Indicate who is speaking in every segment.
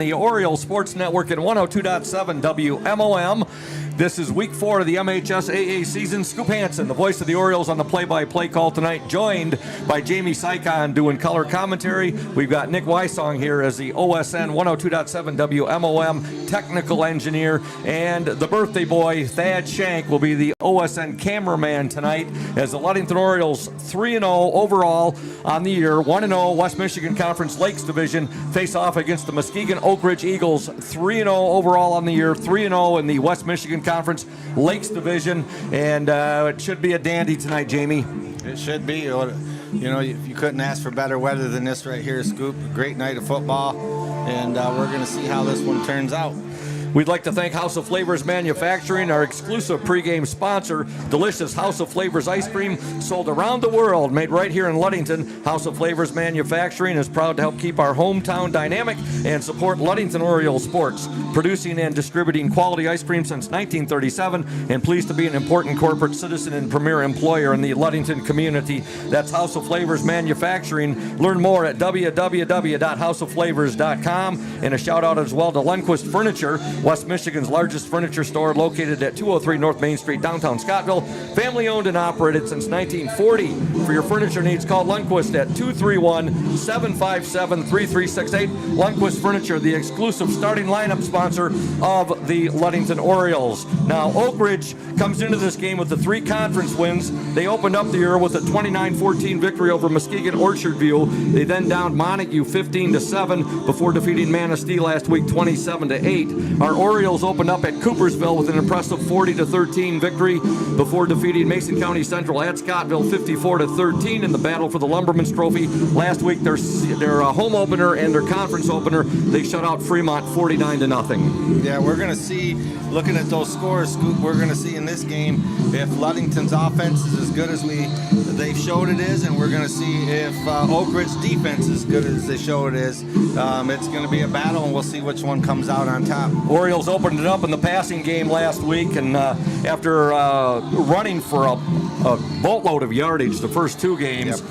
Speaker 1: The Oriole Sports Network at 102.7 WMOM. This is week 4 of the MHSAA season. Scoop Hansen, the voice of the Orioles, on the play-by-play call tonight, joined by Jamie Sycon doing color commentary. We've got Nick Wysong here as the OSN 102.7 WMOM technical engineer, and the birthday boy, Thad Shank, will be the OSN cameraman tonight as the Ludington Orioles 3-0 overall on the year, 1-0 West Michigan Conference Lakes Division, face off against the Muskegon Oakridge Eagles, 3-0 overall on the year, 3-0 in the West Michigan Conference Lakes Division, and it should be a dandy tonight, Jamie.
Speaker 2: It should be. You know, you couldn't ask for better weather than this right here, Scoop. Great night of football, and we're going to see how this one turns out.
Speaker 1: We'd like to thank House of Flavors Manufacturing, our exclusive pregame sponsor. Delicious House of Flavors ice cream sold around the world, made right here in Ludington. House of Flavors Manufacturing is proud to help keep our hometown dynamic and support Ludington Oriole sports, producing and distributing quality ice cream since 1937, and pleased to be an important corporate citizen and premier employer in the Ludington community. That's House of Flavors Manufacturing. Learn more at www.houseofflavors.com. And a shout out as well to Lundquist Furniture, West Michigan's largest furniture store, located at 203 North Main Street, downtown Scottville. Family owned and operated since 1940. For your furniture needs, call Lundquist at 231-757-3368. Lundquist Furniture, the exclusive starting lineup sponsor of the Ludington Orioles. Now, Oakridge comes into this game with the 3 conference wins. They opened up the year with a 29-14 victory over Muskegon Orchard View. They then downed Montague 15-7 before defeating Manistee last week 27-8. Our Orioles opened up at Coopersville with an impressive 40-13 victory before defeating Mason County Central at Scottville 54-13 in the battle for the Lumberman's Trophy. Last week, their home opener and their conference opener, they shut out Fremont 49-0.
Speaker 2: Yeah, we're going to see, looking at those scores, Scoop, we're going to see in this game if Ludington's offense is as good as they've showed it is, and we're going to see if Oakridge's defense is as good as they show it is. It's going to be a battle, and we'll see which one comes out on top.
Speaker 1: Orioles opened it up in the passing game last week, and after running for a boatload of yardage the first 2 games,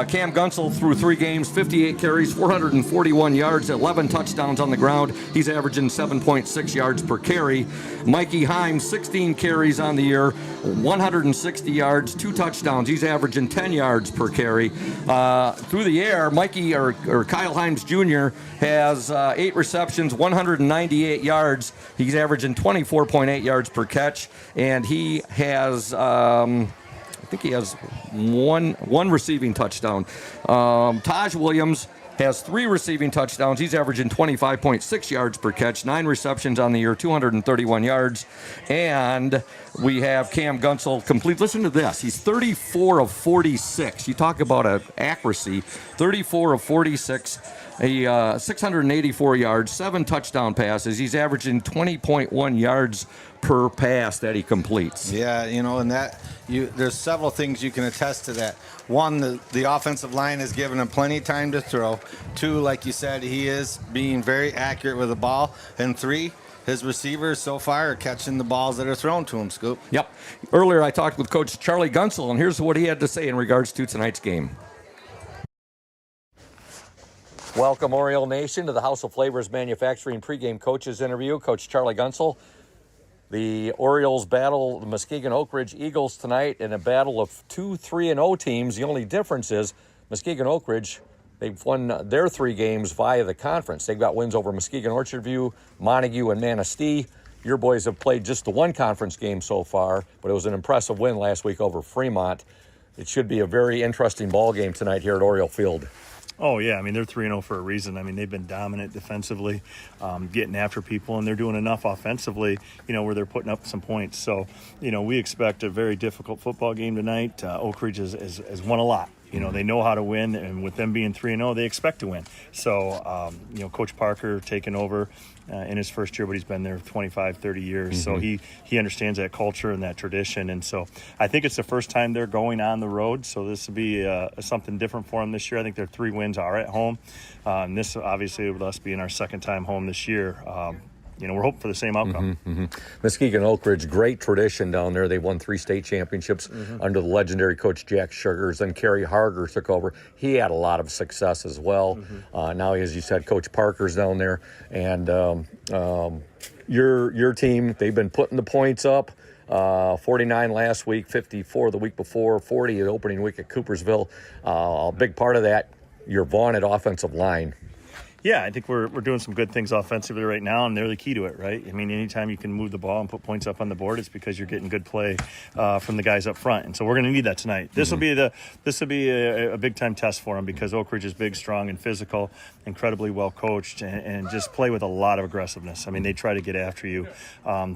Speaker 1: Cam Gunsel threw 3 games, 58 carries, 441 yards, 11 touchdowns on the ground. He's averaging 7.6 yards per carry. Mikey Himes, 16 carries on the year, 160 yards, 2 touchdowns. He's averaging 10 yards per carry. Through the air, Kyle Himes Jr. has 8 receptions, 198 yards. He's averaging 24.8 yards per catch, and he has I think he has one receiving touchdown. Taj Williams has 3 receiving touchdowns. He's averaging 25.6 yards per catch, 9 receptions on the year, 231 yards. And we have Cam Gunsel complete. Listen to this. He's 34 of 46. You talk about accuracy. 34 of 46. 684 yards, 7 touchdown passes. He's averaging 20.1 yards per pass that he completes.
Speaker 2: Yeah, you know, and there's several things you can attest to that. 1, the offensive line has given him plenty of time to throw. 2, like you said, he is being very accurate with the ball. And 3, his receivers so far are catching the balls that are thrown to him, Scoop.
Speaker 1: Yep. Earlier I talked with Coach Charlie Gunsel, and here's what he had to say in regards to tonight's game. Welcome, Oriole Nation, to the House of Flavors Manufacturing pregame coaches interview. Coach Charlie Gunsel. The Orioles battle the Muskegon Oakridge Eagles tonight in a battle of 2 3-0 teams. The only difference is Muskegon Oakridge, they've won their 3 games via the conference. They've got wins over Muskegon Orchard View, Montague, and Manistee. Your boys have played just the 1 conference game so far, but it was an impressive win last week over Fremont. It should be a very interesting ball game tonight here at Oriole Field.
Speaker 3: Oh, yeah. I mean, they're 3-0 for a reason. I mean, they've been dominant defensively, getting after people, and they're doing enough offensively, where they're putting up some points. So, we expect a very difficult football game tonight. Oakridge has won a lot. They know how to win, and with them being 3-0, they expect to win. So, Coach Parker taking over in his first year, but he's been there 25, 30 years. So he understands that culture and that tradition. And so I think it's the first time they're going on the road. So this will be something different for them this year. I think their 3 wins are at home. And this, obviously, with us being our second time home this year, we're hoping for the same outcome.
Speaker 1: Muskegon Oakridge, great tradition down there. They won 3 state championships under the legendary coach Jack Sugars. Then Kerry Harger took over. He had a lot of success as well. Now, as you said, Coach Parker's down there. And your team, they've been putting the points up. 49 last week, 54 the week before, 40 the opening week at Coopersville. A big part of that, your vaunted offensive line.
Speaker 3: Yeah, I think we're doing some good things offensively right now, and they're the key to it, right? I mean, anytime you can move the ball and put points up on the board, it's because you're getting good play from the guys up front, and so we're going to need that tonight. This will be a big time test for them because Oak Ridge is big, strong, and physical, incredibly well coached, and just play with a lot of aggressiveness. I mean, they try to get after you.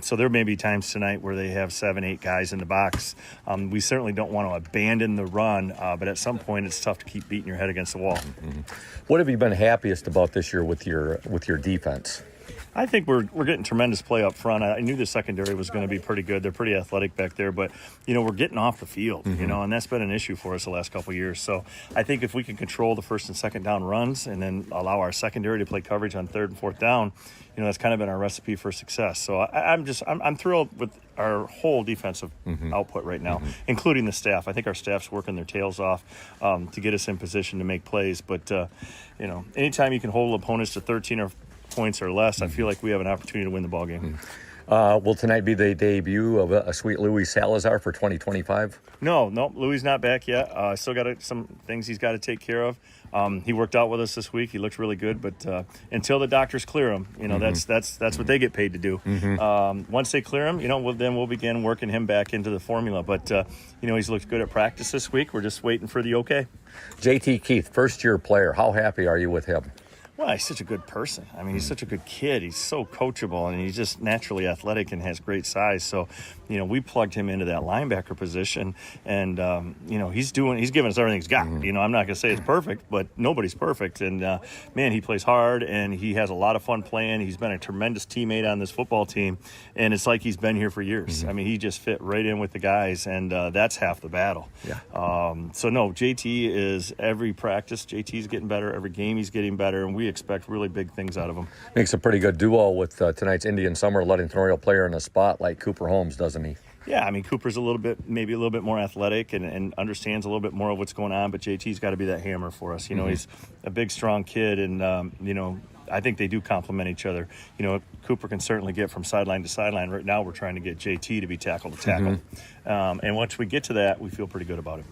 Speaker 3: So there may be times tonight where they have 7-8 guys in the box. We certainly don't want to abandon the run, but at some point it's tough to keep beating your head against the wall.
Speaker 1: What have you been happiest about this year with your defense?
Speaker 3: I think we're getting tremendous play up front. I knew the secondary was going to be pretty good. They're pretty athletic back there, but we're getting off the field, and that's been an issue for us the last couple of years. So I think if we can control the first and second down runs and then allow our secondary to play coverage on third and fourth down, that's kind of been our recipe for success. So I'm thrilled with our whole defensive output right now, including the staff. I think our staff's working their tails off to get us in position to make plays. But anytime you can hold opponents to 13 or points or less, I feel like we have an opportunity to win the ball game.
Speaker 1: Will tonight be the debut of a sweet Louis Salazar for 2025? No,
Speaker 3: Louis not back yet. Still got some things he's got to take care of. He worked out with us this week. He looked really good, but until the doctors clear him, that's what they get paid to do. Once they clear him, then we'll begin working him back into the formula. But he's looked good at practice this week. We're just waiting for the okay.
Speaker 1: JT Keith, first-year player. How happy are you with him?
Speaker 3: Well, he's such a good person. I mean, he's such a good kid. He's so coachable, and he's just naturally athletic and has great size. So, we plugged him into that linebacker position, and he's giving us everything he's got. I'm not going to say it's perfect, but nobody's perfect. And man, he plays hard, and he has a lot of fun playing. He's been a tremendous teammate on this football team, and it's like he's been here for years. I mean, he just fit right in with the guys, and that's half the battle.
Speaker 1: Yeah.
Speaker 3: So no, JT is every practice. JT's getting better. Every game he's getting better, and we expect really big things out of him.
Speaker 1: Makes a pretty good duo with tonight's Indian Summer Ludington Oriole player in the spotlight, Cooper Holmes, doesn't he?
Speaker 3: Yeah, I mean, Cooper's maybe a little bit more athletic and understands a little bit more of what's going on, but JT's got to be that hammer for us. He's a big, strong kid, and, I think they do complement each other. Cooper can certainly get from sideline to sideline. Right now we're trying to get JT to be tackle to tackle. And once we get to that, we feel pretty good about it.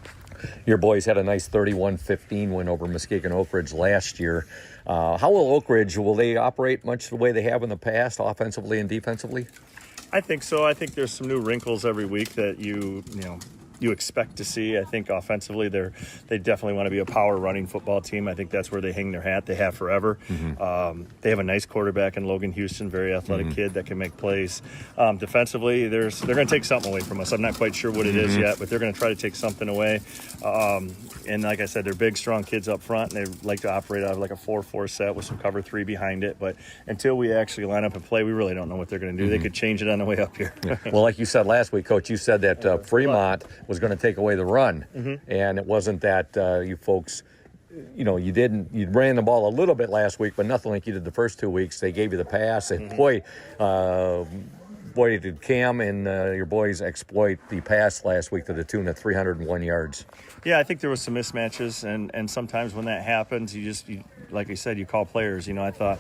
Speaker 1: Your boys had a nice 31-15 win over Muskegon Oakridge last year. How will Oakridge, will they operate much the way they have in the past, offensively and defensively?
Speaker 3: I think so. I think there's some new wrinkles every week that you expect to see. I think offensively they definitely want to be a power running football team. I think that's where they hang their hat. They have forever. They have a nice quarterback in Logan Houston, very athletic kid that can make plays. Defensively, they're going to take something away from us. I'm not quite sure what it is yet, but they're going to try to take something away. And like I said, they're big, strong kids up front, and they like to operate out of like a 4-4 set with some cover 3 behind it. But until we actually line up and play, we really don't know what they're going to do. They could change it on the way up here.
Speaker 1: Well, like you said last week, Coach, you said that Fremont was going to take away the run, and it wasn't that you folks, you ran the ball a little bit last week, but nothing like you did the first 2 weeks. They gave you the pass, and boy, did Cam and your boys exploit the pass last week to the tune of 301 yards.
Speaker 3: Yeah, I think there was some mismatches, and sometimes when that happens, you like I said, you call players. I thought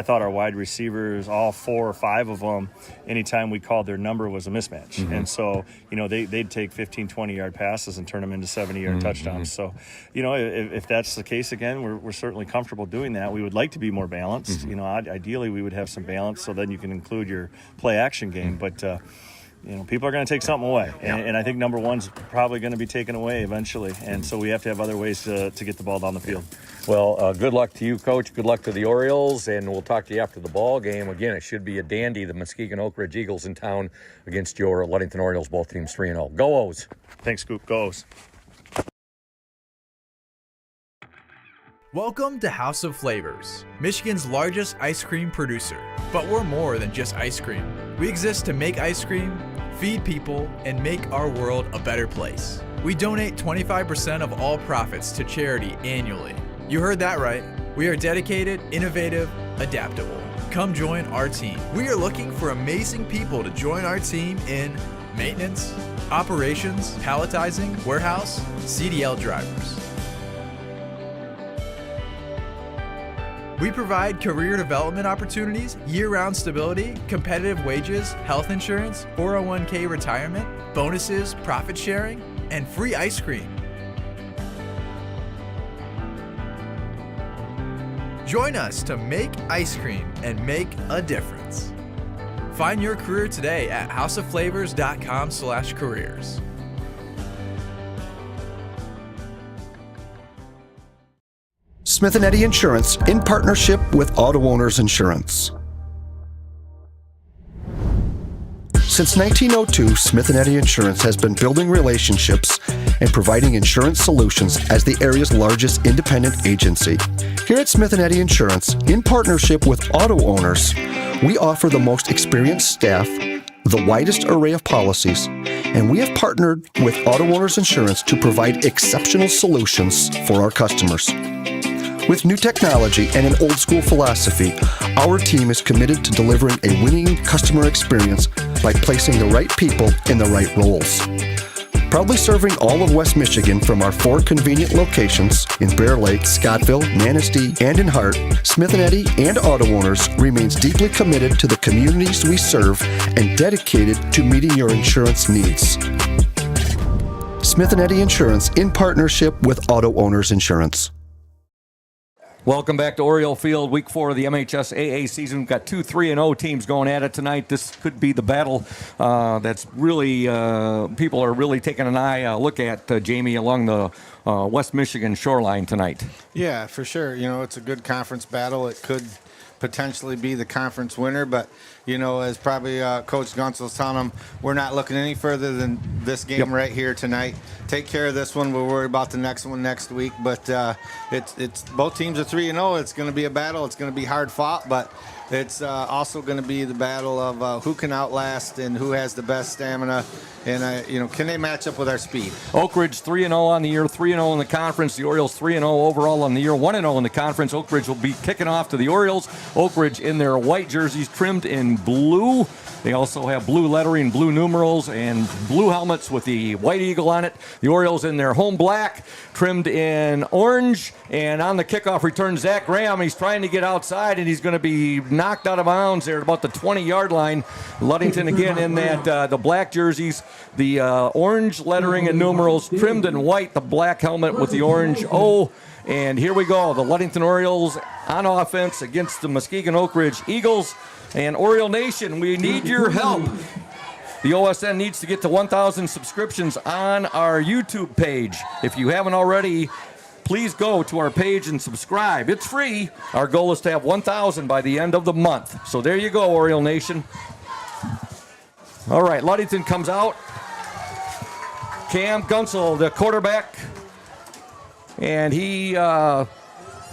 Speaker 3: our wide receivers, all 4 or 5 of them, anytime we called their number was a mismatch. And so, they'd take 15, 20-yard passes and turn them into 70-yard touchdowns. So, if that's the case again, we're certainly comfortable doing that. We would like to be more balanced. Ideally, we would have some balance so then you can include your play-action game. But, people are going to take something away. And I think number one's probably going to be taken away eventually. And so we have to have other ways to get the ball down the field.
Speaker 1: Well, good luck to you, Coach. Good luck to the Orioles, and we'll talk to you after the ball game. Again, it should be a dandy. The Muskegon Oakridge Eagles in town against your Ludington Orioles, both teams 3-0. Go O's.
Speaker 3: Thanks, Scoop. Go O's.
Speaker 4: Welcome to House of Flavors, Michigan's largest ice cream producer. But we're more than just ice cream. We exist to make ice cream, feed people, and make our world a better place. We donate 25% of all profits to charity annually. You heard that right. We are dedicated, innovative, adaptable. come join our team. We are looking for amazing people to join our team in maintenance, operations, palletizing, warehouse, CDL drivers. We provide career development opportunities, year-round stability, competitive wages, health insurance, 401k retirement, bonuses, profit sharing, and free ice cream. Join us to make ice cream and make a difference. Find your career today at houseofflavors.com/careers.
Speaker 5: Smith & Eddy Insurance in partnership with Auto Owners Insurance. Since 1902, Smith & Eddy Insurance has been building relationships and providing insurance solutions as the area's largest independent agency. Here at Smith & Eddy Insurance, in partnership with Auto Owners, we offer the most experienced staff, the widest array of policies, and we have partnered with Auto Owners Insurance to provide exceptional solutions for our customers. With new technology and an old-school philosophy, our team is committed to delivering a winning customer experience by placing the right people in the right roles. Proudly serving all of West Michigan from our 4 convenient locations in Bear Lake, Scottville, Manistee, and in Hart, Smith & Eddy and Auto Owners remains deeply committed to the communities we serve and dedicated to meeting your insurance needs. Smith & Eddy Insurance in partnership with Auto Owners Insurance.
Speaker 1: Welcome back to Oriole Field, Week 4 of the MHSAA season. We've got 2 3-0 teams going at it tonight. This could be the battle that's really, people are really taking an look at, Jamie, along the West Michigan shoreline tonight.
Speaker 2: Yeah, for sure. You know, it's a good conference battle. It could potentially be the conference winner, but, you know, as probably Coach Gunsel's telling them, we're not looking any further than this game right here tonight. Take care of this one. We'll worry about the next one next week, but it's both teams are 3-0. It's going to be a battle. It's going to be hard fought, but it's also going to be the battle of who can outlast and who has the best stamina, and you know, can they match up with our speed?
Speaker 1: Oakridge 3-0 on the year, 3-0 in the conference. The Orioles 3-0 overall on the year, 1-0 in the conference. Oakridge will be kicking off to the Orioles. Oakridge in their white jerseys trimmed in blue. They also have blue lettering, blue numerals, and blue helmets with the white eagle on it. The Orioles in their home black, trimmed in orange. And on the kickoff return, Zach Graham, he's trying to get outside, and he's going to be knocked out of bounds there at about the 20-yard line. Ludington again in that the black jerseys, the orange lettering and numerals, trimmed in white, the black helmet with the orange O. And here we go, the Ludington Orioles on offense against the Muskegon Oakridge Eagles. And Oriole Nation, we need your help. The OSN needs to get to 1,000 subscriptions on our YouTube page. If you haven't already, please go to our page and subscribe. It's free. Our goal is to have 1,000 by the end of the month. So there you go, Oriole Nation. All right, Ludington comes out. Cam Gunsel, the quarterback, and he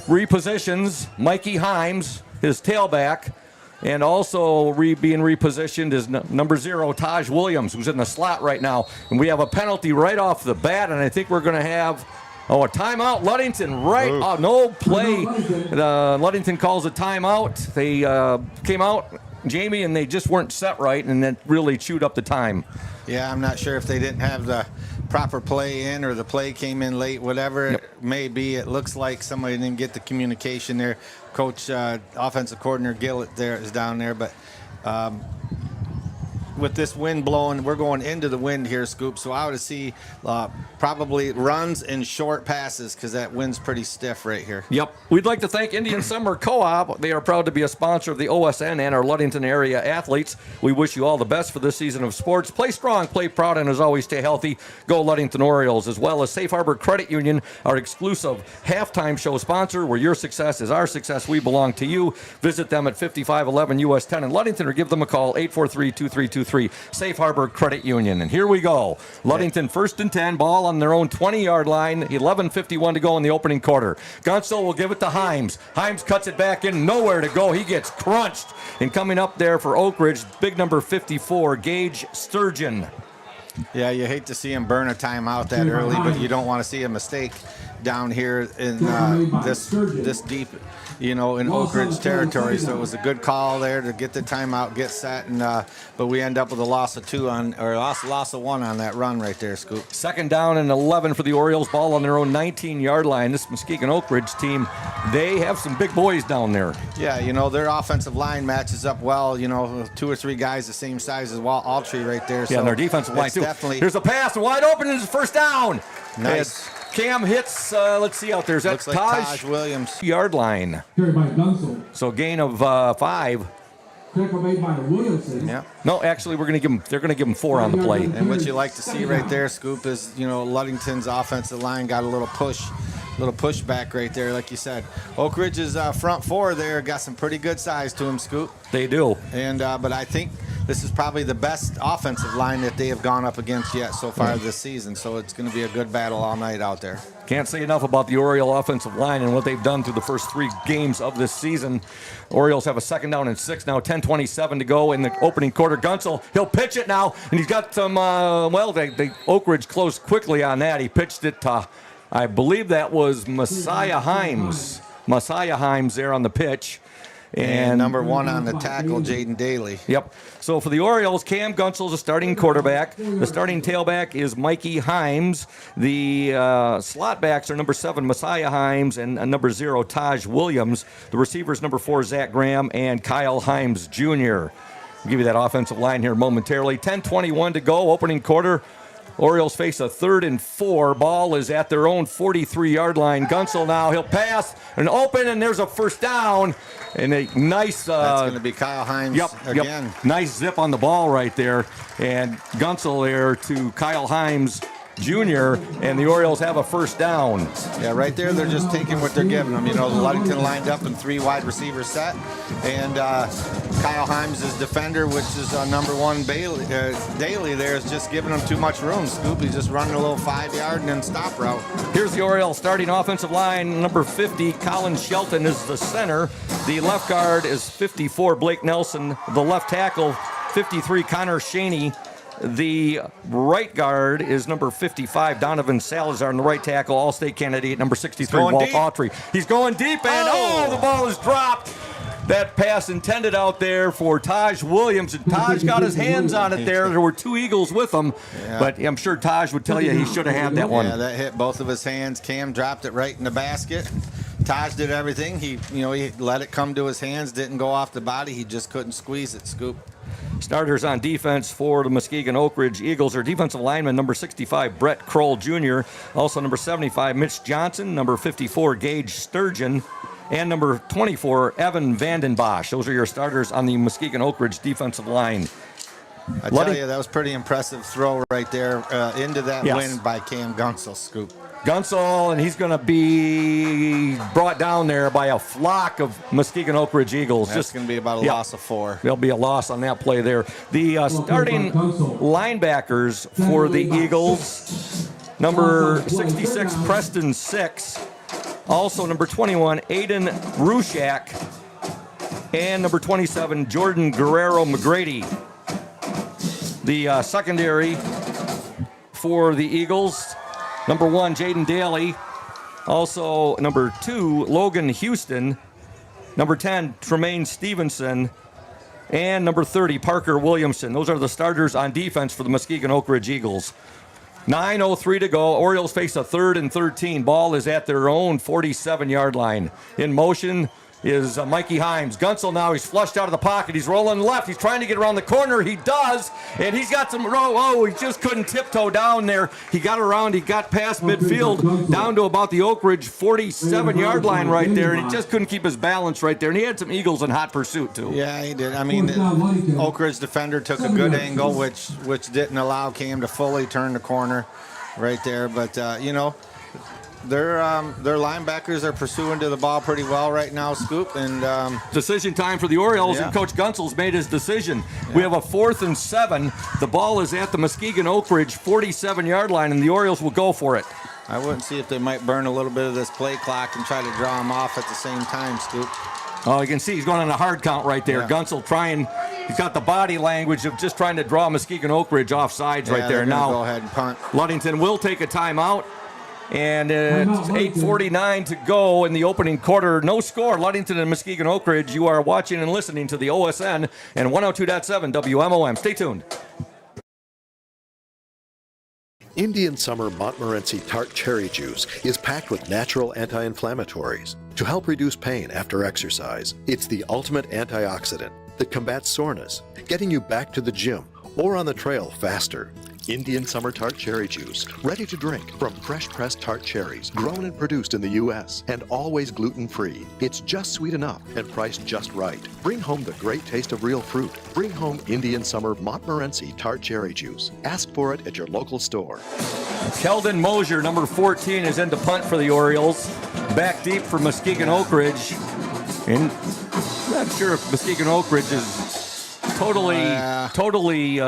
Speaker 1: repositions Mikey Himes, his tailback. And also being repositioned is number 0, Taj Williams, who's in the slot right now. And we have a penalty right off the bat, and I think we're going to have a timeout. Ludington no play. Ludington calls a timeout. They came out, Jamie, and they just weren't set right, and that really chewed up the time.
Speaker 2: Yeah, I'm not sure if they didn't have the proper play in or the play came in late, whatever it may be. It looks like somebody didn't get the communication there. Coach, offensive coordinator Gillett there is down there, but with this wind blowing, we're going into the wind here, Scoop, so I would see probably runs and short passes because that wind's pretty stiff right here.
Speaker 1: Yep. We'd like to thank Indian Summer Co-op. They are proud to be a sponsor of the OSN and our Ludington area athletes. We wish you all the best for this season of sports. Play strong, play proud, and as always, stay healthy. Go Ludington Orioles, as well as Safe Harbor Credit Union, our exclusive halftime show sponsor, where your success is our success. We belong to you. Visit them at 5511 US 10 in Ludington or give them a call, 843-2323. Safe Harbor Credit Union. And here we go. Ludington 1st and 10, ball on their own 20-yard line, 11:51 to go in the opening quarter. Gunsel will give it to Himes. Himes cuts it back in, nowhere to go. He gets crunched. And coming up there for Oakridge, big number 54, Gage Sturgeon.
Speaker 2: Yeah, you hate to see him burn a timeout that early, but you don't want to see a mistake down here in this deep, in Oakridge territory. So it was a good call there to get the timeout, get set, and but we end up with a loss of 2 loss of 1 on that run right there, Scoop.
Speaker 1: 2nd down and 11 for the Orioles. Ball on their own 19-yard line. This Muskegon Oakridge team, they have some big boys down there.
Speaker 2: Yeah, their offensive line matches up well. 2 or 3 guys the same size as Altry right there.
Speaker 1: Yeah, and their defensive line too. There's a pass wide open and it's 1st down.
Speaker 2: Nice.
Speaker 1: And Cam hits, let's see out there. Is that
Speaker 2: Looks like Taj Williams.
Speaker 1: Yard line.
Speaker 6: Carried by Gunsel.
Speaker 1: So gain of 5.
Speaker 6: Tackle made by Williamson.
Speaker 2: Yeah.
Speaker 1: No, actually, they're going to give him 4 on the play.
Speaker 2: And what you like to see right there, Scoop, is, Ludington's offensive line got a little push back right there, like you said. Oakridge's front 4 there got some pretty good size to them, Scoop.
Speaker 1: They do.
Speaker 2: And but I think this is probably the best offensive line that they have gone up against yet so far this season. So it's going to be a good battle all night out there.
Speaker 1: Can't say enough about the Oriole offensive line and what they've done through the first 3 games of this season. Orioles have a 2nd down and 6 now, 10:27 to go in the opening quarter. Gunsel, he'll pitch it now, and he's got some, Oakridge closed quickly on that. He pitched it to, I believe that was Messiah Himes. Messiah Himes there on the pitch.
Speaker 2: And number 1 on the tackle, Jaden Daly.
Speaker 1: Yep. So for the Orioles, Cam Gunsel's the starting quarterback. The starting tailback is Mikey Himes. The slot backs are number 7, Messiah Himes, and number 0, Taj Williams. The receivers, number 4, Zach Graham, and Kyle Himes Jr. I'll give you that offensive line here momentarily. 10:21 to go, opening quarter. Orioles face a 3rd and 4. Ball is at their own 43-yard line. Gunsel now, he'll pass and open, and there's a 1st down. And a nice...
Speaker 2: That's going to be Kyle Himes again.
Speaker 1: Yep. Nice zip on the ball right there. And Gunsel there to Kyle Himes Jr., and the Orioles have a 1st down.
Speaker 2: Yeah, right there, they're just taking what they're giving them. The Ludington lined up in 3 wide receiver set, and Kyle Himes' defender, which is number 1 Daly there, is just giving them too much room. Scoop, he's just running a little 5-yard and then stop route.
Speaker 1: Here's the Orioles starting offensive line. Number 50, Colin Shelton is the center. The left guard is 54, Blake Nelson. The left tackle, 53, Connor Shaney. The right guard is number 55, Donovan Salazar, and the right tackle, All-State candidate, number 63, Walt Autry. He's going deep, and the ball is dropped. That pass intended out there for Taj Williams, and Taj got his hands on it there. There were 2 Eagles with him, but I'm sure Taj would tell you he should have had that one.
Speaker 2: Yeah, that hit both of his hands. Cam dropped it right in the basket. Taj did everything. He let it come to his hands, didn't go off the body. He just couldn't squeeze it, Scoop.
Speaker 1: Starters on defense for the Muskegon Oakridge Eagles are defensive lineman number 65, Brett Kroll Jr., also number 75, Mitch Johnson, number 54, Gage Sturgeon, and number 24, Evan Vandenbosch. Those are your starters on the Muskegon Oakridge defensive line.
Speaker 2: I tell you, that was pretty impressive throw right there into that win by Cam Gunsel, Scoop.
Speaker 1: Gunsel, and he's going to be brought down there by a flock of Muskegon Oakridge Eagles.
Speaker 2: That's going to be about a loss of 4.
Speaker 1: There'll be a loss on that play there. The starting linebackers for the Eagles, number 66, Preston 6. Also number 21, Aiden Rushak. And number 27, Jordan Guerrero McGrady. The secondary for the Eagles, number 1, Jaden Daly. Also, number 2, Logan Houston. Number 10, Tremaine Stevenson. And number 30, Parker Williamson. Those are the starters on defense for the Muskegon Oakridge Eagles. 9:03 to go. Orioles face a 3rd and 13. Ball is at their own 47-yard line. In motion is Mikey Himes. Gunsel now, he's flushed out of the pocket. He's rolling left. He's trying to get around the corner. He does, and he's got some, he just couldn't tiptoe down there. He got around, he got past midfield, down to about the Oakridge 47-yard line right there, and he just couldn't keep his balance right there. And he had some Eagles in hot pursuit, too.
Speaker 2: Yeah, he did. I mean, the Oakridge defender took a good angle, which didn't allow Cam to fully turn the corner right there. But, their linebackers are pursuing to the ball pretty well right now, Scoop. And
Speaker 1: decision time for the Orioles, and Coach Gunsel's made his decision. We have a 4th and 7. The ball is at the Muskegon Oakridge 47-yard line, and the Orioles will go for it.
Speaker 2: I wouldn't see if they might burn a little bit of this play clock and try to draw him off at the same time, Scoop.
Speaker 1: Oh, you can see he's going on a hard count right there. Gunsel he's got the body language of just trying to draw Muskegon Oakridge off sides right there. Now,
Speaker 2: go ahead and punt.
Speaker 1: Ludington will take a timeout. And it's 8:49 to go in the opening quarter. No score. Ludington and Muskegon Oakridge. You are watching and listening to the OSN and 102.7 WMOM. Stay tuned.
Speaker 7: Indian Summer Montmorency Tart Cherry Juice is packed with natural anti-inflammatories to help reduce pain after exercise. It's the ultimate antioxidant that combats soreness, getting you back to the gym or on the trail faster. Indian Summer Tart Cherry Juice, ready to drink from fresh-pressed tart cherries, grown and produced in the U.S., and always gluten-free. It's just sweet enough and priced just right. Bring home the great taste of real fruit. Bring home Indian Summer Montmorency Tart Cherry Juice. Ask for it at your local store.
Speaker 1: Keldon Mosier, number 14, is in to punt for the Orioles. Back deep for Muskegon Oakridge. And I'm not sure if Muskegon Oakridge is totally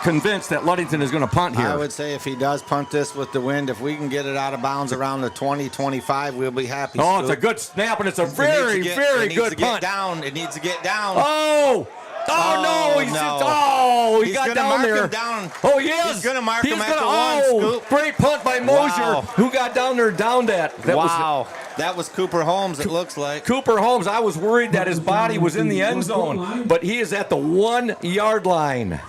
Speaker 1: convinced that Ludington is going to punt here.
Speaker 2: I would say if he does punt this with the wind, if we can get it out of bounds around the 20-25, we'll be happy.
Speaker 1: Oh,
Speaker 2: Scoop.
Speaker 1: It's a good snap, and it's a very good punt.
Speaker 2: It needs to get down.
Speaker 1: Oh, no! He got down there. Oh, he is.
Speaker 2: He's going to mark him after one, Scoop.
Speaker 1: Great punt by Mosier, who got down there and downed that.
Speaker 2: That was Cooper Holmes, it looks like.
Speaker 1: Cooper Holmes, I was worried that his body was in the end zone, but he is at the 1 yard line.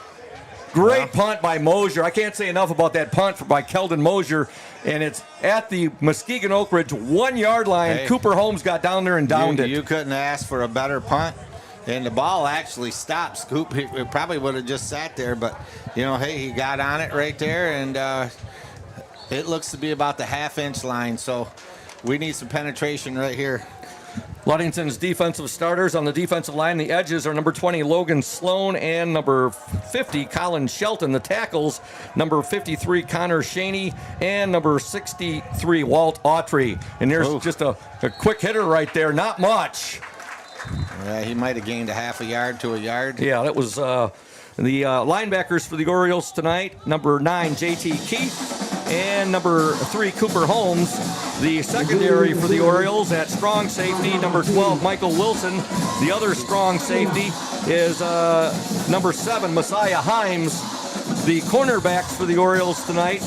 Speaker 1: Great punt by Mosier. I can't say enough about that punt by Keldon Mosier, and it's at the Muskegon Oakridge 1 yard line.
Speaker 2: Hey,
Speaker 1: Cooper Holmes got down there and downed it.
Speaker 2: You couldn't ask for a better punt, and the ball actually stopped. Scoop, it probably would have just sat there, but, hey, he got on it right there, and it looks to be about the half-inch line, so we need some penetration right here.
Speaker 1: Ludington's defensive starters on the defensive line. The edges are number 20, Logan Sloan, and number 50, Colin Shelton. The tackles, number 53, Connor Shaney, and number 63, Walt Autry. And there's just a quick hitter right there. Not much.
Speaker 2: Yeah, he might have gained a half a yard to a yard.
Speaker 1: Yeah, that was the linebackers for the Orioles tonight. Number 9, J.T. Keith, and number 3, Cooper Holmes. The secondary for the Orioles at strong safety, number 12, Michael Wilson. The other strong safety is number 7, Messiah Himes. The cornerbacks for the Orioles tonight,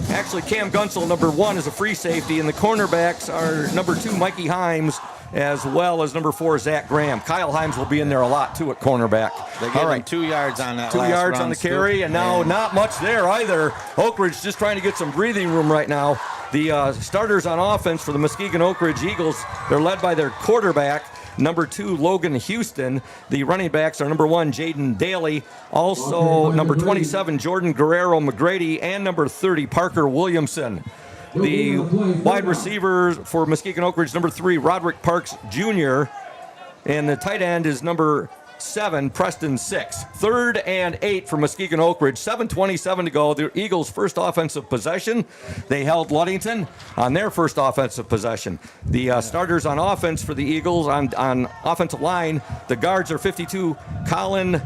Speaker 1: actually Cam Gunsel, number 1, is a free safety, and the cornerbacks are number 2, Mikey Himes, as well as number 4, Zach Graham. Kyle Himes will be in there a lot, too, at cornerback.
Speaker 2: They gave him 2 yards on that
Speaker 1: 2
Speaker 2: last
Speaker 1: yards
Speaker 2: run,
Speaker 1: on the carry, and now not much there either. Oakridge just trying to get some breathing room right now. The starters on offense for the Muskegon Oakridge Eagles, they're led by their quarterback, number 2, Logan Houston. The running backs are number 1, Jaden Daly, also number 27, Jordan Guerrero McGrady, and number 30, Parker Williamson. The wide receivers for Muskegon Oakridge, number 3, Roderick Parks Jr., and the tight end is number 7, Preston 6. 3rd and 8 for Muskegon Oakridge. 7:27 to go. The Eagles' first offensive possession. They held Ludington on their first offensive possession. The starters on offense for the Eagles on offensive line, the guards are 52, Colin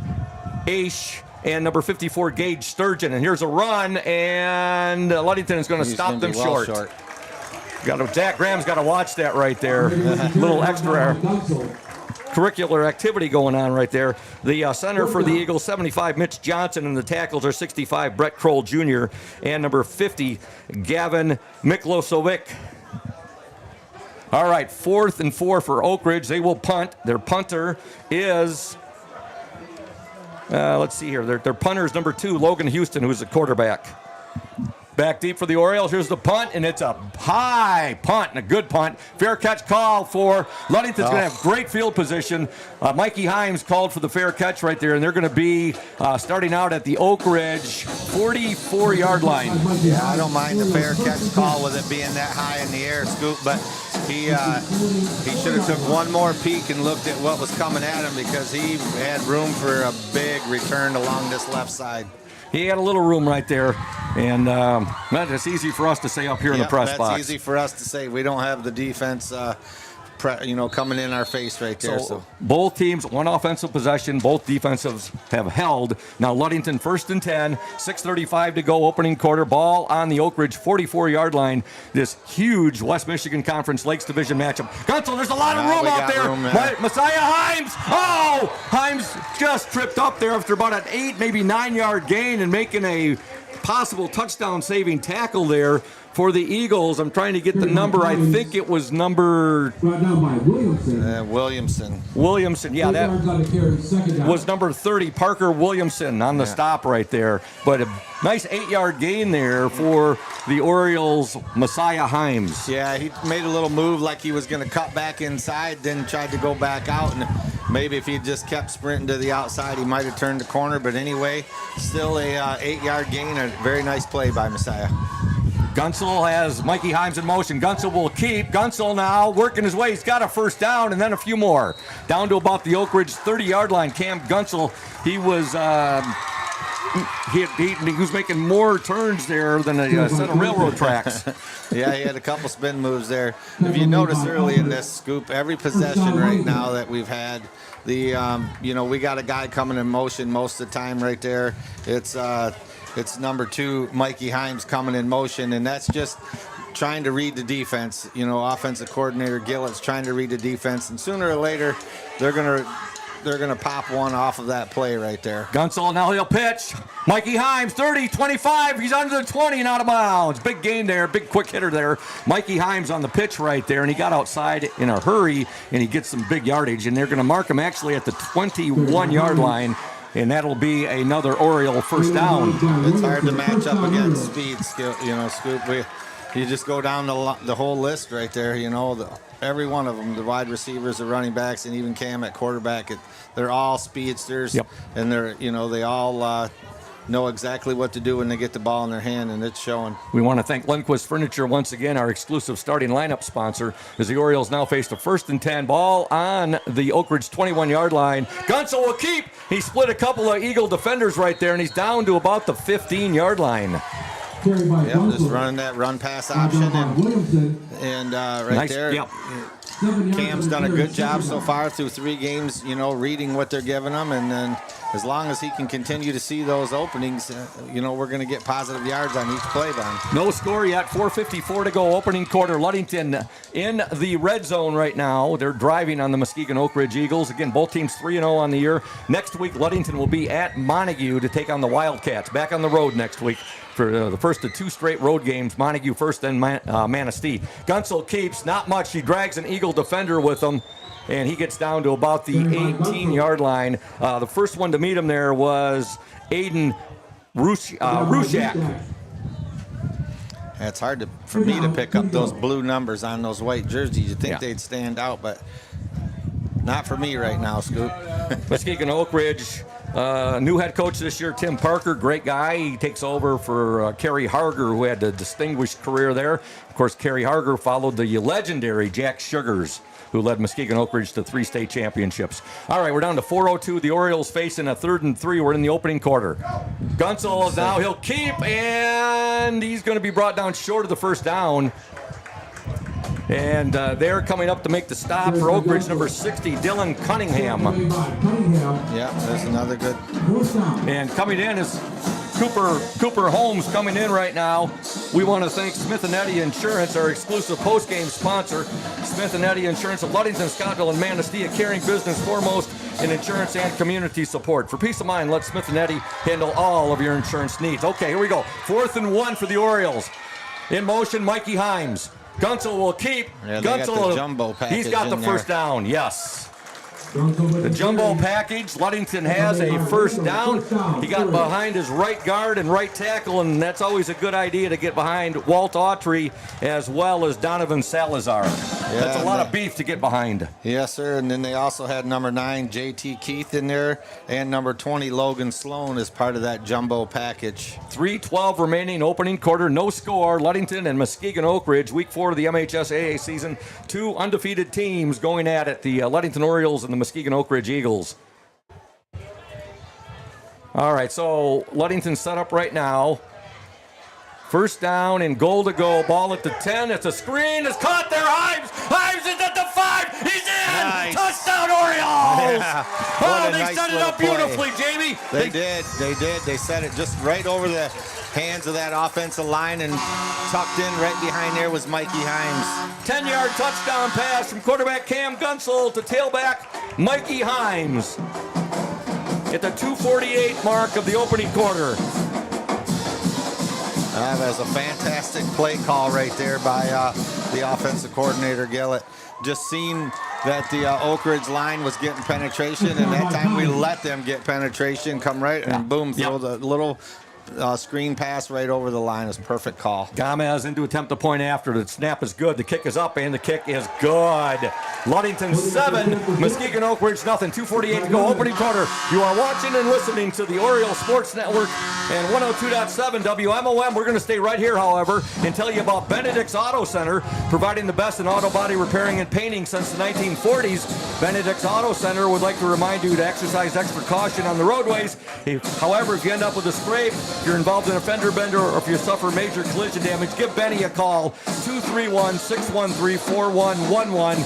Speaker 1: Aish, and number 54, Gage Sturgeon. And here's a run, and Ludington is going to stop them short. Zach Graham's got to watch that right there. Little extra curricular activity going on right there. The center for the Eagles, 75, Mitch Johnson, and the tackles are 65, Brett Kroll Jr., and number 50, Gavin Miklosovic. All right, 4th and 4 for Oakridge. They will punt. Their punter is... let's see here. Their punter is number 2, Logan Houston, who's the quarterback. Back deep for the Orioles. Here's the punt, and it's a high punt and a good punt. Fair catch call for Ludington's going to have great field position. Mikey Himes called for the fair catch right there, and they're going to be starting out at the Oakridge 44-yard line.
Speaker 2: Yeah, I don't mind the fair catch call with it being that high in the air, Scoop, but he should have took one more peek and looked at what was coming at him, because he had room for a big return along this left side.
Speaker 1: He had a little room right there, and that's easy for us to say up here in the press box.
Speaker 2: That's easy for us to say. We don't have the defense coming in our face right there. So
Speaker 1: both teams, one offensive possession, both defensives have held. Now Ludington 1st and 10, 6:35 to go, opening quarter. Ball on the Oakridge 44-yard line. This huge West Michigan Conference Lakes Division matchup. Gunsel, there's a lot of room out there. Messiah Himes. Oh, Himes just tripped up there after about an 8, maybe 9-yard gain and making a possible touchdown-saving tackle there for the Eagles. I'm trying to get the number. I think it was number
Speaker 2: Williamson.
Speaker 1: Williamson, yeah, that was number 30, Parker Williamson on the stop right there. But a nice 8-yard gain there for the Orioles' Messiah Himes.
Speaker 2: Yeah, he made a little move like he was going to cut back inside, then tried to go back out, and maybe if he just kept sprinting to the outside, he might have turned the corner. But anyway, still a 8-yard gain. A very nice play by Messiah.
Speaker 1: Gunsel has Mikey Himes in motion. Gunsel will keep. Gunsel now working his way. He's got a first down and then a few more. Down to about the Oakridge 30-yard line. Cam Gunsel, he was he was making more turns there than a set of railroad tracks.
Speaker 2: Yeah, he had a couple spin moves there. If you notice early in this, Scoop, every possession right now that we've had, we got a guy coming in motion most of the time right there. It's number 2, Mikey Himes, coming in motion, and that's just trying to read the defense. Offensive coordinator Gillett's trying to read the defense, and sooner or later they're gonna pop one off of that play right there.
Speaker 1: Gunsel, now he'll pitch. Mikey Himes, 30, 25. He's under the 20 and out of bounds. Big gain there, big quick hitter there. Mikey Himes on the pitch right there, and he got outside in a hurry, and he gets some big yardage, and they're going to mark him actually at the 21-yard line. And that'll be another Oriole first down.
Speaker 2: It's hard to match up against speed, Scoop. You just go down the whole list right there. Every one of them, the wide receivers, the running backs, and even Cam at quarterback. They're all speedsters, and they all know exactly what to do when they get the ball in their hand, and it's showing.
Speaker 1: We want to thank Lundquist Furniture once again, our exclusive starting lineup sponsor, as the Orioles now face the 1st and 10. Ball on the Oakridge 21-yard line. Gunsel will keep. He split a couple of Eagle defenders right there, and he's down to about the 15-yard line.
Speaker 2: Just running that run-pass option, and right nice, there. Yep. Cam's done a good job so far through 3 games, reading what they're giving him, and then as long as he can continue to see those openings, we're going to get positive yards on each play down.
Speaker 1: No score yet, 4:54 to go, opening quarter. Ludington in the red zone right now. They're driving on the Muskegon Oakridge Eagles. Again, both teams 3-0 on the year. Next week, Ludington will be at Montague to take on the Wildcats. Back on the road next week for the first of 2 straight road games. Montague first, then Manistee. Gunsel keeps, not much. He drags an Eagle defender with him, and he gets down to about the 18-yard line. The first one to meet him there was Aiden Rushak.
Speaker 2: It's hard for me to pick up those blue numbers on those white jerseys. You'd think they'd stand out, but not for me right now, Scoop.
Speaker 1: Muskegon Oakridge, new head coach this year, Tim Parker, great guy. He takes over for Kerry Harger, who had a distinguished career there. Of course, Kerry Harger followed the legendary Jack Sugars, who led Muskegon Oakridge to 3 state championships. All right, we're down to 4:02. The Orioles facing a 3rd and 3. We're in the opening quarter. Gunsel is now, he'll keep, and he's going to be brought down short of the first down. And they're coming up to make the stop for Oakridge, number 60, Dylan Cunningham.
Speaker 2: Yeah, there's another good.
Speaker 1: And coming in is Cooper Holmes coming in right now. We want to thank Smith & Eddy Insurance, our exclusive post-game sponsor. Smith & Eddy Insurance of Ludington, Scottville, and Manistee, a caring business foremost in insurance and community support. For peace of mind, let Smith & Eddy handle all of your insurance needs. Okay, here we go. 4th and 1 for the Orioles. In motion, Mikey Himes. Gunsel will keep.
Speaker 2: Yeah, Gunsel, the jumbo package.
Speaker 1: He's got the first down, yes. The jumbo package. Ludington has a first down. He got behind his right guard and right tackle, and that's always a good idea to get behind Walt Autry as well as Donovan Salazar. Yeah, that's a lot of beef to get behind.
Speaker 2: Yes, sir. And then they also had number 9, J.T. Keith, in there, and number 20, Logan Sloan, as part of that jumbo package.
Speaker 1: 3:12 remaining, opening quarter, no score. Ludington and Muskegon Oakridge, week 4 of the MHSAA season. 2 undefeated teams going at it, the Ludington Orioles and the Muskegon Oakridge Eagles. All right, so Ludington set up right now. First down and goal to go. Ball at the 10. It's a screen. It's caught there. Himes is at the 5. He's in.
Speaker 2: Nice.
Speaker 1: Touchdown, Orioles.
Speaker 2: Yeah.
Speaker 1: Oh,
Speaker 2: What a
Speaker 1: they
Speaker 2: nice
Speaker 1: set it
Speaker 2: little
Speaker 1: up
Speaker 2: play.
Speaker 1: beautifully, Jamie.
Speaker 2: They did. They set it just right over the hands of that offensive line, and tucked in right behind there was Mikey Himes.
Speaker 1: 10-yard touchdown pass from quarterback Cam Gunsel to tailback Mikey Himes at the 2:48 mark of the opening quarter.
Speaker 2: That was a fantastic play call right there by the offensive coordinator, Gillett. Just seeing that the Oakridge line was getting penetration, and that time we let them get penetration, come right and boom, throw the little screen pass right over the line. Is perfect call.
Speaker 1: Gomez in to attempt the point after. The snap is good. The kick is up, and the kick is good. Ludington 7, Muskegon Oakridge nothing. 2:48 to go, opening quarter. You are watching and listening to the Oriole Sports Network and 102.7 WMOM. We're going to stay right here, however, and tell you about Benedict's Auto Center, providing the best in auto body repairing and painting since the 1940s. Benedict's Auto Center would like to remind you to exercise extra caution on the roadways. However, if you end up with a scrape, if you're involved in a fender bender, or if you suffer major collision damage, give Benny a call, 231-613-4111.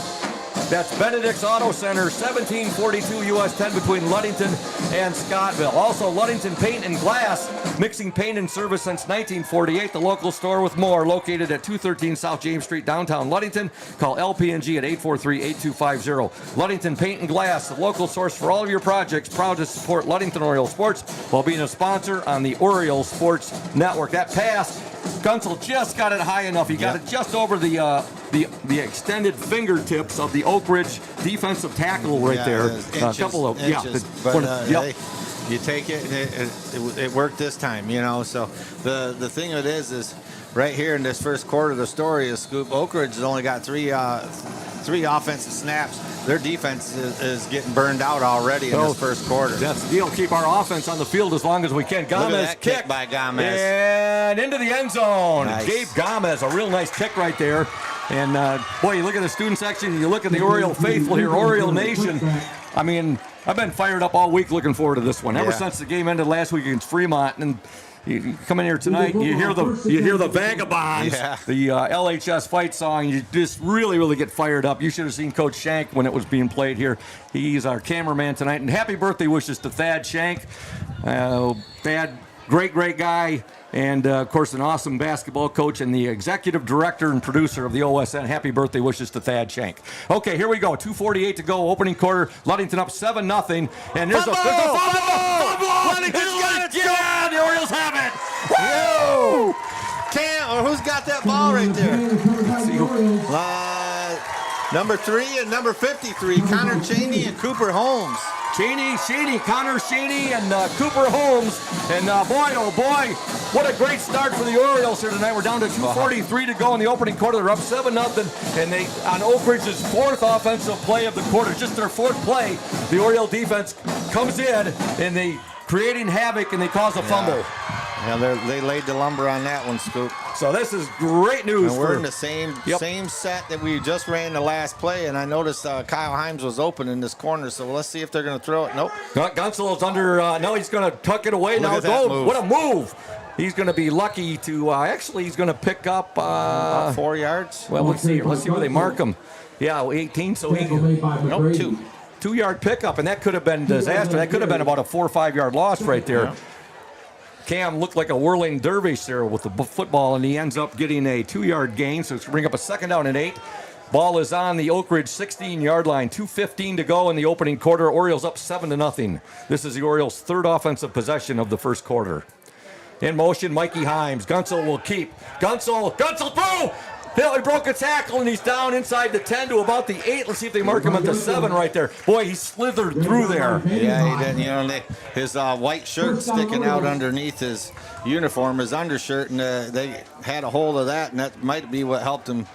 Speaker 1: That's Benedict's Auto Center, 1742 US 10 between Ludington and Scottville. Also, Ludington Paint and Glass, mixing paint and service since 1948. The local store with more, located at 213 South James Street, downtown Ludington. Call LP&G at 843-8250. Ludington Paint and Glass, the local source for all of your projects. Proud to support Ludington Oriole Sports while being a sponsor on the Oriole Sports Network. That pass, Gunsel just got it high enough. He got it just over the extended fingertips of the Oakridge defensive tackle right there.
Speaker 2: Inches,
Speaker 1: a couple of
Speaker 2: inches, but hey, you take it. It worked this time, you know. So the thing of it is right here in this first quarter, the story is Scoop Oakridge has only got three offensive snaps. Their defense is getting burned out already in this first quarter.
Speaker 1: That's the deal. Keep our offense on the field as long as we can. Gomez
Speaker 2: Look at that kick by Gomez.
Speaker 1: And into the end zone.
Speaker 2: Nice.
Speaker 1: Gabe Gomez, a real nice kick right there. And, boy, you look at the student section, you look at the Oriole faithful here, Oriole Nation. I mean, I've been fired up all week looking forward to this one. Ever since the game ended last week against Fremont. And you come in here tonight, you hear the Vagabonds, the LHS fight song. You just really get fired up. You should have seen Coach Shank when it was being played here. He's our cameraman tonight. And happy birthday wishes to Thad Shank. Thad, great guy. And, of course, an awesome basketball coach and the executive director and producer of the OSN. Happy birthday wishes to Thad Shank. Okay, here we go. 2:48 to go, opening quarter. Ludington up 7-0. And there's a fumble!
Speaker 2: Ludington's got it!
Speaker 1: Yeah, the Orioles have it!
Speaker 2: Woo! Who's got that ball right there? Number 3 and number 53, Connor Cheney and Cooper Holmes.
Speaker 1: Connor Cheney, and Cooper Holmes. And boy, oh boy, what a great start for the Orioles here tonight. We're down to 2:43 to go in the opening quarter. They're up 7-0. And they, on Oakridge's fourth offensive play of the quarter, just their fourth play, the Oriole defense comes in and they creating havoc and they cause a fumble.
Speaker 2: Yeah, they laid the lumber on that one, Scoop.
Speaker 1: So this is great news.
Speaker 2: And we're in the same set that we just ran the last play, and I noticed Kyle Himes was open in this corner, so let's see if they're going to throw it. Nope.
Speaker 1: Gunsel's under, no, he's going to tuck it away.
Speaker 2: Look at that move.
Speaker 1: What a move. He's going to be lucky to, actually, he's going to pick up.
Speaker 2: About 4 yards.
Speaker 1: Well, let's see where they mark him. Yeah, 18, so he,
Speaker 2: nope, 2.
Speaker 1: 2-yard pickup, and that could have been disaster. That could have been about a 4 or 5 yard loss right there. Yeah. Cam looked like a whirling dervish there with the football, and he ends up getting a 2-yard gain, so it's going to bring up a 2nd down and 8. Ball is on the Oakridge 16-yard line. 2:15 to go in the opening quarter. Orioles up 7-0. This is the Orioles' third offensive possession of the first quarter. In motion, Mikey Himes. Gunsel will keep. Gunsel through! He broke a tackle, and he's down inside the 10 to about the 8. Let's see if they mark him at the 7 right there. Boy, he slithered through there.
Speaker 2: Yeah, he did. You know, his white shirt sticking out underneath his uniform, his undershirt, and they had a hold of that, and that might be what helped him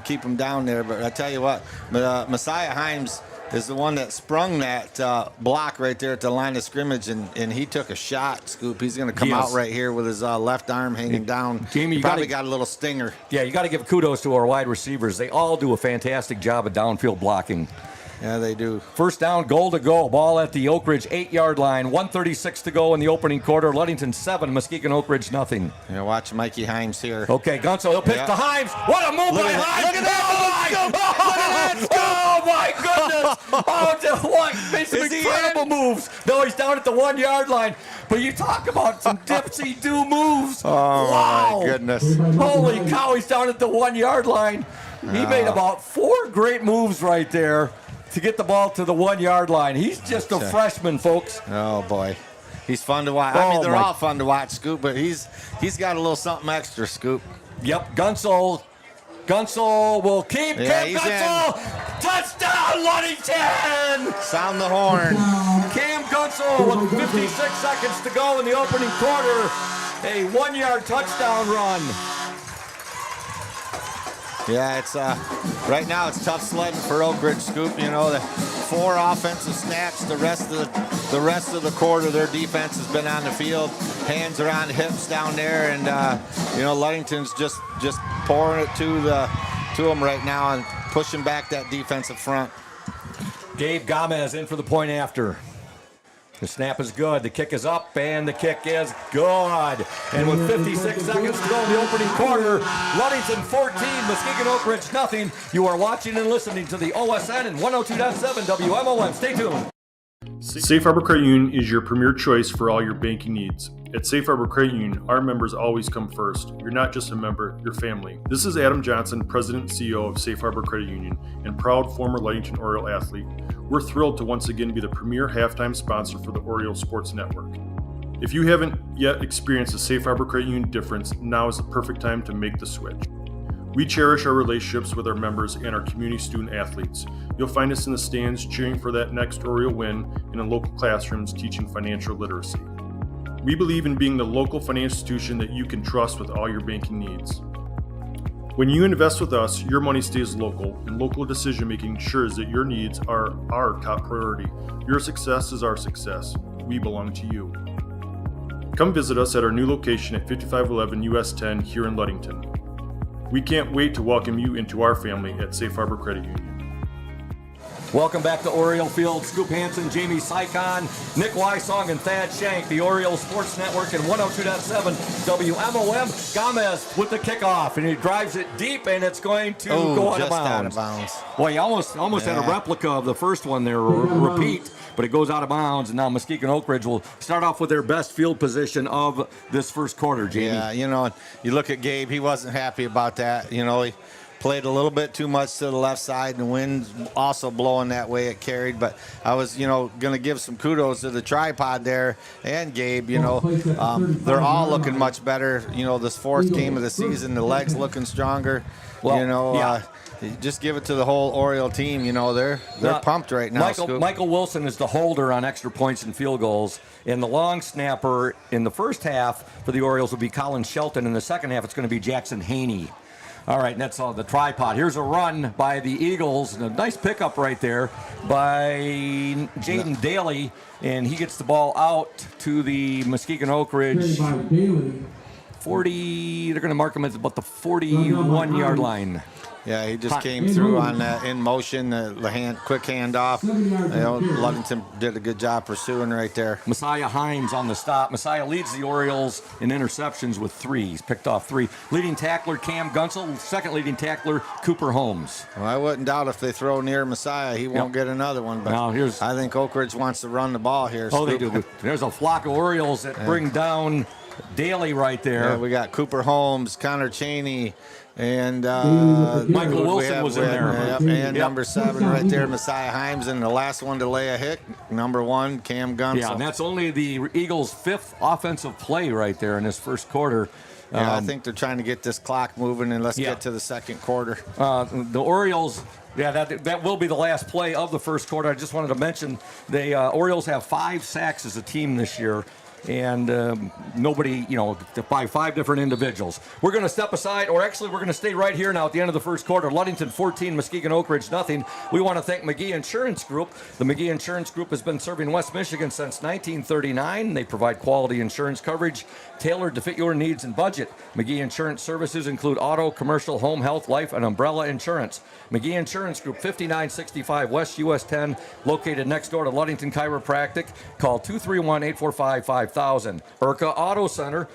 Speaker 2: keep him down there. But I tell you what, Messiah Himes is the one that sprung that block right there at the line of scrimmage, and he took a shot, Scoop. He's going to come out right here with his left arm hanging down.
Speaker 1: Jamie,
Speaker 2: he probably got a little stinger.
Speaker 1: Yeah, you got to give kudos to our wide receivers. They all do a fantastic job of downfield blocking.
Speaker 2: Yeah, they do.
Speaker 1: First down, goal to go. Ball at the Oakridge 8-yard line. 1:36 to go in the opening quarter. Ludington 7, Muskegon Oakridge nothing.
Speaker 2: Yeah, watch Mikey Himes here.
Speaker 1: Okay, Gunsel, he'll pitch to Himes. What a move by Himes!
Speaker 2: Look at that!
Speaker 1: Oh my goodness! Oh, what? Made some
Speaker 2: Is he
Speaker 1: incredible moves. No, he's down at the 1-yard line. But you talk about some dipsy-do moves.
Speaker 2: Oh,
Speaker 1: wow.
Speaker 2: my goodness.
Speaker 1: Holy cow, he's down at the 1-yard line. He made about 4 great moves right there to get the ball to the 1-yard line. He's just a freshman, folks.
Speaker 2: Oh, boy. He's fun to watch. I mean, they're all fun to watch, Scoop, but he's got a little something extra, Scoop.
Speaker 1: Yep, Gunsel will keep.
Speaker 2: Yeah,
Speaker 1: Cam Gunsel, touchdown, Ludington!
Speaker 2: Sound the horn.
Speaker 1: Cam Gunsel with 56 seconds to go in the opening quarter. A 1-yard touchdown run.
Speaker 2: Yeah, it's right now it's tough sledding for Oakridge, Scoop. You know, the 4 offensive snaps. The rest of the quarter, their defense has been on the field. Hands are on hips down there, and you know, Ludington's just pouring it to them right now and pushing back that defensive front.
Speaker 1: Gabe Gomez in for the point after. The snap is good. The kick is up, and the kick is good. And with 56 seconds to go in the opening quarter, Ludington 14, Muskegon Oakridge nothing. You are watching and listening to the OSN and 102.7 WMOM. Stay tuned.
Speaker 3: Safe Harbor Credit Union is your premier choice for all your banking needs. At Safe Harbor Credit Union, our members always come first. You're not just a member, you're family. This is Adam Johnson, President and CEO of Safe Harbor Credit Union and proud former Ludington Oriole athlete. We're thrilled to once again be the premier halftime sponsor for the Oriole Sports Network. If you haven't yet experienced the Safe Harbor Credit Union difference, now is the perfect time to make the switch. We cherish our relationships with our members and our community student athletes. You'll find us in the stands cheering for that next Oriole win and in local classrooms teaching financial literacy. We believe in being the local financial institution that you can trust with all your banking needs. When you invest with us, your money stays local, and local decision-making ensures that your needs are our top priority. Your success is our success. We belong to you. Come visit us at our new location at 5511 US 10 here in Ludington. We can't wait to welcome you into our family at Safe Harbor Credit Union.
Speaker 1: Welcome back to Oriole Field. Scoop Hansen, Jamie Sycon, Nick Wysong, and Thad Shank, the Oriole Sports Network and 102.7 WMOM. Gomez with the kickoff, and he drives it deep, and it's going to go out of bounds. Boy, he almost had a replica of the first one there, repeat, but it goes out of bounds, and now Muskegon Oakridge will start off with their best field position of this first quarter, Jamie.
Speaker 2: Yeah, you know, you look at Gabe, he wasn't happy about that. You know, he played a little bit too much to the left side, and the wind also blowing that way it carried. But I was, you know, going to give some kudos to the tripod there and Gabe. You know, they're all looking much better. You know, this 4th game of the season, the legs looking stronger. Well, you know, just give it to the whole Oriole team. You know, they're pumped right now.
Speaker 1: Michael Wilson is the holder on extra points and field goals. And the long snapper in the first half for the Orioles will be Colin Shelton. In the second half, it's going to be Jackson Haney. All right, and that's all the tripod. Here's a run by the Eagles. And a nice pickup right there by Jaden Daly. And he gets the ball out to the Muskegon Oakridge 40. They're going to mark him at about the 41-yard line.
Speaker 2: Yeah, he just came through on that in motion, the quick handoff. You know, Ludington did a good job pursuing right there.
Speaker 1: Messiah Himes on the stop. Messiah leads the Orioles in interceptions with 3. He's picked off 3. Leading tackler Cam Gunsel. Second leading tackler Cooper Holmes.
Speaker 2: Well, I wouldn't doubt if they throw near Messiah, he won't get another one. But
Speaker 1: now
Speaker 2: I think Oakridge wants to run the ball here.
Speaker 1: Oh, they do. There's a flock of Orioles that bring down Daly right there.
Speaker 2: Yeah, we got Cooper Holmes, Connor Chaney, and
Speaker 1: Michael Wilson was in there.
Speaker 2: And number 7 right there, Messiah Himes, and the last one to lay a hit, number 1, Cam Gunsel.
Speaker 1: Yeah, and that's only the Eagles' 5th offensive play right there in this first quarter.
Speaker 2: Yeah, I think they're trying to get this clock moving, and let's get to the second quarter.
Speaker 1: The Orioles, that will be the last play of the first quarter. I just wanted to mention the Orioles have 5 sacks as a team this year. and nobody, by 5 different individuals. We're going to step aside, or actually we're going to stay right here now at the end of the first quarter. Ludington 14, Muskegon Oakridge nothing. We want to thank McGee Insurance Group. The McGee Insurance Group has been serving West Michigan since 1939. They provide quality insurance coverage tailored to fit your needs and budget. McGee Insurance services include auto, commercial, home, health, life, and umbrella insurance. McGee Insurance Group, 5965 West US 10, located next door to Ludington Chiropractic. Call 231-845-5000. IRCA Auto Center.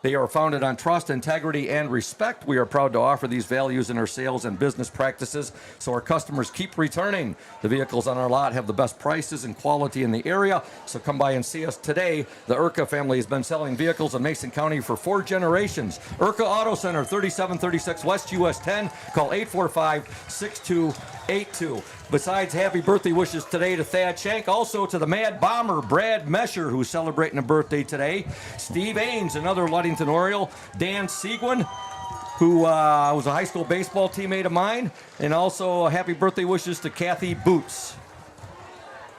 Speaker 1: They are founded on trust, integrity, and respect. We are proud to offer these values in our sales and business practices so our customers keep returning. The vehicles on our lot have the best prices and quality in the area, so come by and see us today. The IRCA family has been selling vehicles in Mason County for 4 generations. IRCA Auto Center, 3736 West US 10. Call 845-6282. Besides happy birthday wishes today to Thad Shank, also to the Mad Bomber, Brad Mesher, who's celebrating a birthday today. Steve Ains, another Ludington Oriole. Dan Seguin, who was a high school baseball teammate of mine. And also happy birthday wishes to Kathy Boots.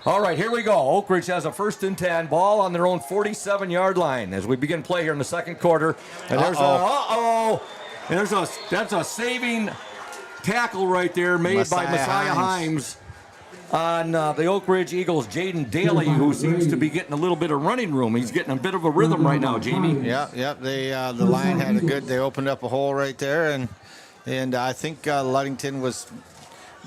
Speaker 1: All right, here we go. Oakridge has a 1st and 10, ball on their own 47-yard line as we begin play here in the second quarter. And there's that's a saving tackle right there made by Messiah Himes on the Oak Ridge Eagles' Jaden Daly, who seems to be getting a little bit of running room. He's getting a bit of a rhythm right now, Jamie.
Speaker 2: Yep. The line had they opened up a hole right there, and I think Ludington was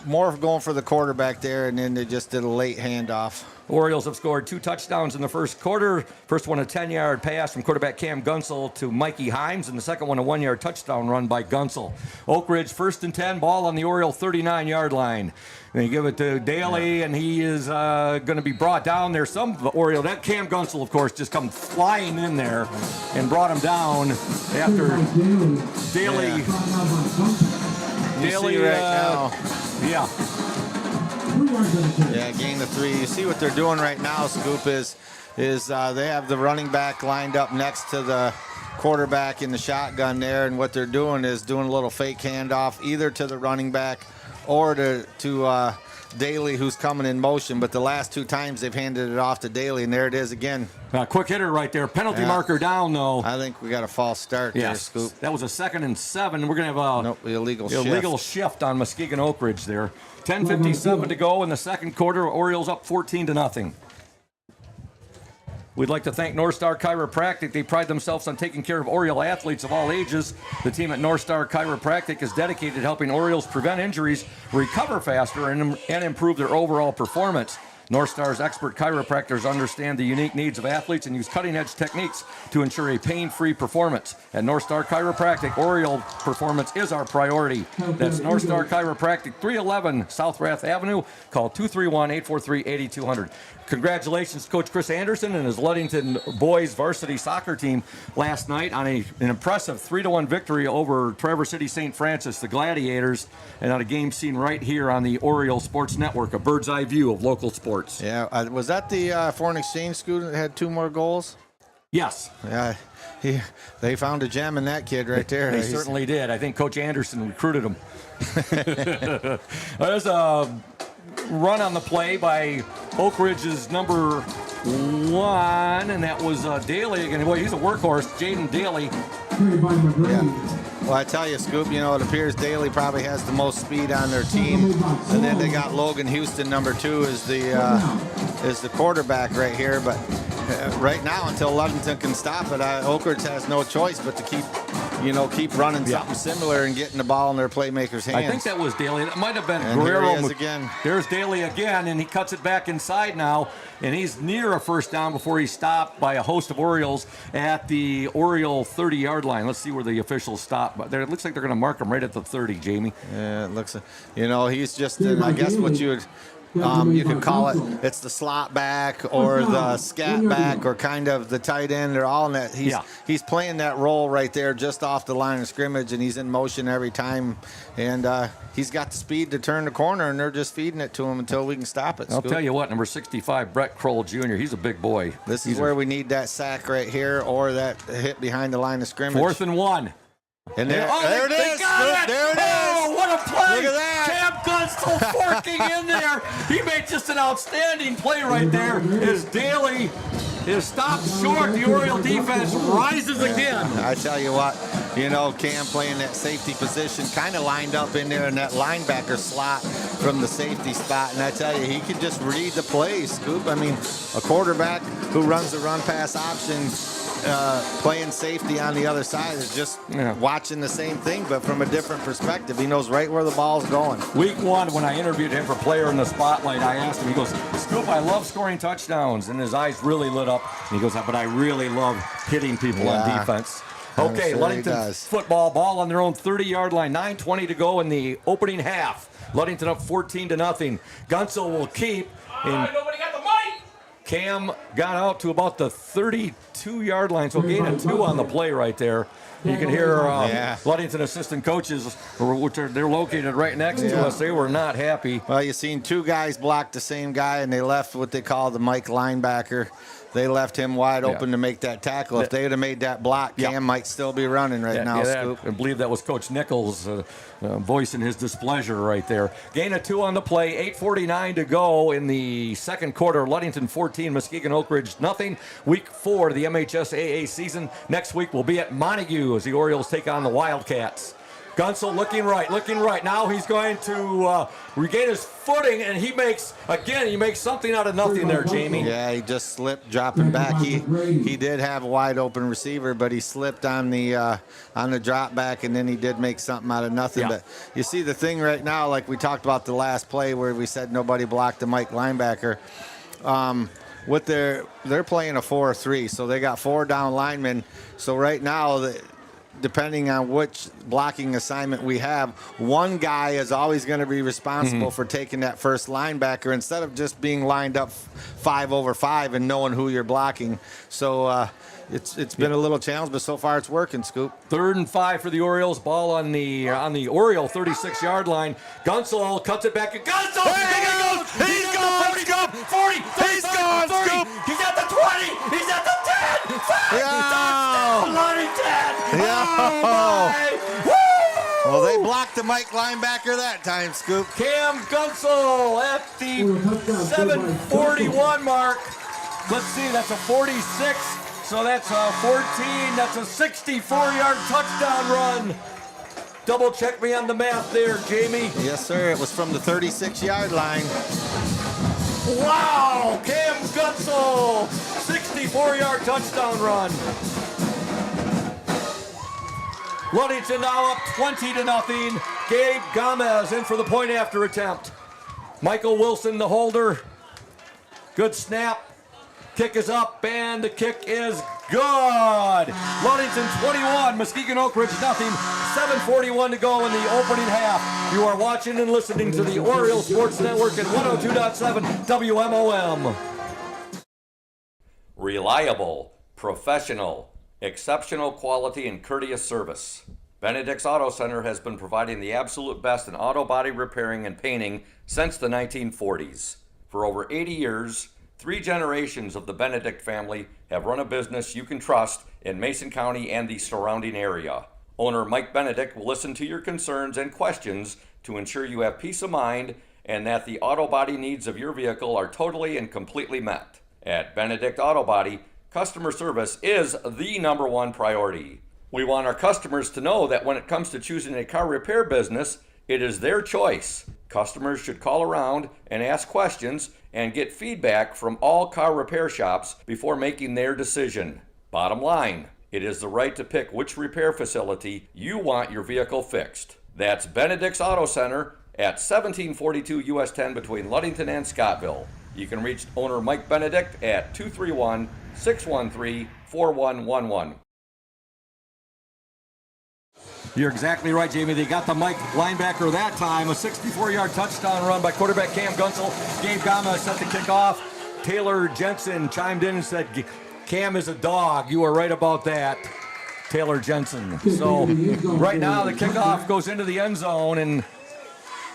Speaker 2: more going for the quarterback there, and then they just did a late handoff.
Speaker 1: Orioles have scored 2 touchdowns in the first quarter. First one, a 10-yard pass from quarterback Cam Gunsel to Mikey Himes, and the second one, a 1-yard touchdown run by Gunsel. Oak Ridge 1st and 10, ball on the Oriole 39-yard line. They give it to Daly, and he is going to be brought down there. Some Oriole, that Cam Gunsel, of course, just come flying in there and brought him down after Daly.
Speaker 2: Daly right now.
Speaker 1: Yeah.
Speaker 2: Yeah, gain of 3. You see what they're doing right now, Scoop, is they have the running back lined up next to the quarterback in the shotgun there, and what they're doing is doing a little fake handoff either to the running back or to Daly, who's coming in motion. But the last 2 times they've handed it off to Daly, and there it is again.
Speaker 1: Quick hitter right there. Penalty marker down, though.
Speaker 2: I think we got a false start there, Scoop.
Speaker 1: That was a 2nd and 7. We're going to have a illegal shift on Muskegon Oakridge there. 10:57 to go in the second quarter. Orioles up 14-0. We'd like to thank North Star Chiropractic. They pride themselves on taking care of Oriole athletes of all ages. The team at North Star Chiropractic is dedicated to helping Orioles prevent injuries, recover faster, and improve their overall performance. North Star's expert chiropractors understand the unique needs of athletes and use cutting-edge techniques to ensure a pain-free performance. At North Star Chiropractic, Oriole performance is our priority. That's North Star Chiropractic, 311 South Rath Avenue. Call 231-843-8200. Congratulations to Coach Chris Anderson and his Ludington boys varsity soccer team last night on an impressive 3-1 victory over Traverse City St. Francis, the Gladiators, and on a game seen right here on the Oriole Sports Network, a bird's eye view of local sports.
Speaker 2: Yeah, was that the foreign exchange student that had 2 more goals?
Speaker 1: Yes.
Speaker 2: Yeah, they found a gem in that kid right there.
Speaker 1: They certainly did. I think Coach Anderson recruited him. There's a run on the play by Oak Ridge's number 1, and that was Daly again. Boy, he's a workhorse, Jaden Daly.
Speaker 2: Yeah. Well, I tell you, Scoop, it appears Daly probably has the most speed on their team, and then they got Logan Houston, number 2, is the quarterback right here. But right now, until Ludington can stop it, Oak Ridge has no choice but to keep running something similar and getting the ball in their playmakers' hands.
Speaker 1: I think that was Daly. It might have been
Speaker 2: and
Speaker 1: Guerrero.
Speaker 2: Here he is again.
Speaker 1: There's Daly again, and he cuts it back inside now, and he's near a first down before he's stopped by a host of Orioles at the Oriole 30-yard line. Let's see where the officials stop. But it looks like they're going to mark him right at the 30, Jamie.
Speaker 2: Yeah, it looks. He's just. I guess what you would. You could call it, it's the slot back or the scat back or kind of the tight end. They're all in that. He's playing that role right there just off the line of scrimmage, and he's in motion every time. And he's got the speed to turn the corner, and they're just feeding it to him until we can stop it.
Speaker 1: I'll tell you what, number 65, Brett Kroll Jr., he's a big boy.
Speaker 2: This is where we need that sack right here or that hit behind the line of scrimmage.
Speaker 1: 4th and 1.
Speaker 2: And there it is.
Speaker 1: There it is. Oh, what a play.
Speaker 2: Look at that.
Speaker 1: Cam Gunsel forking in there. He made just an outstanding play right there as Daly is stopped short. The Oriole defense rises again.
Speaker 2: I tell you what, Cam playing that safety position, kind of lined up in there in that linebacker slot from the safety spot. And I tell you, he can just read the play, Scoop. I mean, a quarterback who runs the run-pass option, playing safety on the other side is just watching the same thing, but from a different perspective. He knows right where the ball's going.
Speaker 1: Week 1, when I interviewed him for Player in the Spotlight, I asked him, he goes, Scoop, I love scoring touchdowns. And his eyes really lit up. And he goes, but I really love hitting people on defense. Okay,
Speaker 2: sure
Speaker 1: Ludington football, ball on their own 30-yard line. 9:20 to go in the opening half. Ludington up 14-0. Gunsel will keep.
Speaker 8: Nobody got the mic!
Speaker 1: Cam got out to about the 32-yard line, so gain of 2 on the play right there. You can hear Ludington assistant coaches, they're located right next to us. They were not happy.
Speaker 2: Well, you've seen 2 guys block the same guy, and they left what they call the Mike linebacker. They left him wide open to make that tackle. If they would have made that block, Cam might still be running right now, Scoop.
Speaker 1: I believe that was Coach Nichols voicing his displeasure right there. Gain of 2 on the play, 8:49 to go in the second quarter. Ludington 14, Muskegon Oakridge nothing. Week 4 of the MHSAA season. Next week we'll be at Montague as the Orioles take on the Wildcats. Gunsel looking right. Now he's going to regain his footing, and he makes something out of nothing there, Jamie.
Speaker 2: Yeah, he just slipped, dropping back. He did have a wide open receiver, but he slipped on the drop back, and then he did make something out of nothing.
Speaker 1: Yeah.
Speaker 2: But you see the thing right now, like we talked about the last play where we said nobody blocked the Mike linebacker. They're playing a 4-3, so they got 4 down linemen. So right now, depending on which blocking assignment we have, one guy is always going to be responsible for taking that first linebacker instead of just being lined up 5 over 5 and knowing who you're blocking. So it's been a little challenge, but so far it's working, Scoop.
Speaker 1: 3rd and 5 for the Orioles. Ball on the Oriole 36-yard line. Gunsel cuts it back. Gunsel!
Speaker 2: Hey, he's gone!
Speaker 1: 40, 40,
Speaker 2: He's gone,
Speaker 1: 30.
Speaker 2: Scoop!
Speaker 1: He's at the 20. He's at the 10. 5. Touchdown, Ludington! Oh, my. Woo!
Speaker 2: Well, they blocked the Mike linebacker that time, Scoop.
Speaker 1: Cam Gunsel at the 7:41 mark. Let's see, that's a 46. So that's a 14. That's a 64-yard touchdown run. Double check me on the math there, Jamie.
Speaker 2: Yes, sir. It was from the 36-yard line.
Speaker 1: Wow! Cam Gunsel, 64-yard touchdown run. Ludington now up 20-0. Gabe Gomez in for the point after attempt. Michael Wilson, the holder. Good snap. Kick is up, and the kick is good. Ludington 21, Muskegon Oakridge nothing. 7:41 to go in the opening half. You are watching and listening to the Oriole Sports Network at 102.7 WMOM. Reliable, professional, exceptional quality and courteous service. Benedict's Auto Center has been providing the absolute best in auto body repairing and painting since the 1940s. For over 80 years, 3 generations of the Benedict family have run a business you can trust in Mason County and the surrounding area. Owner Mike Benedict will listen to your concerns and questions to ensure you have peace of mind and that the auto body needs of your vehicle are totally and completely met. At Benedict Auto Body, customer service is the #1 priority. We want our customers to know that when it comes to choosing a car repair business, it is their choice. Customers should call around and ask questions and get feedback from all car repair shops before making their decision. Bottom line, it is the right to pick which repair facility you want your vehicle fixed. That's Benedict's Auto Center at 1742 US 10 between Ludington and Scottville. You can reach owner Mike Benedict at 231-613-4111. You're exactly right, Jamie. They got the Mike linebacker that time. A 64-yard touchdown run by quarterback Cam Gunsel. Gabe Gama set the kickoff. Taylor Jensen chimed in and said, Cam is a dog. You are right about that, Taylor Jensen. So right now the kickoff goes into the end zone, and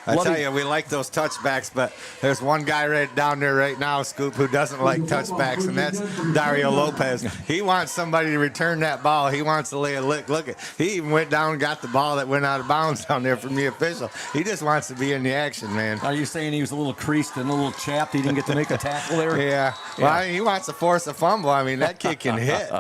Speaker 2: I tell you, we like those touchbacks, but there's one guy right down there right now, Scoop, who doesn't like touchbacks, and that's Dario Lopez. He wants somebody to return that ball. He wants to lay a lick. Look, he even went down and got the ball that went out of bounds down there from the official. He just wants to be in the action, man.
Speaker 1: Are you saying he was a little creased and a little chapped? He didn't get to make a tackle there?
Speaker 2: Yeah. Well, I mean, he wants to force a fumble. I mean, that kid can hit.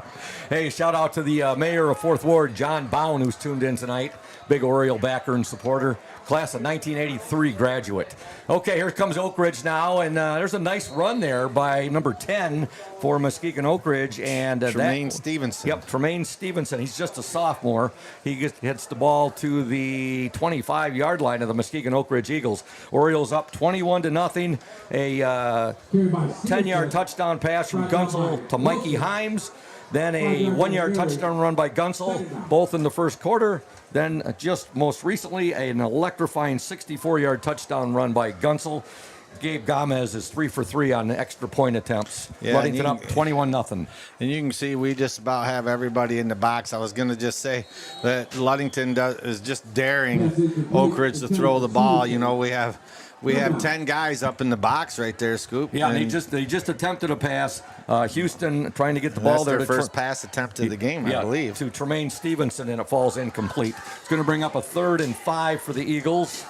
Speaker 1: Hey, shout out to the mayor of Fourth Ward, John Bowen, who's tuned in tonight. Big Oriole backer and supporter. Class of 1983 graduate. Okay, here comes Oakridge now, and there's a nice run there by number 10 for Muskegon Oakridge. And
Speaker 2: Tremaine Stevenson.
Speaker 1: Yep, Tremaine Stevenson. He's just a sophomore. He hits the ball to the 25-yard line of the Muskegon Oakridge Eagles. Orioles up 21-0. A 10-yard touchdown pass from Gunsel to Mikey Himes. Then a 1-yard touchdown run by Gunsel, both in the first quarter. Then just most recently, an electrifying 64-yard touchdown run by Gunsel. Gabe Gomez is 3 for 3 on extra point attempts.
Speaker 2: Yeah,
Speaker 1: Ludington up 21-0.
Speaker 2: And you can see we just about have everybody in the box. I was going to just say that Ludington is just daring Oakridge to throw the ball. You know, we have 10 guys up in the box right there, Scoop.
Speaker 1: Yeah, and they just attempted a pass. Houston trying to get the ball there.
Speaker 2: Their first pass attempt of the game, I believe.
Speaker 1: To Tremaine Stevenson, and it falls incomplete. It's going to bring up a 3rd and 5 for the Eagles.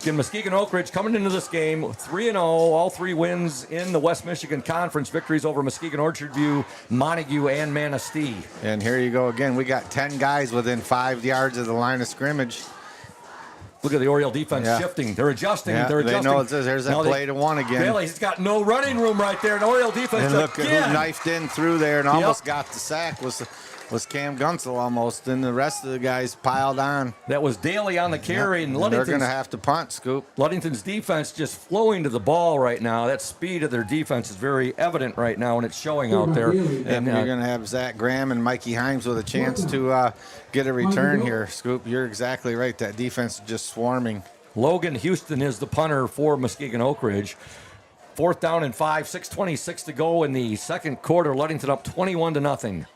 Speaker 1: Again, Muskegon Oakridge coming into this game 3-0, all 3 wins in the West Michigan Conference, victories over Muskegon Orchard View, Montague, and Manistee.
Speaker 2: And here you go again. We got 10 guys within 5 yards of the line of scrimmage.
Speaker 1: Look at the Oriole defense shifting. They're adjusting.
Speaker 2: Yeah,
Speaker 1: They're adjusting.
Speaker 2: They know there's that play to one again.
Speaker 1: Bailey's got no running room right there. And Oriole defense
Speaker 2: and look
Speaker 1: again.
Speaker 2: Who knifed in through there and almost got the sack was Cam Gunsel almost. And the rest of the guys piled on.
Speaker 1: That was Daly on the carry. And
Speaker 2: they're going to have to punt, Scoop.
Speaker 1: Ludington's defense just flowing to the ball right now. That speed of their defense is very evident right now, and it's showing out there.
Speaker 2: And you're going to have Zach Graham and Mikey Himes with a chance to get a return here, Scoop. You're exactly right. That defense is just swarming.
Speaker 1: Logan Houston is the punter for Muskegon Oakridge. 4th down and 5, 6:26 to go in the second quarter. Ludington up 21-0.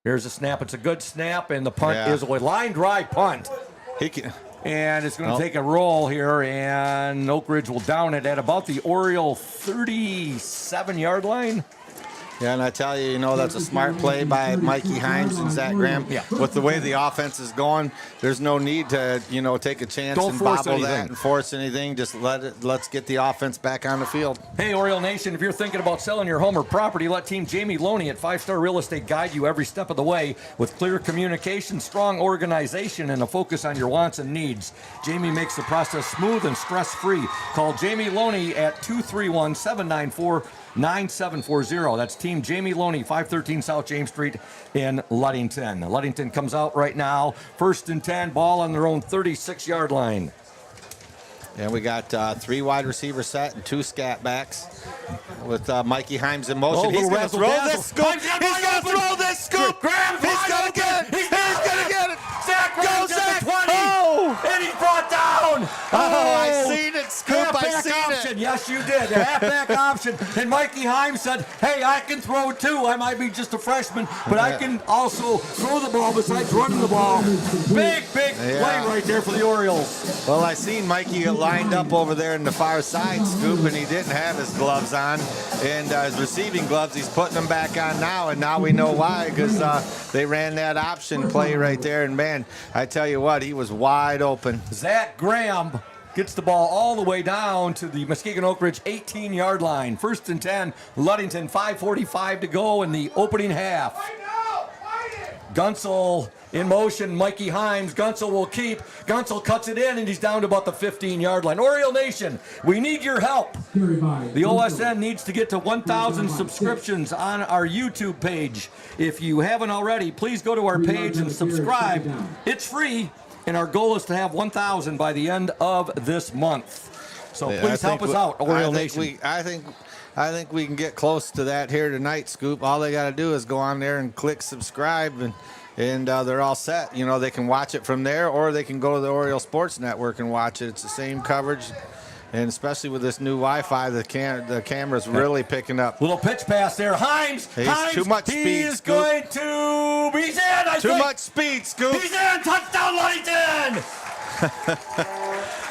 Speaker 1: Here's a snap. It's a good snap, and the punt is a line drive punt. And it's going to take a roll here, and Oakridge will down it at about the Oriole 37-yard line.
Speaker 2: Yeah, and I tell you, that's a smart play by Mikey Himes and Zach Graham.
Speaker 1: Yeah.
Speaker 2: With the way the offense is going, there's no need to, take a chance and bobble that and force anything. Just let's get the offense back on the field.
Speaker 1: Hey, Oriole Nation, if you're thinking about selling your home or property, let Team Jamie Loney at 5-Star Real Estate guide you every step of the way with clear communication, strong organization, and a focus on your wants and needs. Jamie makes the process smooth and stress-free. Call Jamie Loney at 231-794-9740. That's Team Jamie Loney, 513 South James Street in Ludington. Ludington comes out right now, 1st and 10, ball on their own 36-yard line.
Speaker 2: And we got 3 wide receiver set and 2 scat backs with Mikey Himes in motion. He's going to throw this scoop. He's going to throw this scoop. He's going to get it. He's going to get it.
Speaker 1: Zach
Speaker 2: Go, Zach.
Speaker 1: 20.
Speaker 2: Oh.
Speaker 1: And he's brought down.
Speaker 2: I seen it, Scoop. I seen
Speaker 1: option.
Speaker 2: it.
Speaker 1: Yes, you did. A halfback option. And Mikey Himes said, hey, I can throw it too. I might be just a freshman, but I can also throw the ball besides running the ball. Big play right there for the Orioles.
Speaker 2: Well, I seen Mikey get lined up over there in the far side, Scoop, and he didn't have his gloves on. And his receiving gloves, he's putting them back on now, and now we know why, because they ran that option play right there. And, man, I tell you what, he was wide open.
Speaker 1: Zach Graham gets the ball all the way down to the Muskegon Oakridge 18-yard line. 1st and 10, Ludington, 5:45 to go in the opening half. Gunsel in motion, Mikey Himes. Gunsel will keep. Gunsel cuts it in, and he's down to about the 15-yard line. Oriole Nation, we need your help. The OSN needs to get to 1,000 subscriptions on our YouTube page. If you haven't already, please go to our page and subscribe. It's free, and our goal is to have 1,000 by the end of this month. So please help us out, Oriole Nation.
Speaker 2: I think we can get close to that here tonight, Scoop. All they got to do is go on there and click subscribe, and they're all set. They can watch it from there, or they can go to the Oriole Sports Network and watch it. It's the same coverage, and especially with this new Wi-Fi, the camera's really picking up.
Speaker 1: Little pitch pass there. Himes.
Speaker 2: Too much speed,
Speaker 1: He's
Speaker 2: Scoop.
Speaker 1: going to. He's in, I think.
Speaker 2: Too much speed, Scoop.
Speaker 1: He's in. Touchdown, Ludington.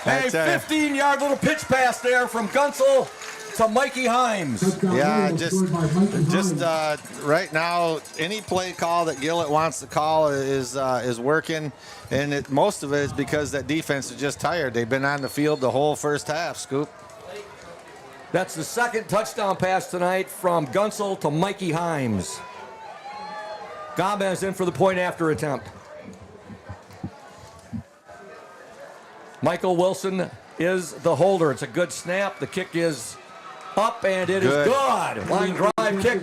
Speaker 1: A 15-yard little pitch pass there from Gunsel to Mikey Himes.
Speaker 2: Yeah, just right now, any play call that Gillett wants to call is working, and most of it is because that defense is just tired. They've been on the field the whole first half, Scoop.
Speaker 1: That's the second touchdown pass tonight from Gunsel to Mikey Himes. Gomez in for the point after attempt. Michael Wilson is the holder. It's a good snap. The kick is up, and it is good. Line drive kick.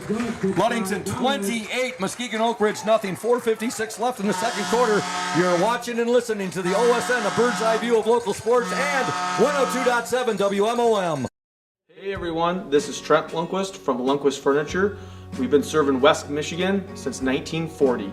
Speaker 1: Ludington 28, Muskegon Oakridge nothing. 4:56 left in the second quarter. You're watching and listening to the OSN, a bird's eye view of local sports, and 102.7 WMOM.
Speaker 9: Hey everyone, this is Trent Lundquist from Lundquist Furniture. We've been serving West Michigan since 1940.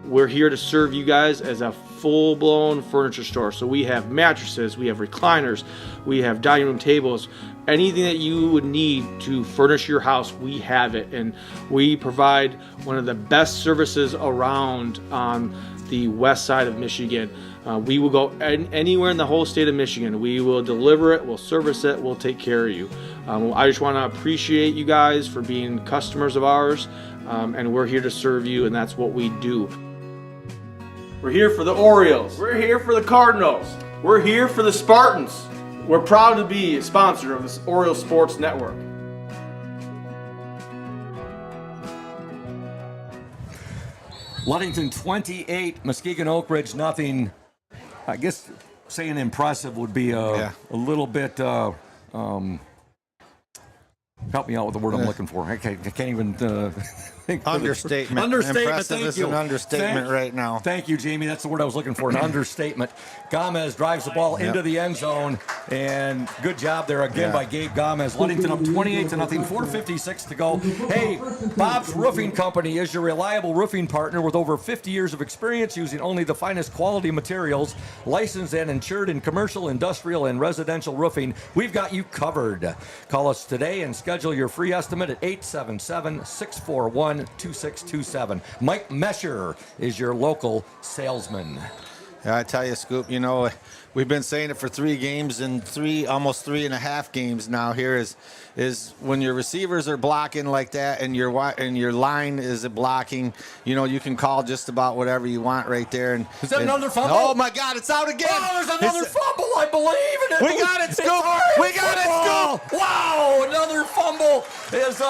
Speaker 9: We're here to serve you guys as a full-blown furniture store. So we have mattresses, we have recliners, we have dining room tables, anything that you would need to furnish your house, we have it. And we provide one of the best services around on the west side of Michigan. We will go anywhere in the whole state of Michigan. We will deliver it, we'll service it, we'll take care of you. I just want to appreciate you guys for being customers of ours, and we're here to serve you, and that's what we do. We're here for the Orioles. We're here for the Cardinals. We're here for the Spartans. We're proud to be a sponsor of this Oriole Sports Network.
Speaker 1: Ludington 28, Muskegon Oakridge nothing. I guess saying impressive would be a little bit. Help me out with the word I'm looking for. I can't even think.
Speaker 2: Understatement. Impressive is an understatement right now.
Speaker 1: Thank you, Jamie. That's the word I was looking for, an understatement. Gomez drives the ball into the end zone, and good job there again by Gabe Gomez. Ludington up 28-0, 4:56 to go. Hey, Bob's Roofing Company is your reliable roofing partner with over 50 years of experience using only the finest quality materials, licensed and insured in commercial, industrial, and residential roofing. We've got you covered. Call us today and schedule your free estimate at 877-641-2627. Mike Mesher is your local salesman.
Speaker 2: I tell you, Scoop, you know, we've been saying it for 3 games and almost 3.5 games now. Here is when your receivers are blocking like that and your line is blocking, you know, you can call just about whatever you want right there. And
Speaker 1: is that another fumble?
Speaker 2: Oh my God, it's out again!
Speaker 1: Oh, there's another fumble! I believe in it.
Speaker 2: We got it, Scoop! We got it, Scoop!
Speaker 1: Wow, another fumble is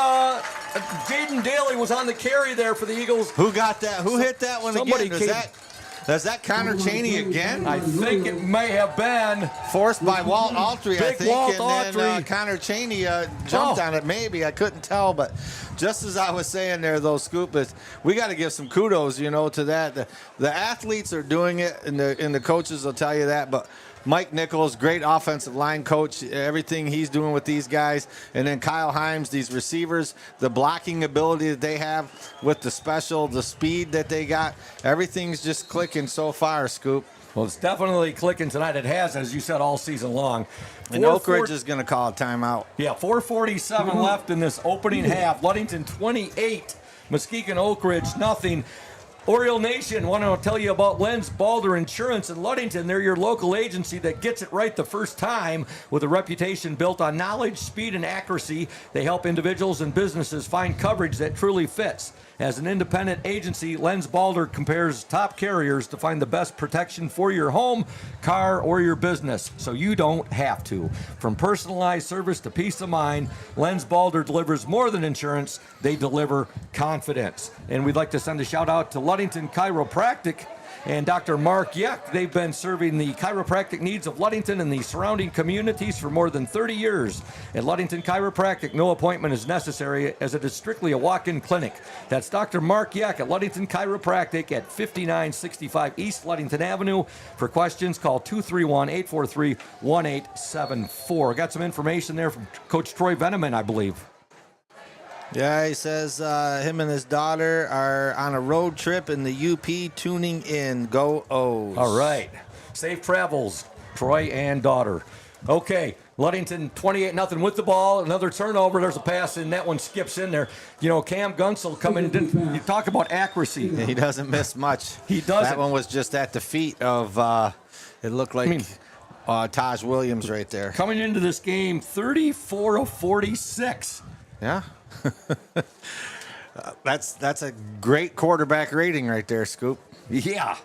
Speaker 1: Jaden Daly was on the carry there for the Eagles.
Speaker 2: Who got that? Who hit that one
Speaker 1: Somebody
Speaker 2: again? Is that Connor Chaney again?
Speaker 1: I think it may have been.
Speaker 2: Forced by Walt Autry, I think.
Speaker 1: Walt
Speaker 2: and then
Speaker 1: Autry.
Speaker 2: Connor Chaney jumped on it, maybe. I couldn't tell, but just as I was saying there, though, Scoop, we got to give some kudos, you know, to that. The athletes are doing it, and the coaches will tell you that, but Mike Nichols, great offensive line coach, everything he's doing with these guys. And then Kyle Himes, these receivers, the blocking ability that they have with the special, the speed that they got, everything's just clicking so far, Scoop.
Speaker 1: Well, it's definitely clicking tonight. It has, as you said, all season long.
Speaker 2: And Oakridge is going to call a timeout.
Speaker 1: Yeah, 4:47 left in this opening half. Ludington 28, Muskegon Oakridge nothing. Oriole Nation, want to tell you about Lenz Balder Insurance in Ludington. They're your local agency that gets it right the first time with a reputation built on knowledge, speed, and accuracy. They help individuals and businesses find coverage that truly fits. As an independent agency, Lenz Balder compares top carriers to find the best protection for your home, car, or your business, so you don't have to. From personalized service to peace of mind, Lenz Balder delivers more than insurance. They deliver confidence. And we'd like to send a shout out to Ludington Chiropractic and Dr. Mark Yeck. They've been serving the chiropractic needs of Ludington and the surrounding communities for more than 30 years. At Ludington Chiropractic, no appointment is necessary as it is strictly a walk-in clinic. That's Dr. Mark Yeck at Ludington Chiropractic at 5965 East Ludington Avenue. For questions, call 231-843-1874. Got some information there from Coach Troy Veneman, I believe.
Speaker 2: Yeah, he says him and his daughter are on a road trip in the UP tuning in. Go O's.
Speaker 1: All right. Safe travels, Troy and daughter. Okay, Ludington 28-0 with the ball. Another turnover. There's a pass, and that one skips in there. You know, Cam Gunsel coming in. You talk about accuracy.
Speaker 2: He doesn't miss much.
Speaker 1: He doesn't.
Speaker 2: That one was just at the feet of, it looked like Taj Williams right there.
Speaker 1: Coming into this game, 34 of 46.
Speaker 2: Yeah. That's a great quarterback rating right there, Scoop.
Speaker 1: Yeah.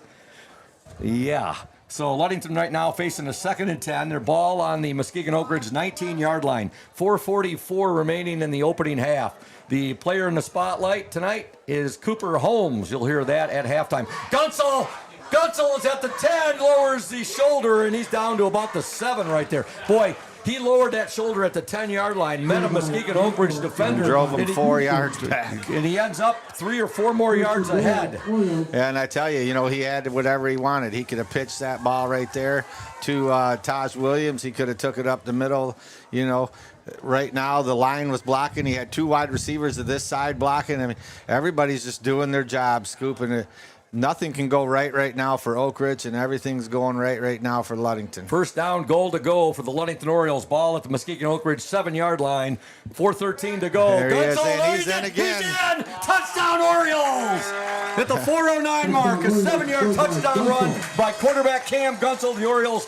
Speaker 1: So Ludington right now facing a 2nd and 10. Their ball on the Muskegon Oakridge 19-yard line. 4:44 remaining in the opening half. The player in the spotlight tonight is Cooper Holmes. You'll hear that at halftime. Gunsel is at the 10, lowers the shoulder, and he's down to about the 7 right there. Boy, he lowered that shoulder at the 10-yard line, met a Muskegon Oakridge defender.
Speaker 2: Drove him 4 yards back.
Speaker 1: And he ends up 3 or 4 more yards ahead.
Speaker 2: And I tell you, he had whatever he wanted. He could have pitched that ball right there to Taj Williams. He could have took it up the middle. Right now the line was blocking. He had 2 wide receivers to this side blocking. I mean, everybody's just doing their job, scooping it. Nothing can go right now for Oakridge, and everything's going right now for Ludington.
Speaker 1: First down, goal to go for the Ludington Orioles. Ball at the Muskegon Oakridge 7-yard line. 4:13 to go.
Speaker 2: There he is, and he's in again.
Speaker 1: He's in! Touchdown Orioles! At the 4:09 mark, a 7-yard touchdown run by quarterback Cam Gunsel. The Orioles,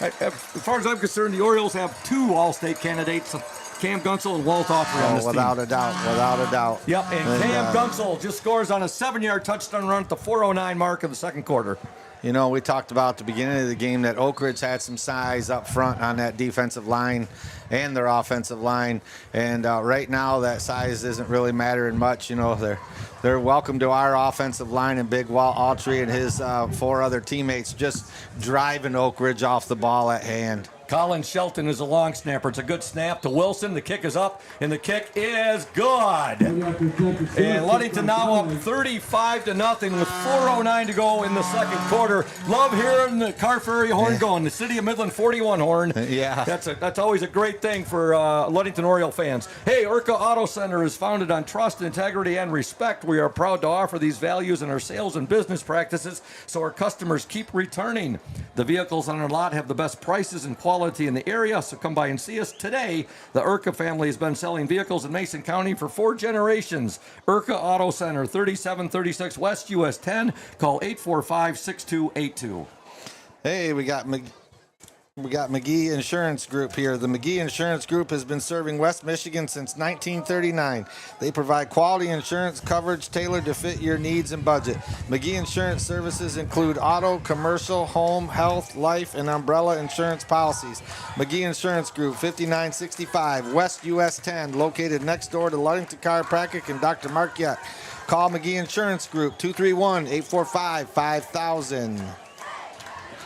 Speaker 1: as far as I'm concerned, the Orioles have 2 All-State candidates. Cam Gunsel and Walt Autry on this team.
Speaker 2: Without a doubt.
Speaker 1: Yep, and Cam Gunsel just scores on a 7-yard touchdown run at the 4:09 mark of the second quarter.
Speaker 2: We talked about at the beginning of the game that Oakridge had some size up front on that defensive line and their offensive line. And right now that size isn't really mattering much. They're welcome to our offensive line, and Big Walt Autry and his 4 other teammates just driving Oakridge off the ball at hand.
Speaker 1: Colin Shelton is a long snapper. It's a good snap to Wilson. The kick is up, and the kick is good. And Ludington now up 35-0 with 4:09 to go in the second quarter. Love hearing the Car Ferry horn going. The City of Midland 41 horn.
Speaker 2: Yeah.
Speaker 1: That's always a great thing for Ludington Oriole fans. Hey, Urca Auto Center is founded on trust, integrity, and respect. We are proud to offer these values in our sales and business practices so our customers keep returning. The vehicles on our lot have the best prices and quality in the area, so come by and see us today. The Urca family has been selling vehicles in Mason County for 4 generations. Urca Auto Center, 3736 West US 10. Call 845-6282.
Speaker 2: Hey, we got McGee Insurance Group here. The McGee Insurance Group has been serving West Michigan since 1939. They provide quality insurance coverage tailored to fit your needs and budget. McGee Insurance services include auto, commercial, home, health, life, and umbrella insurance policies. McGee Insurance Group, 5965 West US 10, located next door to Ludington Chiropractic and Dr. Mark Yett. Call McGee Insurance Group, 231-845-5000.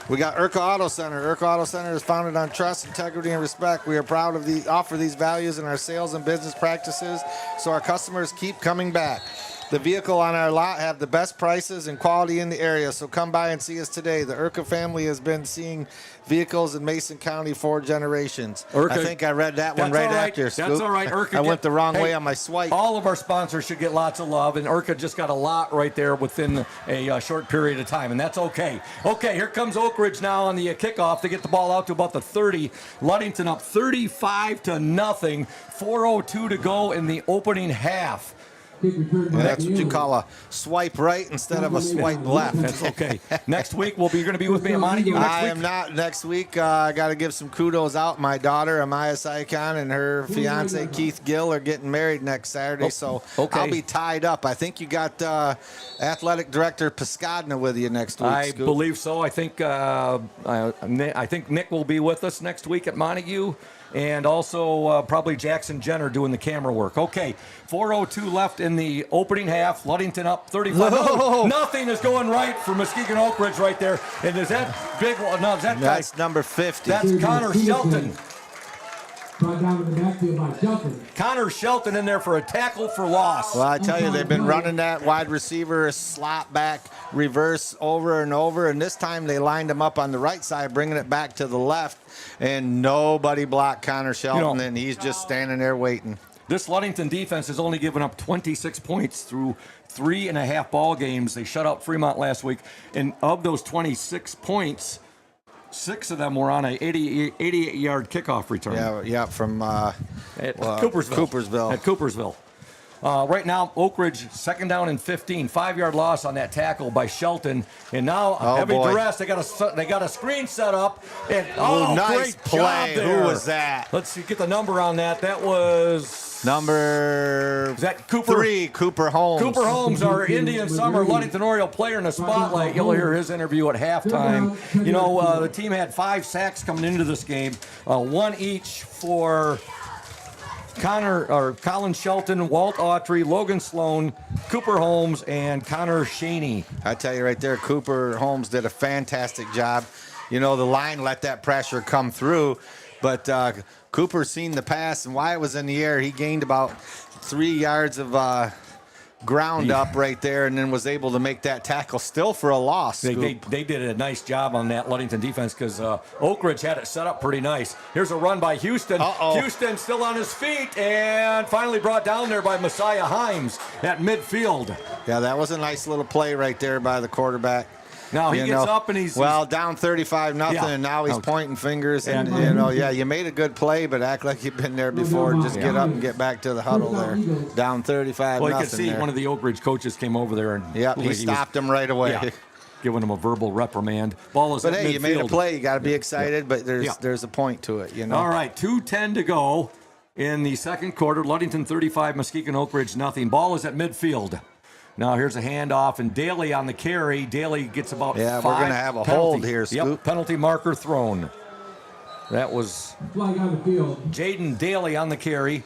Speaker 2: We got Urca Auto Center. Urca Auto Center is founded on trust, integrity, and respect. We are proud of offer these values in our sales and business practices so our customers keep coming back. The vehicle on our lot have the best prices and quality in the area, so come by and see us today. The Urca family has been seeing vehicles in Mason County 4 generations.
Speaker 1: Urca,
Speaker 2: I think I read that one right after, Scoop.
Speaker 1: That's all right. Urca
Speaker 2: I went the wrong way on my swipe.
Speaker 1: All of our sponsors should get lots of love, and Urca just got a lot right there within a short period of time, and that's okay. Okay, here comes Oakridge now on the kickoff. They get the ball out to about the 30. Ludington up 35-0. 4:02 to go in the opening half.
Speaker 2: And that's what you call a swipe right instead of a swipe left.
Speaker 1: That's okay. Next week, you're going to be with me at Montague next week?
Speaker 2: I am not next week. I got to give some kudos out. My daughter, Amaya Saikon, and her fiance, Keith Gill, are getting married next Saturday, so
Speaker 1: okay.
Speaker 2: I'll be tied up. I think you got athletic director Piscadna with you next week,
Speaker 1: I
Speaker 2: Scoop.
Speaker 1: believe so. I think Nick will be with us next week at Montague. And also probably Jackson Jenner doing the camera work. Okay, 4:02 left in the opening half. Ludington up 35. Nothing is going right for Muskegon Oakridge right there. And is that big? No, is that
Speaker 2: that's number 50.
Speaker 1: That's Connor Shelton.
Speaker 6: Brought down in the backfield by Shelton.
Speaker 1: Connor Shelton in there for a tackle for loss.
Speaker 2: Well, I tell you, they've been running that wide receiver slot back reverse over and over, and this time they lined him up on the right side, bringing it back to the left, and nobody blocked Connor Shelton, and he's just standing there waiting.
Speaker 1: This Ludington defense has only given up 26 points through 3.5 ball games. They shut out Fremont last week, and of those 26 points, 6 of them were on a 88-yard kickoff return.
Speaker 2: Yeah, from
Speaker 1: Coopersville.
Speaker 2: Coopersville.
Speaker 1: At Coopersville. Right now, Oakridge, second down and 15. 5-yard loss on that tackle by Shelton. And now, heavy duress. They got a screen set up. And,
Speaker 2: nice
Speaker 1: great
Speaker 2: play.
Speaker 1: job there.
Speaker 2: Who was that?
Speaker 1: Let's see, get the number on that. That was...
Speaker 2: Number
Speaker 1: Is that Cooper?
Speaker 2: 3, Cooper Holmes.
Speaker 1: Cooper Holmes, our Indian Summer Ludington Oriole player in the spotlight. You'll hear his interview at halftime. You know, the team had 5 sacks coming into this game, 1 each for Colin Shelton, Walt Autry, Logan Sloan, Cooper Holmes, and Connor Shaney.
Speaker 2: I tell you right there, Cooper Holmes did a fantastic job. You know, the line let that pressure come through, but Cooper seen the pass, and while it was in the air, he gained about 3 yards of ground up right there, and then was able to make that tackle still for a loss.
Speaker 1: They did a nice job on that Ludington defense because Oakridge had it set up pretty nice. Here's a run by Houston. Houston still on his feet and finally brought down there by Messiah Himes at midfield.
Speaker 2: Yeah, that was a nice little play right there by the quarterback.
Speaker 1: Now he gets up and he's
Speaker 2: down 35-0, and now he's pointing fingers. And you made a good play, but act like you've been there before. Just get up and get back to the huddle there. Down 35-0.
Speaker 1: Well, you can see one of the Oakridge coaches came over there and
Speaker 2: he stopped him right away.
Speaker 1: Giving him a verbal reprimand. Ball is
Speaker 2: but
Speaker 1: at
Speaker 2: hey,
Speaker 1: midfield.
Speaker 2: You made a play. You got to be excited, but there's a point to it. You know.
Speaker 1: All right, 2:10 to go in the second quarter. Ludington 35, Muskegon Oakridge nothing. Ball is at midfield. Now here's a handoff, and Daly on the carry. Daly gets about 5.
Speaker 2: We're going to have a hold here, Scoop.
Speaker 1: Yep, penalty marker thrown. That was
Speaker 6: flag on the field.
Speaker 1: Jaden Daly on the carry.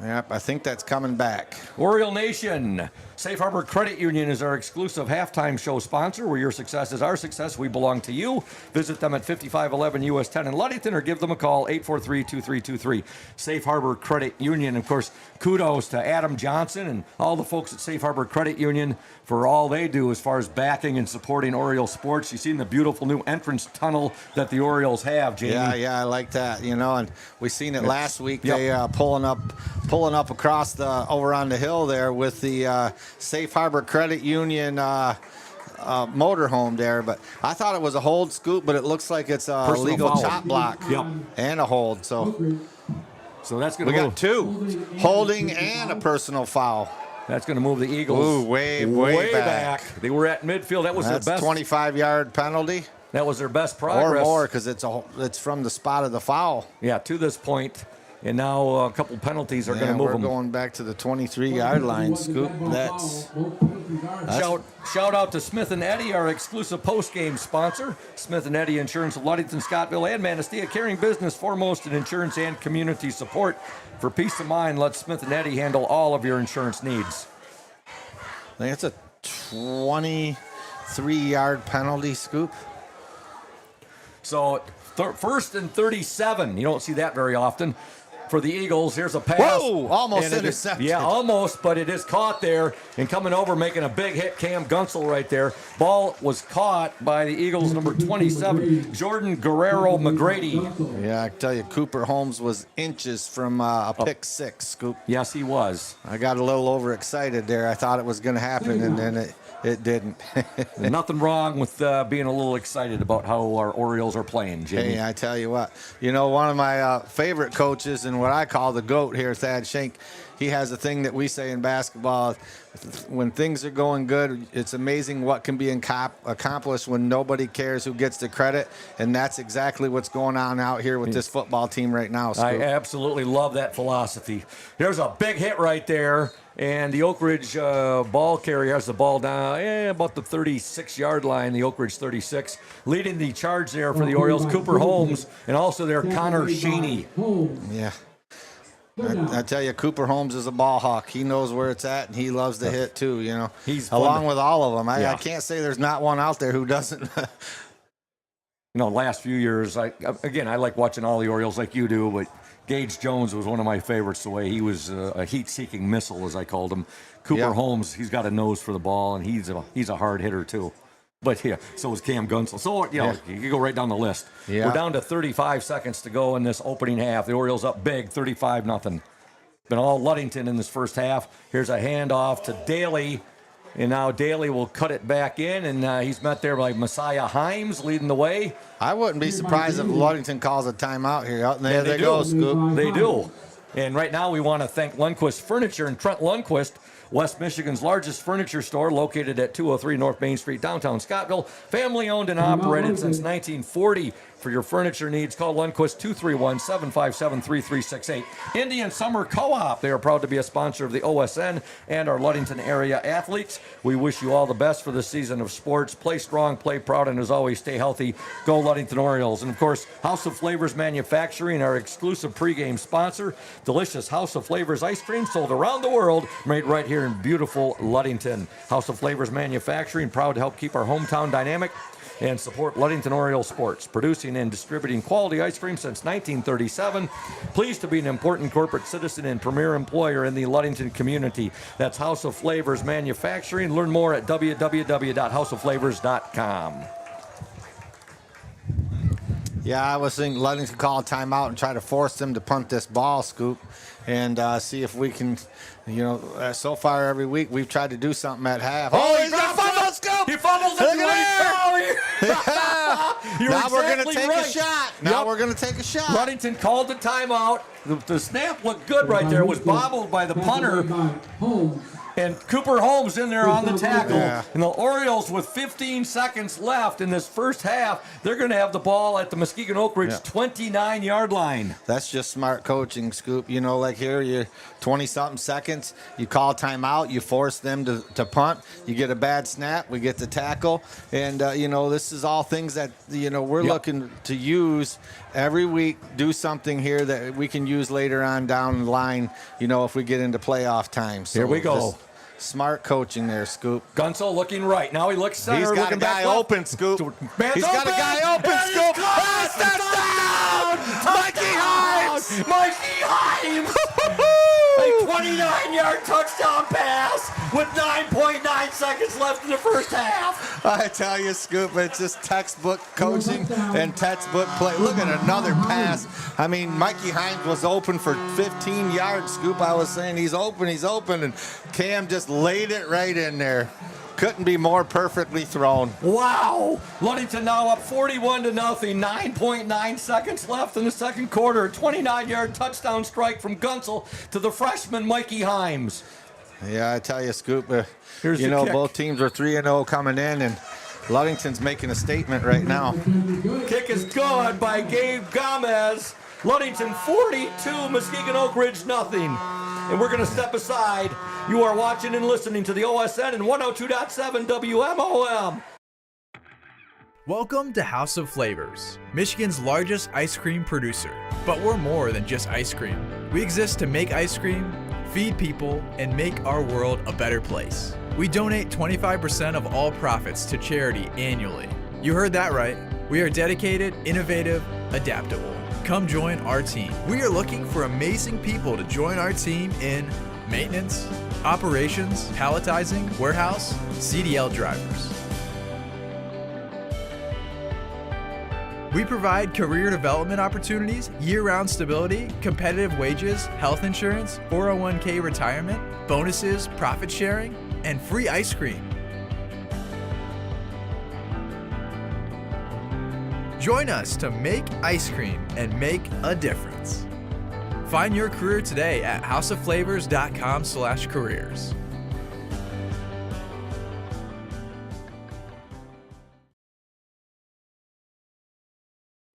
Speaker 2: Yep, I think that's coming back.
Speaker 1: Oriole Nation, Safe Harbor Credit Union is our exclusive halftime show sponsor. Where your success is our success, we belong to you. Visit them at 5511 US 10 in Ludington or give them a call, 843-2323. Safe Harbor Credit Union. Of course, kudos to Adam Johnson and all the folks at Safe Harbor Credit Union for all they do as far as backing and supporting Oriole sports. You've seen the beautiful new entrance tunnel that the Orioles have, Jamie.
Speaker 2: Yeah, I like that. You know, and we seen it last week. They pulling up across over on the hill there with the Safe Harbor Credit Union motorhome there. But I thought it was a hold, Scoop, but it looks like it's a legal chop block and a hold. So
Speaker 1: that's going to
Speaker 2: got 2 holding and a personal foul.
Speaker 1: That's going to move the Eagles
Speaker 2: way back.
Speaker 1: They were at midfield. That was their best
Speaker 2: 25-yard penalty.
Speaker 1: That was their best progress.
Speaker 2: Or more, because it's from the spot of the foul.
Speaker 1: Yeah, to this point. And now a couple penalties are going to move them.
Speaker 2: We're going back to the 23-yard line, Scoop.
Speaker 1: Shout out to Smith & Eddy, our exclusive post-game sponsor. Smith & Eddy Insurance of Ludington, Scottville, and Manistee, caring business foremost in insurance and community support. For peace of mind, let Smith & Eddy handle all of your insurance needs.
Speaker 2: I think it's a 23-yard penalty, Scoop.
Speaker 1: So first and 37. You don't see that very often. For the Eagles, here's a pass.
Speaker 2: Whoa, almost intercepted.
Speaker 1: Yeah, almost, but it is caught there. And coming over, making a big hit, Cam Gunsel right there. Ball was caught by the Eagles, number 27, Jordan Guerrero McGrady.
Speaker 2: Yeah, I tell you, Cooper Holmes was inches from a pick 6, Scoop.
Speaker 1: Yes, he was.
Speaker 2: I got a little overexcited there. I thought it was going to happen, and then it didn't.
Speaker 1: Nothing wrong with being a little excited about how our Orioles are playing, Jimmy.
Speaker 2: Hey, I tell you what. You know, one of my favorite coaches and what I call the GOAT here, Thad Schenk, he has a thing that we say in basketball. When things are going good, it's amazing what can be accomplished when nobody cares who gets the credit, and that's exactly what's going on out here with this football team right now, Scoop.
Speaker 1: I absolutely love that philosophy. There's a big hit right there, and the Oakridge ball carrier has the ball down about the 36-yard line, the Oakridge 36. Leading the charge there for the Orioles, Cooper Holmes, and also there, Connor Shaney.
Speaker 2: Yeah. I tell you, Cooper Holmes is a ball hawk. He knows where it's at, and he loves to hit too. You know, along with all of them. I can't say there's not one out there who doesn't.
Speaker 1: Last few years, I like watching all the Orioles like you do, but Gage Jones was one of my favorites. The way he was a heat-seeking missile, as I called him. Cooper Holmes, he's got a nose for the ball, and he's a hard hitter too. But so is Cam Gunsel. So, you go right down the list.
Speaker 2: Yeah.
Speaker 1: We're down to 35 seconds to go in this opening half. The Orioles up big, 35-0. Been all Ludington in this first half. Here's a handoff to Daly. And now Daly will cut it back in, and he's met there by Messiah Himes leading the way.
Speaker 2: I wouldn't be surprised if Ludington calls a timeout here. There they go, Scoop.
Speaker 1: They do. And right now we want to thank Lundquist Furniture and Trent Lundquist, West Michigan's largest furniture store, located at 203 North Main Street, downtown Scottville. Family owned and operated since 1940. For your furniture needs, call Lundquist 231-757-3368. Indian Summer Co-op. They are proud to be a sponsor of the OSN and our Ludington area athletes. We wish you all the best for the season of sports. Play strong, play proud, and as always, stay healthy. Go Ludington Orioles. And of course, House of Flavors Manufacturing, our exclusive pregame sponsor. Delicious House of Flavors ice cream sold around the world, made right here in beautiful Ludington. House of Flavors Manufacturing, proud to help keep our hometown dynamic and support Ludington Oriole sports, producing and distributing quality ice cream since 1937. Pleased to be an important corporate citizen and premier employer in the Ludington community. That's House of Flavors Manufacturing. Learn more at www.houseofflavors.com.
Speaker 2: Yeah, I was thinking Ludington call a timeout and try to force them to punt this ball, Scoop, and see if we can, so far every week we've tried to do something at half. Oh, he's got a fumble, Scoop!
Speaker 1: He fumbles it.
Speaker 2: Look at Now we're going to take
Speaker 1: right.
Speaker 2: a shot. Now we're going to take a shot.
Speaker 1: Ludington called the timeout. The snap looked good right there. It was bobbled by the punter. And Cooper Holmes in there on the tackle.
Speaker 2: Yeah.
Speaker 1: And the Orioles, with 15 seconds left in this first half, they're going to have the ball at the Muskegon Oakridge 29-yard line.
Speaker 2: That's just smart coaching, Scoop. Like here, you're 20-something seconds. You call timeout. You force them to punt. You get a bad snap. We get the tackle. And, this is all things that, we're looking to use every week. Do something here that we can use later on down the line, if we get into playoff time. So
Speaker 1: here we go.
Speaker 2: Smart coaching there, Scoop.
Speaker 1: Gunsel looking right. Now he looks center.
Speaker 2: He's got a guy open, Scoop. He's got a guy open, Scoop. Touchdown! Mikey Himes!
Speaker 1: Mikey Himes! A 29-yard touchdown pass with 9.9 seconds left in the first half.
Speaker 2: I tell you, Scoop, it's just textbook coaching and textbook play. Look at another pass. I mean, Mikey Himes was open for 15 yards, Scoop. I was saying he's open, and Cam just laid it right in there. Couldn't be more perfectly thrown.
Speaker 1: Wow! Ludington now up 41-0. 9.9 seconds left in the second quarter. A 29-yard touchdown strike from Gunsel to the freshman Mikey Himes.
Speaker 2: Yeah, I tell you, Scoop.
Speaker 1: Here's the kick.
Speaker 2: Both teams are 3-0 coming in, and Ludington's making a statement right now.
Speaker 1: Kick is good by Gabe Gomez. Ludington 42, Muskegon Oakridge nothing. And we're going to step aside. You are watching and listening to the OSN and 102.7 WMOM.
Speaker 4: Welcome to House of Flavors, Michigan's largest ice cream producer. But we're more than just ice cream. We exist to make ice cream, feed people, and make our world a better place. We donate 25% of all profits to charity annually. You heard that right. We are dedicated, innovative, adaptable. Come join our team. We are looking for amazing people to join our team in maintenance, operations, palletizing, warehouse, CDL drivers. We provide career development opportunities, year-round stability, competitive wages, health insurance, 401k retirement, bonuses, profit sharing, and free ice cream. Join us to make ice cream and make a difference. Find your career today at houseofflavors.com/careers.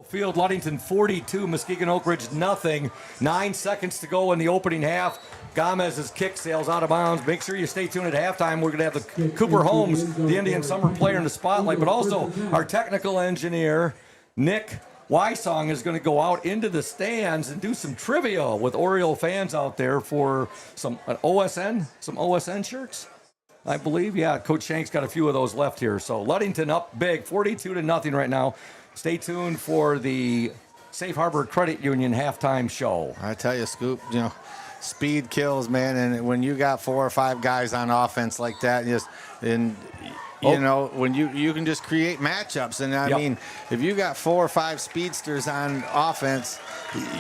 Speaker 1: Field, Ludington 42, Muskegon Oakridge nothing. 9 seconds to go in the opening half. Gomez's kick sails out of bounds. Make sure you stay tuned at halftime. We're going to have the Cooper Holmes, the Indian Summer player, in the spotlight, but also our technical engineer, Nick Wysong, is going to go out into the stands and do some trivia with Oriole fans out there for some OSN shirts, I believe. Yeah, Coach Shank's got a few of those left here. So Ludington up big, 42-0 right now. Stay tuned for the Safe Harbor Credit Union halftime show.
Speaker 2: I tell you, Scoop, speed kills, man. And when you got 4 or 5 guys on offense like that, You know, when you can just create matchups. And I mean, if you got 4 or 5 speedsters on offense,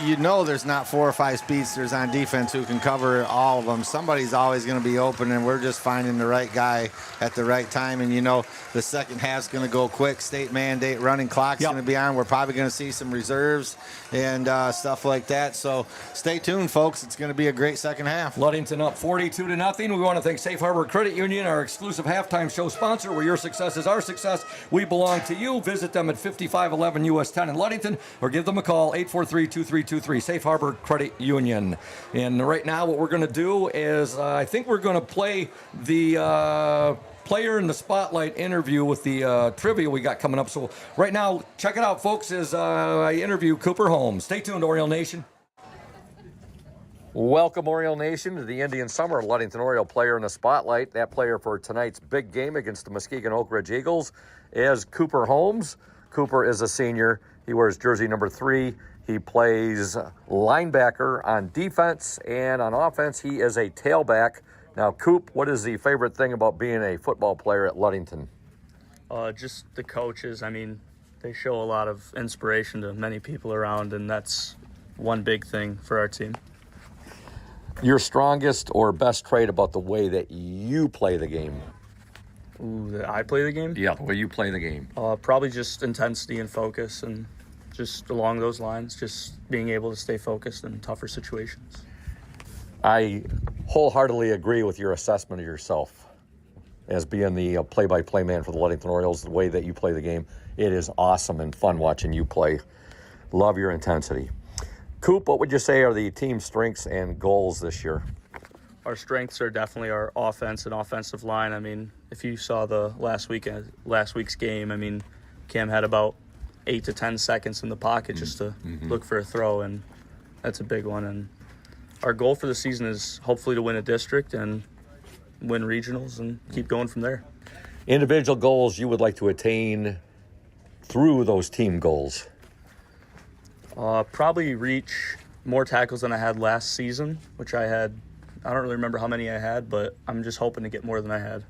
Speaker 2: you know there's not 4 or 5 speedsters on defense who can cover all of them. Somebody's always going to be open, and we're just finding the right guy at the right time. And, you know, the second half's going to go quick. State mandate, running clock's going to be on. We're probably going to see some reserves and stuff like that. So stay tuned, folks. It's going to be a great second half.
Speaker 1: Ludington up 42-0. We want to thank Safe Harbor Credit Union, our exclusive halftime show sponsor. Where your success is our success, we belong to you. Visit them at 5511 US 10 in Ludington, or give them a call, 843-2323, Safe Harbor Credit Union. And right now what we're going to do is I think we're going to play the player in the spotlight interview with the trivia we got coming up. So right now, check it out, folks, as I interview Cooper Holmes. Stay tuned, Oriole Nation. Welcome, Oriole Nation, to the Indian Summer Ludington Oriole player in the spotlight. That player for tonight's big game against the Muskegon Oakridge Eagles is Cooper Holmes. Cooper is a senior. He wears jersey number 3. He plays linebacker on defense, and on offense, he is a tailback. Now, Coop, what is the favorite thing about being a football player at Ludington?
Speaker 10: Just the coaches. I mean, they show a lot of inspiration to many people around, and that's one big thing for our team.
Speaker 1: Your strongest or best trait about the way that you play the game?
Speaker 10: Ooh, that I play the game?
Speaker 1: Yeah, the way you play the game.
Speaker 10: Probably just intensity and focus, and just along those lines, just being able to stay focused in tougher situations.
Speaker 1: I wholeheartedly agree with your assessment of yourself as being the play-by-play man for the Ludington Orioles. The way that you play the game, it is awesome and fun watching you play. Love your intensity. Coop, what would you say are the team's strengths and goals this year?
Speaker 10: Our strengths are definitely our offense and offensive line. I mean, if you saw the last week's game, I mean, Cam had about 8 to 10 seconds in the pocket just to look for a throw, and that's a big one. And our goal for the season is hopefully to win a district and win regionals and keep going from there.
Speaker 1: Individual goals you would like to attain through those team goals?
Speaker 10: Probably reach more tackles than I had last season, which I don't really remember how many I had, but I'm just hoping to get more than I had.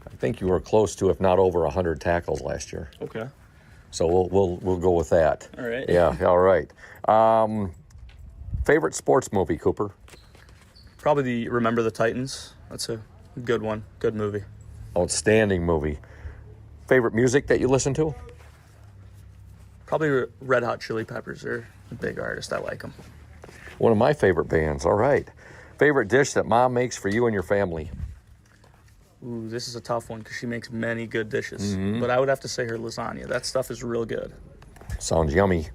Speaker 1: I think you were close to, if not over, 100 tackles last year.
Speaker 10: Okay.
Speaker 1: So we'll go with that.
Speaker 10: All right.
Speaker 1: Yeah, all right. Favorite sports movie, Cooper?
Speaker 10: Probably the Remember the Titans. That's a good one. Good movie.
Speaker 1: Outstanding movie. Favorite music that you listen to?
Speaker 10: Probably Red Hot Chili Peppers. They're a big artist. I like them.
Speaker 1: One of my favorite bands. All right. Favorite dish that Mom makes for you and your family?
Speaker 10: Ooh, this is a tough one because she makes many good dishes. But I would have to say her lasagna. That stuff is real good.
Speaker 1: Sounds yummy.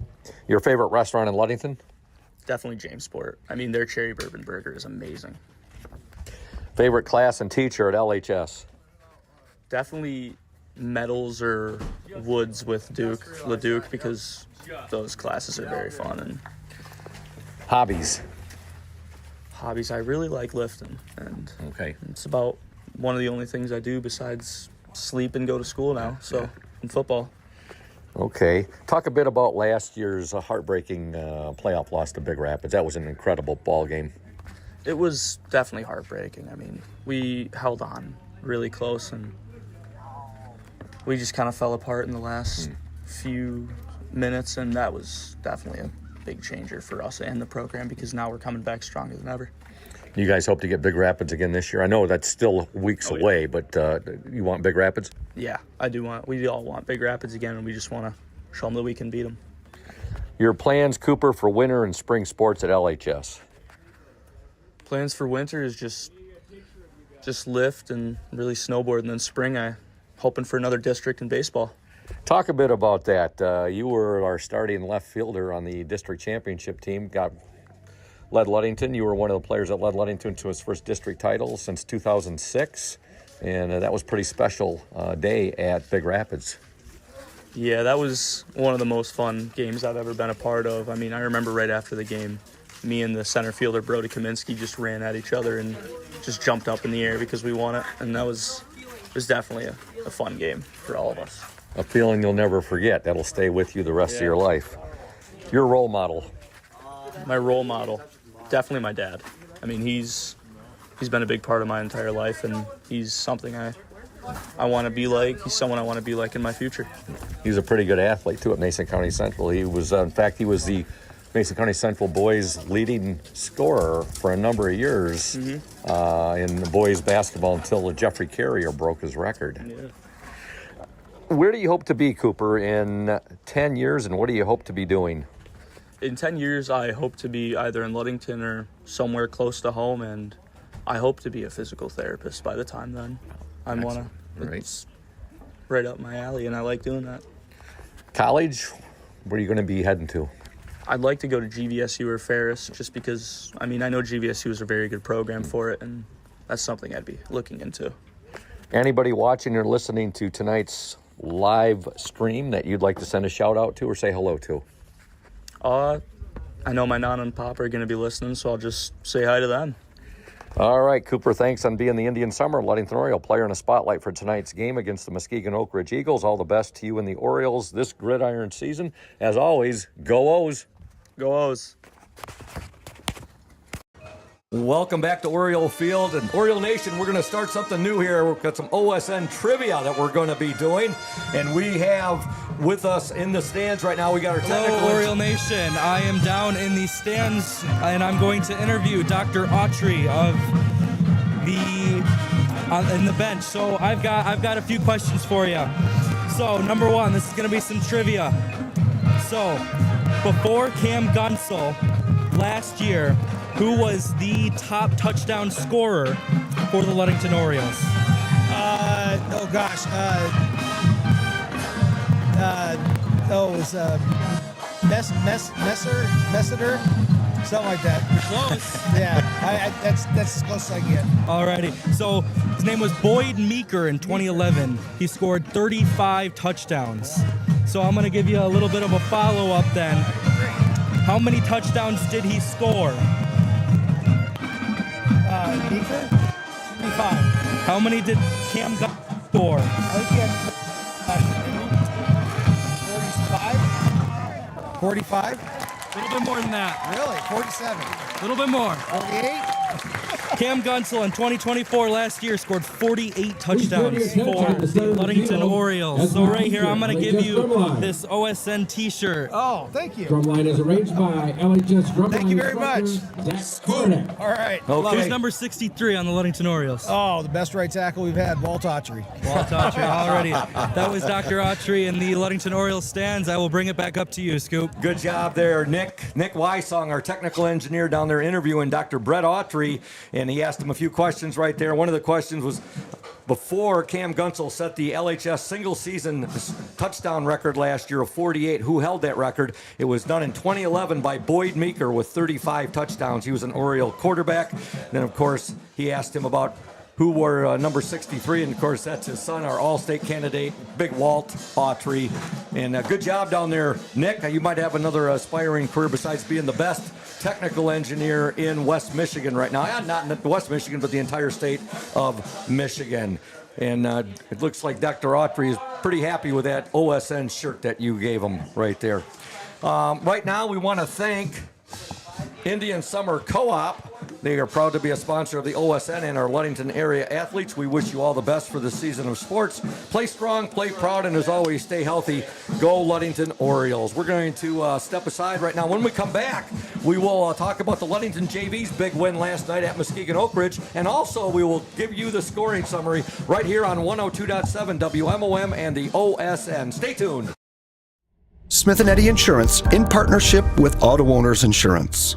Speaker 1: Your favorite restaurant in Ludington?
Speaker 10: Definitely Jamesport. I mean, their cherry bourbon burger is amazing.
Speaker 1: Favorite class and teacher at LHS?
Speaker 10: Definitely Metals or Woods with LeDuc, because those classes are very fun. And
Speaker 1: Hobbies?
Speaker 10: I really like lifting, and
Speaker 1: Okay.
Speaker 10: it's about one of the only things I do besides sleep and go to school now, so in football.
Speaker 1: Okay. Talk a bit about last year's heartbreaking playoff loss to Big Rapids. That was an incredible ball game.
Speaker 10: It was definitely heartbreaking. I mean, we held on really close, and we just kind of fell apart in the last few minutes, and that was definitely a big changer for us and the program, because now we're coming back stronger than ever.
Speaker 1: You guys hope to get Big Rapids again this year? I know that's still weeks away, but you want Big Rapids?
Speaker 10: Yeah, we all want Big Rapids again, and we just want to show them that we can beat them.
Speaker 1: Your plans, Cooper, for winter and spring sports at LHS?
Speaker 10: Plans for winter is just lift and really snowboard, and then spring I hoping for another district in baseball.
Speaker 1: Talk a bit about that. You were our starting left fielder on the district championship team. Led Ludington. You were one of the players that led Ludington to his first district title since 2006, and that was a pretty special day at Big Rapids.
Speaker 10: Yeah, that was one of the most fun games I've ever been a part of. I mean, I remember right after the game, me and the center fielder, Brody Kaminsky, just ran at each other and just jumped up in the air because we won it, and it was definitely a fun game for all of us.
Speaker 1: A feeling you'll never forget. That'll stay with you the rest of your life. Your role model?
Speaker 10: My role model, definitely my dad. I mean, he's been a big part of my entire life, and he's something I I want to be like. He's someone I want to be like in my future.
Speaker 1: He was a pretty good athlete, too, at Mason County Central. He was, in fact, he was the Mason County Central boys' leading scorer for a number of years in the boys' basketball until Jeffrey Carrier broke his record.
Speaker 10: Yeah.
Speaker 1: Where do you hope to be, Cooper, in 10 years, and what do you hope to be doing?
Speaker 10: In 10 years, I hope to be either in Ludington or somewhere close to home, and I hope to be a physical therapist by the time then. It's right up my alley, and I like doing that.
Speaker 1: College, where are you going to be heading to?
Speaker 10: I'd like to go to GVSU or Ferris just because, I know GVSU is a very good program for it, and that's something I'd be looking into.
Speaker 1: Anybody watching or listening to tonight's live stream that you'd like to send a shout out to or say hello to?
Speaker 10: I know my Nana and Papa are going to be listening, so I'll just say hi to them.
Speaker 1: All right, Cooper, thanks on being the Indian Summer Ludington Oriole player in a spotlight for tonight's game against the Muskegon Oakridge Eagles. All the best to you and the Orioles this gridiron season. As always, go O's.
Speaker 10: Go O's.
Speaker 1: Welcome back to Oriole Field. And Oriole Nation, we're going to start something new here. We've got some OSN trivia that we're going to be doing. And we have with us in the stands right now, we got our technical...
Speaker 11: Hello, Oriole Nation. I am down in the stands, and I'm going to interview Dr. Autry of in the bench. So I've got a few questions for you. So, number one, this is going to be some trivia. So, before Cam Gunsel last year, who was the top touchdown scorer for the Ludington Orioles?
Speaker 12: It was Messiter, something like that.
Speaker 11: Close.
Speaker 12: Yeah, that's as close as I get.
Speaker 11: Alrighty. So his name was Boyd Meeker in 2011. He scored 35 touchdowns. So I'm going to give you a little bit of a follow-up then. How many touchdowns did he score?
Speaker 12: Meeker? 35.
Speaker 11: How many did Cam score?
Speaker 12: I think he had 45. 45?
Speaker 11: A little bit more than that.
Speaker 12: Really? 47.
Speaker 11: A little bit more.
Speaker 12: 48?
Speaker 11: Cam Gunsel in 2024 last year scored 48 touchdowns for the Ludington Orioles. So right here, I'm going to give you this OSN t-shirt.
Speaker 12: Oh, thank you.
Speaker 6: Drumline is arranged by LHS Drumline.
Speaker 12: Thank you very much.
Speaker 6: Zach
Speaker 12: All right.
Speaker 11: Who's number 63 on the Ludington Orioles?
Speaker 12: Oh, the best right tackle we've had, Walt Autry.
Speaker 11: Walt Autry, already. That was Dr. Autry in the Ludington Orioles stands. I will bring it back up to you, Scoop.
Speaker 1: Good job there, Nick. Nick Wysong, our technical engineer down there interviewing Dr. Brett Autry, and he asked him a few questions right there. One of the questions was, before Cam Gunsel set the LHS single-season touchdown record last year of 48, who held that record? It was done in 2011 by Boyd Meeker with 35 touchdowns. He was an Oriole quarterback. Then, of course, he asked him about who were number 63, and of course that's his son, our all-state candidate, Big Walt Autry. And good job down there, Nick. You might have another aspiring career besides being the best technical engineer in West Michigan right now. Not in West Michigan, but the entire state of Michigan. And it looks like Dr. Autry is pretty happy with that OSN shirt that you gave him right there. Right now, we want to thank Indian Summer Co-op. They are proud to be a sponsor of the OSN and our Ludington area athletes. We wish you all the best for this season of sports. Play strong, play proud, and as always, stay healthy. Go Ludington Orioles. We're going to step aside right now. When we come back, we will talk about the Ludington JV's big win last night at Muskegon Oakridge, and also we will give you the scoring summary right here on 102.7 WMOM and the OSN. Stay tuned.
Speaker 5: Smith & Eddy Insurance in partnership with Auto Owners Insurance.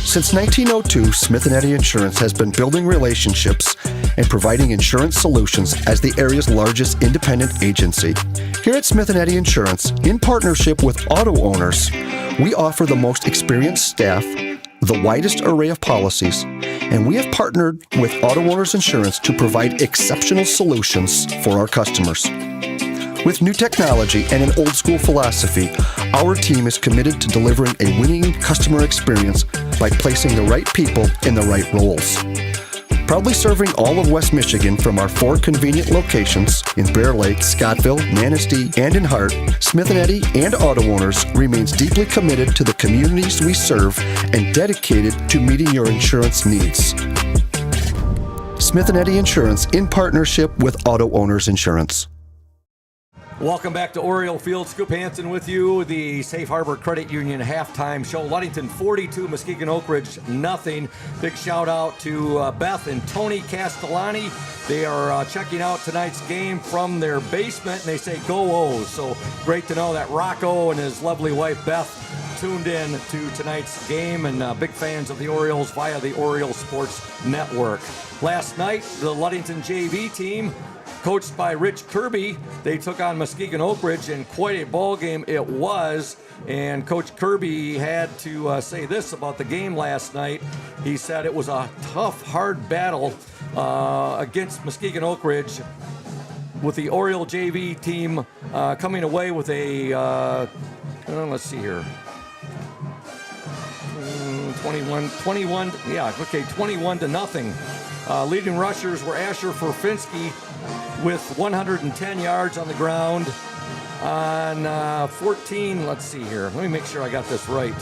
Speaker 5: Since 1902, Smith & Eddy Insurance has been building relationships and providing insurance solutions as the area's largest independent agency. Here at Smith & Eddy Insurance, in partnership with Auto Owners, we offer the most experienced staff, the widest array of policies, and we have partnered with Auto Owners Insurance to provide exceptional solutions for our customers. With new technology and an old-school philosophy, our team is committed to delivering a winning customer experience by placing the right people in the right roles. Proudly serving all of West Michigan from our 4 convenient locations in Bear Lake, Scottville, Manistee, and in Hart, Smith & Eddy and Auto Owners remains deeply committed to the communities we serve and dedicated to meeting your insurance needs. Smith & Eddy Insurance in partnership with Auto Owners Insurance.
Speaker 1: Welcome back to Oriole Field. Scoop Hansen with you, the Safe Harbor Credit Union halftime show. Ludington 42, Muskegon Oakridge nothing. Big shout out to Beth and Tony Castellani. They are checking out tonight's game from their basement, and they say go O's. So great to know that Rocco and his lovely wife Beth tuned in to tonight's game, and big fans of the Orioles via the Oriole Sports Network. Last night, the Ludington JV team, coached by Rich Kirby, they took on Muskegon Oakridge, and quite a ball game it was. And Coach Kirby had to say this about the game last night. He said it was a tough, hard battle against Muskegon Oakridge, with the Oriole JV team coming away with a, let's see here, 21 to nothing. Leading rushers were Asher Forfinski with 110 yards on the ground on 14. Let's see here. Let me make sure I got this right.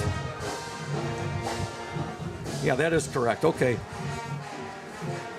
Speaker 1: Yeah, that is correct. Okay.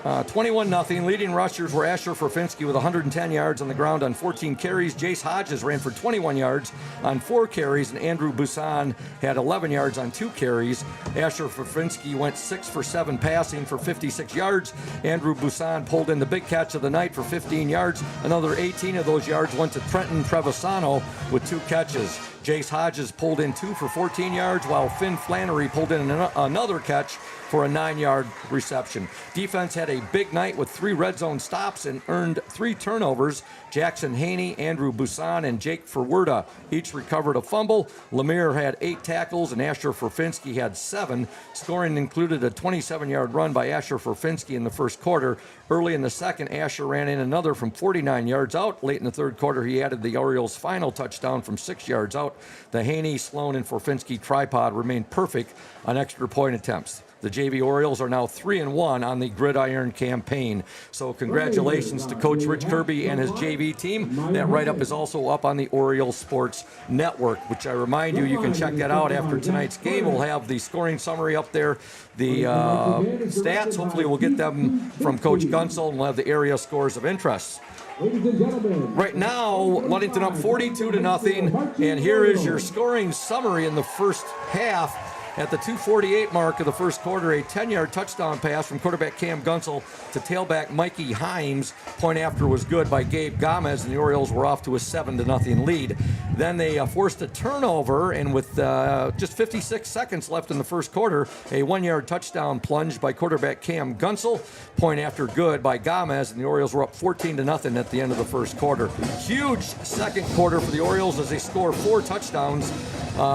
Speaker 1: 21-0. Leading rushers were Asher Forfinski with 110 yards on the ground on 14 carries. Jace Hodges ran for 21 yards on 4 carries, and Andrew Busan had 11 yards on 2 carries. Asher Forfinski went 6 for 7 passing for 56 yards. Andrew Busan pulled in the big catch of the night for 15 yards. Another 18 of those yards went to Trenton Trevisano with 2 catches. Jace Hodges pulled in 2 for 14 yards, while Finn Flannery pulled in another catch for a 9-yard reception. Defense had a big night with 3 red zone stops and earned 3 turnovers. Jackson Haney, Andrew Busan, and Jake Ferwerda each recovered a fumble. Lemire had 8 tackles, and Asher Forfinski had 7. Scoring included a 27-yard run by Asher Forfinski in the first quarter. Early in the second, Asher ran in another from 49 yards out. Late in the third quarter, he added the Orioles' final touchdown from 6 yards out. The Haney, Sloan, and Forfinski tripod remained perfect on extra point attempts. The JV Orioles are now 3-1 on the Gridiron campaign. So congratulations to Coach Rich Kirby and his JV team. That write-up is also up on the Oriole Sports Network, which I remind you, you can check that out after tonight's game. We'll have the scoring summary up there, the stats. Hopefully we'll get them from Coach Gunsel, and we'll have the area scores of interest. Right now, Ludington up 42-0, and here is your scoring summary in the first half. At the 2:48 mark of the first quarter, a 10-yard touchdown pass from quarterback Cam Gunsel to tailback Mikey Himes. Point after was good by Gabe Gomez, and the Orioles were off to a 7-0 lead. Then they forced a turnover, and with just 56 seconds left in the first quarter, a 1-yard touchdown plunge by quarterback Cam Gunsel. Point after good by Gomez, and the Orioles were up 14-0 at the end of the first quarter. Huge second quarter for the Orioles as they score 4 touchdowns.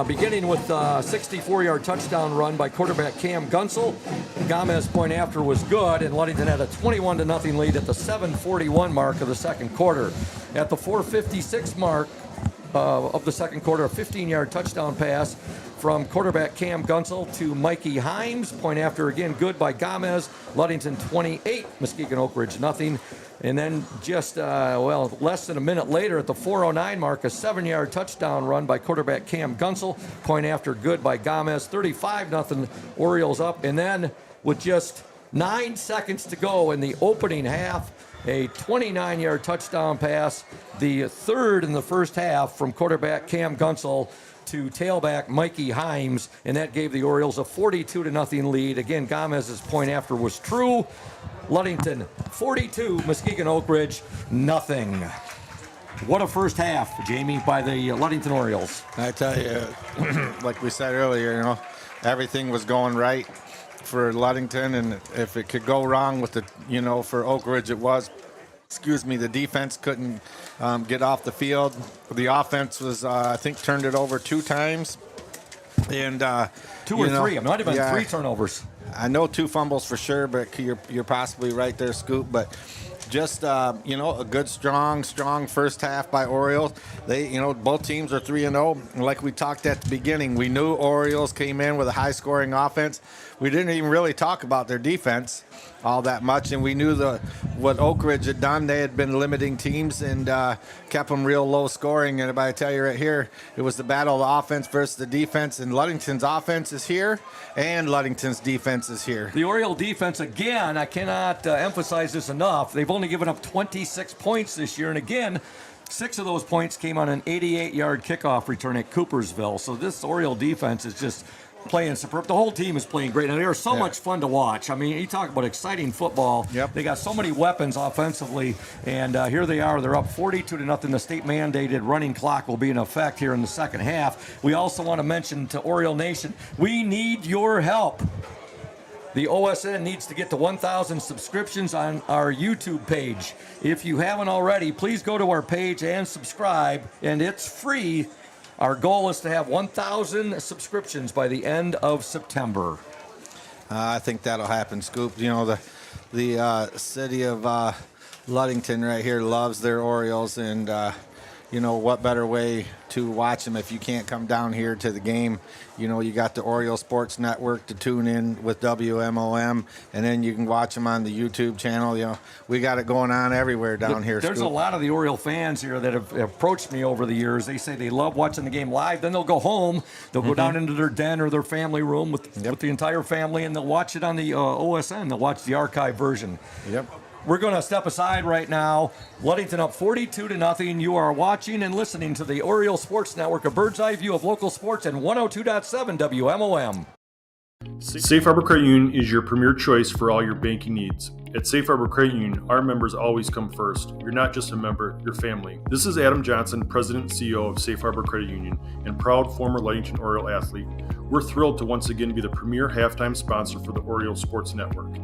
Speaker 1: Beginning with a 64-yard touchdown run by quarterback Cam Gunsel. Gomez point after was good, and Ludington had a 21-0 lead at the 7:41 mark of the second quarter. At the 4:56 mark of the second quarter, a 15-yard touchdown pass from quarterback Cam Gunsel to Mikey Himes. Point after again good by Gomez. Ludington 28, Muskegon Oakridge nothing. And then just, less than a minute later at the 4:09 mark, a 7-yard touchdown run by quarterback Cam Gunsel. Point after good by Gomez. 35-0 Orioles up. And then with just 9 seconds to go in the opening half, a 29-yard touchdown pass, the third in the first half from quarterback Cam Gunsel to tailback Mikey Himes, and that gave the Orioles a 42-0 lead. Again, Gomez's point after was true. Ludington 42, Muskegon Oakridge nothing. What a first half, Jamie, by the Ludington Orioles.
Speaker 2: I tell you, like we said earlier, everything was going right for Ludington, and if it could go wrong with the, for Oakridge, it was. The defense couldn't get off the field. The offense was, I think, turned it over 2 times. And
Speaker 1: 2 or 3. It might have been 3 turnovers.
Speaker 2: I know 2 fumbles for sure, but you're possibly right there, Scoop. But just a good strong first half by Orioles. They both teams are 3-0. Like we talked at the beginning, we knew Orioles came in with a high scoring offense. We didn't even really talk about their defense all that much, and we knew what Oakridge had done. They had been limiting teams and kept them real low scoring. And I tell you right here, it was the battle of the offense versus the defense, and Ludington's offense is here and Ludington's defense is here.
Speaker 1: The Oriole defense, again, I cannot emphasize this enough. They've only given up 26 points this year, and again, 6 of those points came on an 88-yard kickoff return at Coopersville. So this Oriole defense is just playing superb. The whole team is playing great. And they are so much fun to watch. I mean, you talk about exciting football.
Speaker 2: Yep.
Speaker 1: They got so many weapons offensively, and here they are. They're up 42-0. The state-mandated running clock will be in effect here in the second half. We also want to mention to Oriole Nation, we need your help. The OSN needs to get to 1,000 subscriptions on our YouTube page. If you haven't already, please go to our page and subscribe, and it's free. Our goal is to have 1,000 subscriptions by the end of September.
Speaker 2: I think that'll happen, Scoop. The city of Ludington right here loves their Orioles, and what better way to watch them if you can't come down here to the game. You got the Oriole Sports Network to tune in with WMOM, and then you can watch them on the YouTube channel. We got it going on everywhere down here.
Speaker 1: There's
Speaker 2: Scoop.
Speaker 1: a lot of the Oriole fans here that have approached me over the years. They say they love watching the game live. Then they'll go home. They'll go down into their den or their family room with the entire family, and they'll watch it on the OSN. They'll watch the archive version.
Speaker 2: Yep.
Speaker 1: We're going to step aside right now. Ludington up 42-0. You are watching and listening to the Oriole Sports Network, a bird's eye view of local sports, and 102.7 WMOM.
Speaker 3: Safe Harbor Credit Union is your premier choice for all your banking needs. At Safe Harbor Credit Union, our members always come first. You're not just a member, you're family. This is Adam Johnson, President and CEO of Safe Harbor Credit Union, and proud former Ludington Oriole athlete. We're thrilled to once again be the premier halftime sponsor for the Oriole Sports Network.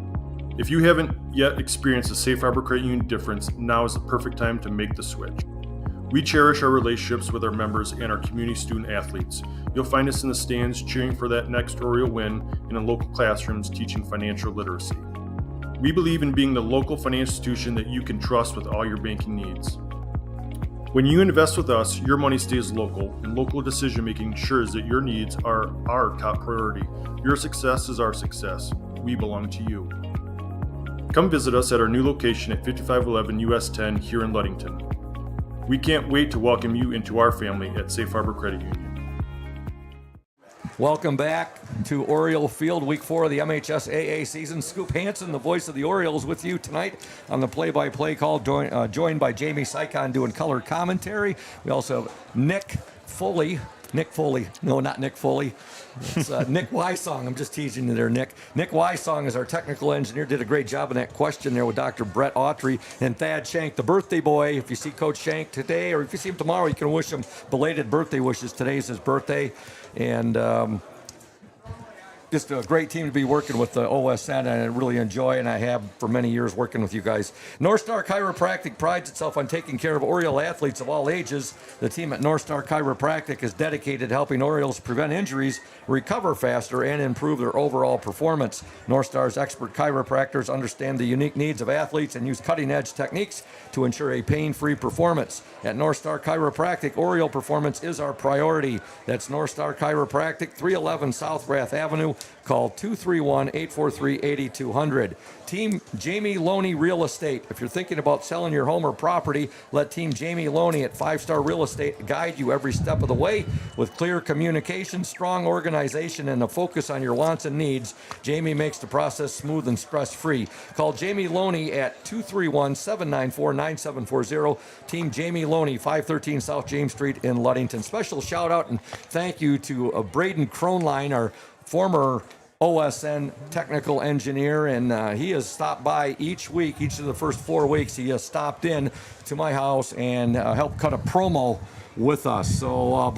Speaker 3: If you haven't yet experienced the Safe Harbor Credit Union difference, now is the perfect time to make the switch. We cherish our relationships with our members and our community student athletes. You'll find us in the stands cheering for that next Oriole win and in local classrooms teaching financial literacy. We believe in being the local financial institution that you can trust with all your banking needs. When you invest with us, your money stays local, and local decision-making ensures that your needs are our top priority. Your success is our success. We belong to you. Come visit us at our new location at 5511 US 10 here in Ludington. We can't wait to welcome you into our family at Safe Harbor Credit Union.
Speaker 1: Welcome back to Oriole Field, Week 4 of the MHSAA season. Scoop Hansen, the voice of the Orioles, with you tonight on the play-by-play call, joined by Jamie Sycon doing color commentary. We also have Nick Foley. No, not Nick Foley. It's Nick Wysong. I'm just teasing you there, Nick. Nick Wysong is our technical engineer. Did a great job in that question there with Dr. Brett Autry. And Thad Shank, the birthday boy. If you see Coach Shank today or if you see him tomorrow, you can wish him belated birthday wishes. Today's his birthday. And just a great team to be working with the OSN, and I really enjoy, and I have for many years working with you guys. North Star Chiropractic prides itself on taking care of Oriole athletes of all ages. The team at North Star Chiropractic is dedicated to helping Orioles prevent injuries, recover faster, and improve their overall performance. North Star's expert chiropractors understand the unique needs of athletes and use cutting-edge techniques to ensure a pain-free performance. At North Star Chiropractic, Oriole performance is our priority. That's North Star Chiropractic, 311 South Rath Avenue. Call 231-843-8200. Team Jamie Loney Real Estate. If you're thinking about selling your home or property, let Team Jamie Loney at 5 Star Real Estate guide you every step of the way. With clear communication, strong organization, and a focus on your wants and needs, Jamie makes the process smooth and stress-free. Call Jamie Loney at 231-794-9740. Team Jamie Loney, 513 South James Street in Ludington. Special shout-out and thank you to Braden Kronline, our former OSN technical engineer, and he has stopped by each week. Each of the first 4 weeks, he has stopped in to my house and helped cut a promo with us. So,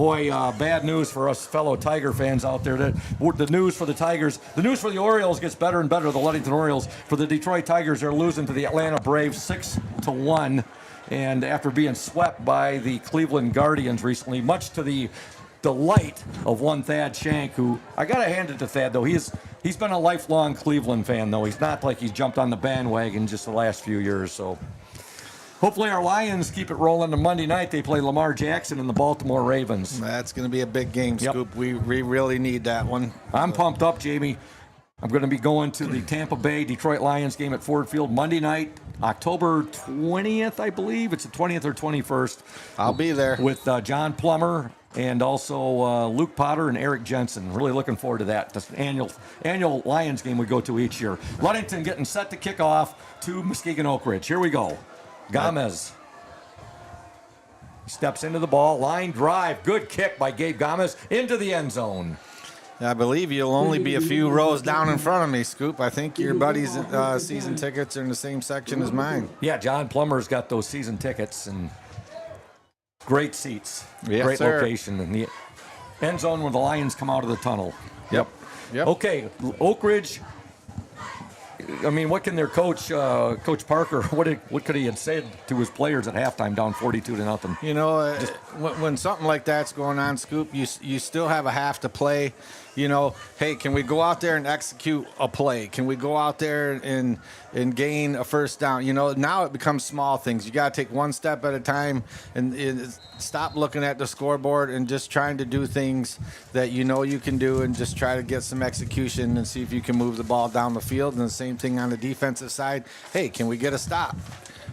Speaker 1: bad news for us fellow Tiger fans out there. The news for the Tigers, the news for the Orioles gets better and better. The Ludington Orioles, for the Detroit Tigers, are losing to the Atlanta Braves 6-1, and after being swept by the Cleveland Guardians recently, much to the delight of one Thad Shank, who I gotta hand it to Thad though. He is He's been a lifelong Cleveland fan, though. He's not like he's jumped on the bandwagon just the last few years. So hopefully our Lions keep it rolling on Monday night. They play Lamar Jackson and the Baltimore Ravens.
Speaker 2: That's going to be a big game, Scoop. We really need that one.
Speaker 1: I'm pumped up, Jamie. I'm going to be going to the Tampa Bay Detroit Lions game at Ford Field Monday night, October 20th, I believe. It's the 20th or 21st.
Speaker 2: I'll be there.
Speaker 1: With John Plummer and also Luke Potter and Eric Jensen. Really looking forward to that. That's an annual Lions game we go to each year. Ludington getting set to kick off to Muskegon Oakridge. Here we go. Gomez steps into the ball. Line drive. Good kick by Gabe Gomez into the end zone.
Speaker 2: I believe you'll only be a few rows down in front of me, Scoop. I think your buddy's season tickets are in the same section as mine.
Speaker 1: Yeah, John Plummer's got those season tickets and great seats.
Speaker 2: Yes,
Speaker 1: great
Speaker 2: sir.
Speaker 1: location in the end zone where the Lions come out of the tunnel.
Speaker 2: Yep.
Speaker 1: Okay, Oakridge. I mean, what can their coach, Coach Parker, what could he have said to his players at halftime down 42-0?
Speaker 2: You know, when something like that's going on, Scoop, you still have a half to play. You know, hey, can we go out there and execute a play? Can we go out there and gain a first down? You know, now it becomes small things. You got to take one step at a time and stop looking at the scoreboard and just trying to do things that you know you can do and just try to get some execution and see if you can move the ball down the field. And the same thing on the defensive side. Hey, can we get a stop?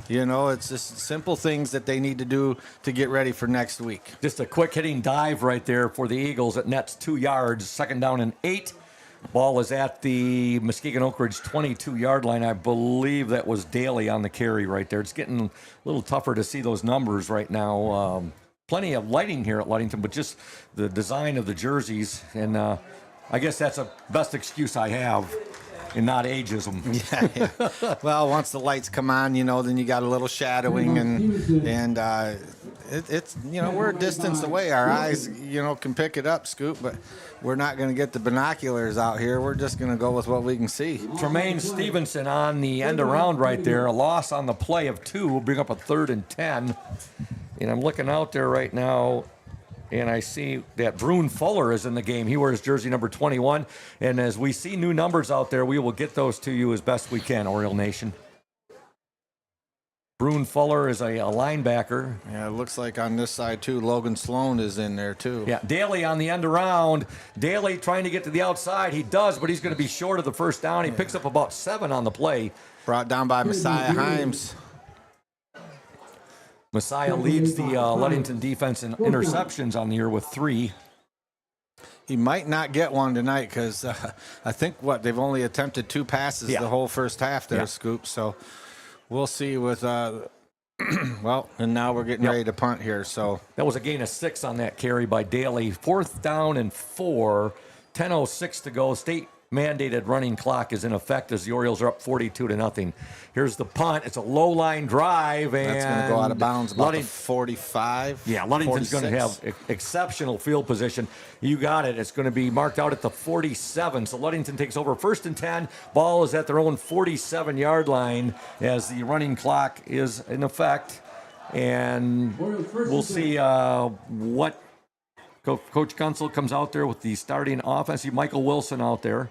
Speaker 2: You know, it's just simple things that they need to do to get ready for next week.
Speaker 1: Just a quick hitting dive right there for the Eagles. It nets 2 yards, 2nd down and 8. Ball is at the Muskegon Oakridge 22-yard line. I believe that was Daly on the carry right there. It's getting a little tougher to see those numbers right now. Plenty of lighting here at Ludington, but just the design of the jerseys. And I guess that's the best excuse I have. And not ageism.
Speaker 2: Yeah. Well, once the lights come on, you know, then you got a little shadowing, and it's you know, we're a distance away. Our eyes, you know, can pick it up, Scoop, but we're not going to get the binoculars out here. We're just going to go with what we can see.
Speaker 1: Tremaine Stevenson on the end around right there. A loss on the play of 2 will bring up a 3rd and 10. And I'm looking out there right now. And I see that Brune Fuller is in the game. He wears jersey number 21. And as we see new numbers out there, we will get those to you as best we can, Oriole Nation. Brune Fuller is a linebacker.
Speaker 2: Yeah, it looks like on this side, too, Logan Sloan is in there, too.
Speaker 1: Yeah, Daly on the end around. Daly trying to get to the outside. He does, but he's going to be short of the first down. He picks up about 7 on the play.
Speaker 2: Brought down by Messiah Himes.
Speaker 1: Messiah leads the Ludington defense in interceptions on the year with 3.
Speaker 2: He might not get one tonight because I think, they've only attempted 2 passes the whole first half there, Scoop. So we'll see with, well, and now we're getting ready to punt here. So
Speaker 1: that was a gain of 6 on that carry by Daly. 4th down and 4, 10:06 to go. State mandated running clock is in effect as the Orioles are up 42-0. Here's the punt. It's a low line drive, and
Speaker 2: that's going to go out of bounds about the 45.
Speaker 1: Yeah, Ludington's going to have exceptional field position. You got it. It's going to be marked out at the 47. So Ludington takes over 1st and 10. Ball is at their own 47-yard line as the running clock is in effect, and we'll see what Coach Gunsel comes out there with the starting offense. See Michael Wilson out there.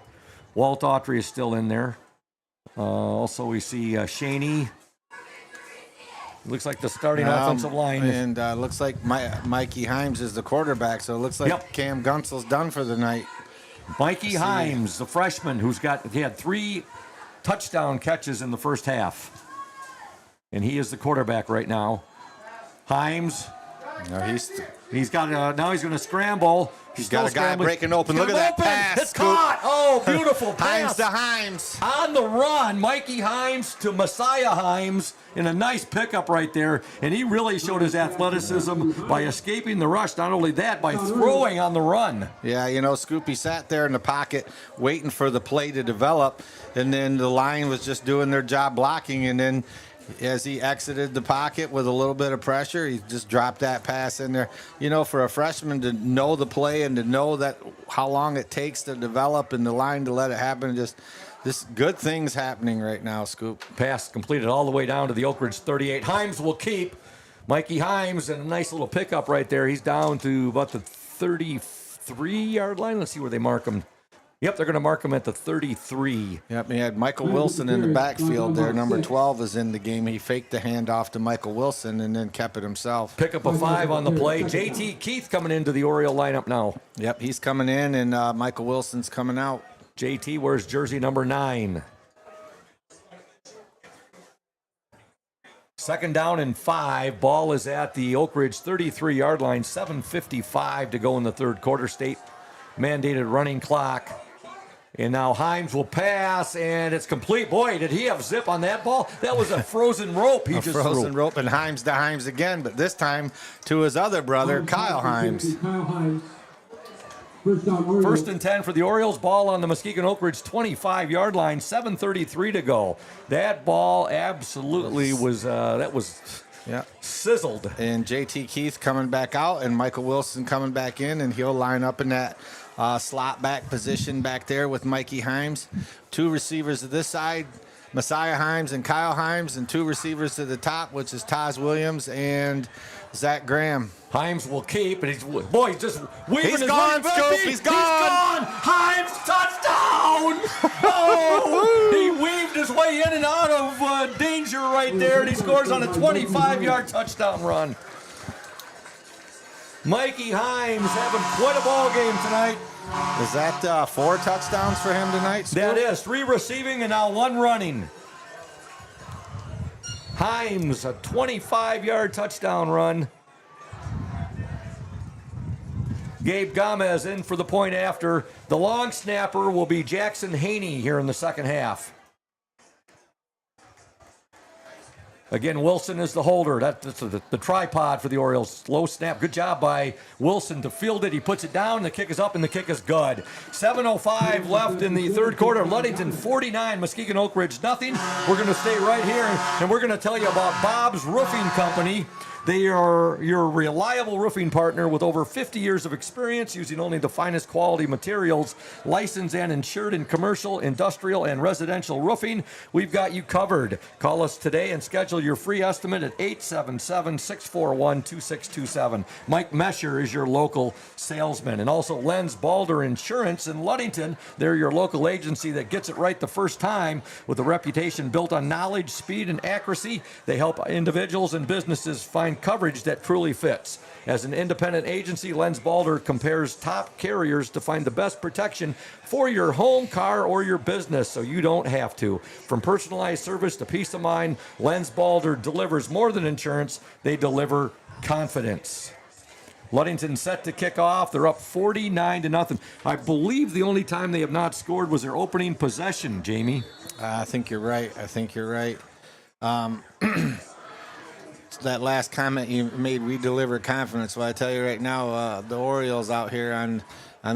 Speaker 1: Walt Autry is still in there. Also, we see Shaney. Looks like the starting offensive line.
Speaker 2: And looks like Mikey Himes is the quarterback, so it looks like Cam Gunsel's done for the night.
Speaker 1: Mikey Himes, the freshman, he had 3 touchdown catches in the first half. And he is the quarterback right now. Himes.
Speaker 2: No,
Speaker 1: he's got now he's going to scramble.
Speaker 2: He's got a guy breaking open. Look at that pass.
Speaker 1: It's caught. Oh, beautiful pass.
Speaker 2: Himes to Himes.
Speaker 1: On the run, Mikey Himes to Messiah Himes in a nice pickup right there. And he really showed his athleticism by escaping the rush. Not only that, by throwing on the run.
Speaker 2: Yeah, you know, Scoopy sat there in the pocket waiting for the play to develop. And then the line was just doing their job blocking. And then as he exited the pocket with a little bit of pressure, he just dropped that pass in there. You know, for a freshman to know the play and to know that how long it takes to develop and the line to let it happen, just good things happening right now, Scoop.
Speaker 1: Pass completed all the way down to the Oakridge 38. Himes will keep. Mikey Himes, and a nice little pickup right there. He's down to about the 33-yard line. Let's see where they mark him. Yep, they're going to mark him at the 33.
Speaker 2: Yep, he had Michael Wilson in the backfield there. Number 12 is in the game. He faked the handoff to Michael Wilson and then kept it himself.
Speaker 1: Pick up a 5 on the play. JT Keith coming into the Oriole lineup now.
Speaker 2: Yep, he's coming in, and Michael Wilson's coming out.
Speaker 1: JT wears jersey number 9. 2nd down and 5. Ball is at the Oakridge 33-yard line. 7:55 to go in the third quarter. State mandated running clock. And now Himes will pass, and it's complete. Boy, did he have zip on that ball? That was a frozen rope he just
Speaker 2: frozen
Speaker 1: threw.
Speaker 2: rope, and Himes to Himes again, but this time to his other brother, Kyle Himes.
Speaker 1: First and 10 for the Orioles. Ball on the Muskegon Oakridge 25-yard line. 7:33 to go. That ball absolutely was sizzled.
Speaker 2: And JT Keith coming back out, and Michael Wilson coming back in, and he'll line up in that slot back position back there with Mikey Himes. 2 receivers to this side, Messiah Himes and Kyle Himes, and 2 receivers to the top, which is Taz Williams and Zach Graham.
Speaker 1: Himes will keep, and he's just weaving
Speaker 2: He's
Speaker 1: his
Speaker 2: gone,
Speaker 1: way.
Speaker 2: Scoop. He's gone.
Speaker 1: Himes touchdown! Oh, he weaved his way in and out of danger right there, and he scores on a 25-yard touchdown run. Mikey Himes having quite a ball game tonight.
Speaker 2: Is that 4 touchdowns for him tonight, Scoop?
Speaker 1: That is 3 receiving and now 1 running. Himes, a 25-yard touchdown run. Gabe Gomez in for the point after. The long snapper will be Jackson Haney here in the second half. Again, Wilson is the holder. That's the tripod for the Orioles. Low snap. Good job by Wilson to field it. He puts it down. The kick is up, and the kick is good. 7:05 left in the third quarter. Ludington 49, Muskegon Oakridge nothing. We're going to stay right here, and we're going to tell you about Bob's Roofing Company. They are your reliable roofing partner with over 50 years of experience using only the finest quality materials, licensed and insured in commercial, industrial, and residential roofing. We've got you covered. Call us today and schedule your free estimate at 877-641-2627. Mike Mesher is your local salesman. And also Lenz Balder Insurance in Ludington. They're your local agency that gets it right the first time with a reputation built on knowledge, speed, and accuracy. They help individuals and businesses find coverage that truly fits. As an independent agency, Lenz Balder compares top carriers to find the best protection for your home, car, or your business so you don't have to. From personalized service to peace of mind, Lenz Balder delivers more than insurance. They deliver confidence. Ludington set to kick off. They're up 49-0. I believe the only time they have not scored was their opening possession, Jamie.
Speaker 2: I think you're right. That last comment you made, we deliver confidence. Well, I tell you right now, the Orioles out here on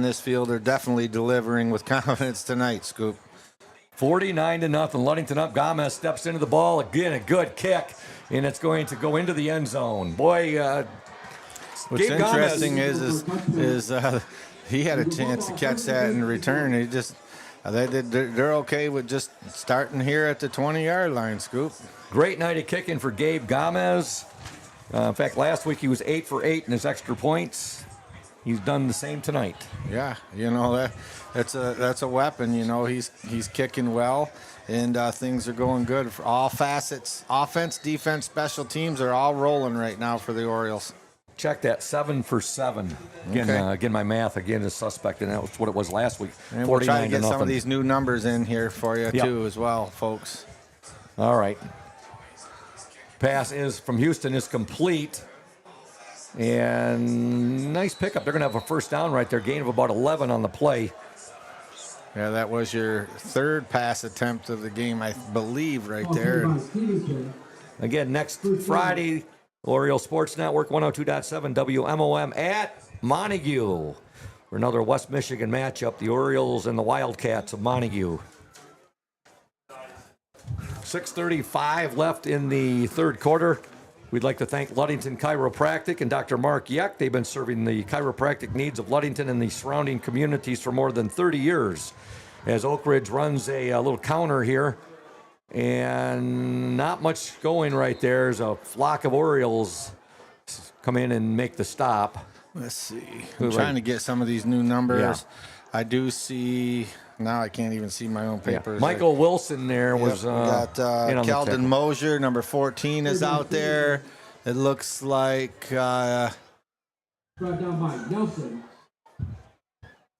Speaker 2: this field are definitely delivering with confidence tonight, Scoop.
Speaker 1: 49-0. Ludington up. Gomez steps into the ball. Again, a good kick, and it's going to go into the end zone. Boy,
Speaker 2: what's
Speaker 1: Gabe
Speaker 2: interesting
Speaker 1: Gomez
Speaker 2: is he had a chance to catch that in return. He just they're okay with just starting here at the 20-yard line, Scoop.
Speaker 1: Great night of kicking for Gabe Gomez. In fact, last week he was 8 for 8 in his extra points. He's done the same tonight.
Speaker 2: Yeah, that's a weapon. He's kicking well, and things are going good for all facets. Offense, defense, special teams are all rolling right now for the Orioles.
Speaker 1: Check that, 7 for 7. Again,
Speaker 2: Okay.
Speaker 1: again, my math again is suspect, and that was what it was last week.
Speaker 2: And we'll try to get
Speaker 1: 49-0.
Speaker 2: some of these new numbers in here for you too, as well, folks.
Speaker 1: All right. Pass is from Houston is complete. And nice pickup. They're going to have a first down right there. Gain of about 11 on the play.
Speaker 2: Yeah, that was your third pass attempt of the game, I believe, right there.
Speaker 1: Again, next Friday, Oriole Sports Network, 102.7 WMOM at Montague for another West Michigan matchup, the Orioles and the Wildcats of Montague. 6:35 left in the third quarter. We'd like to thank Ludington Chiropractic and Dr. Mark Yeck. They've been serving the chiropractic needs of Ludington and the surrounding communities for more than 30 years. As Oakridge runs a little counter here, and not much going right there. There's a flock of Orioles come in and make the stop.
Speaker 2: Let's see. I'm trying to get some of these new numbers. I do see, now I can't even see my own papers.
Speaker 1: Michael Wilson there was
Speaker 2: we got
Speaker 1: in on the
Speaker 2: Keldon
Speaker 1: tackle.
Speaker 2: Mosier, number 14, is out there. It looks like,
Speaker 6: Brought down by Nelson.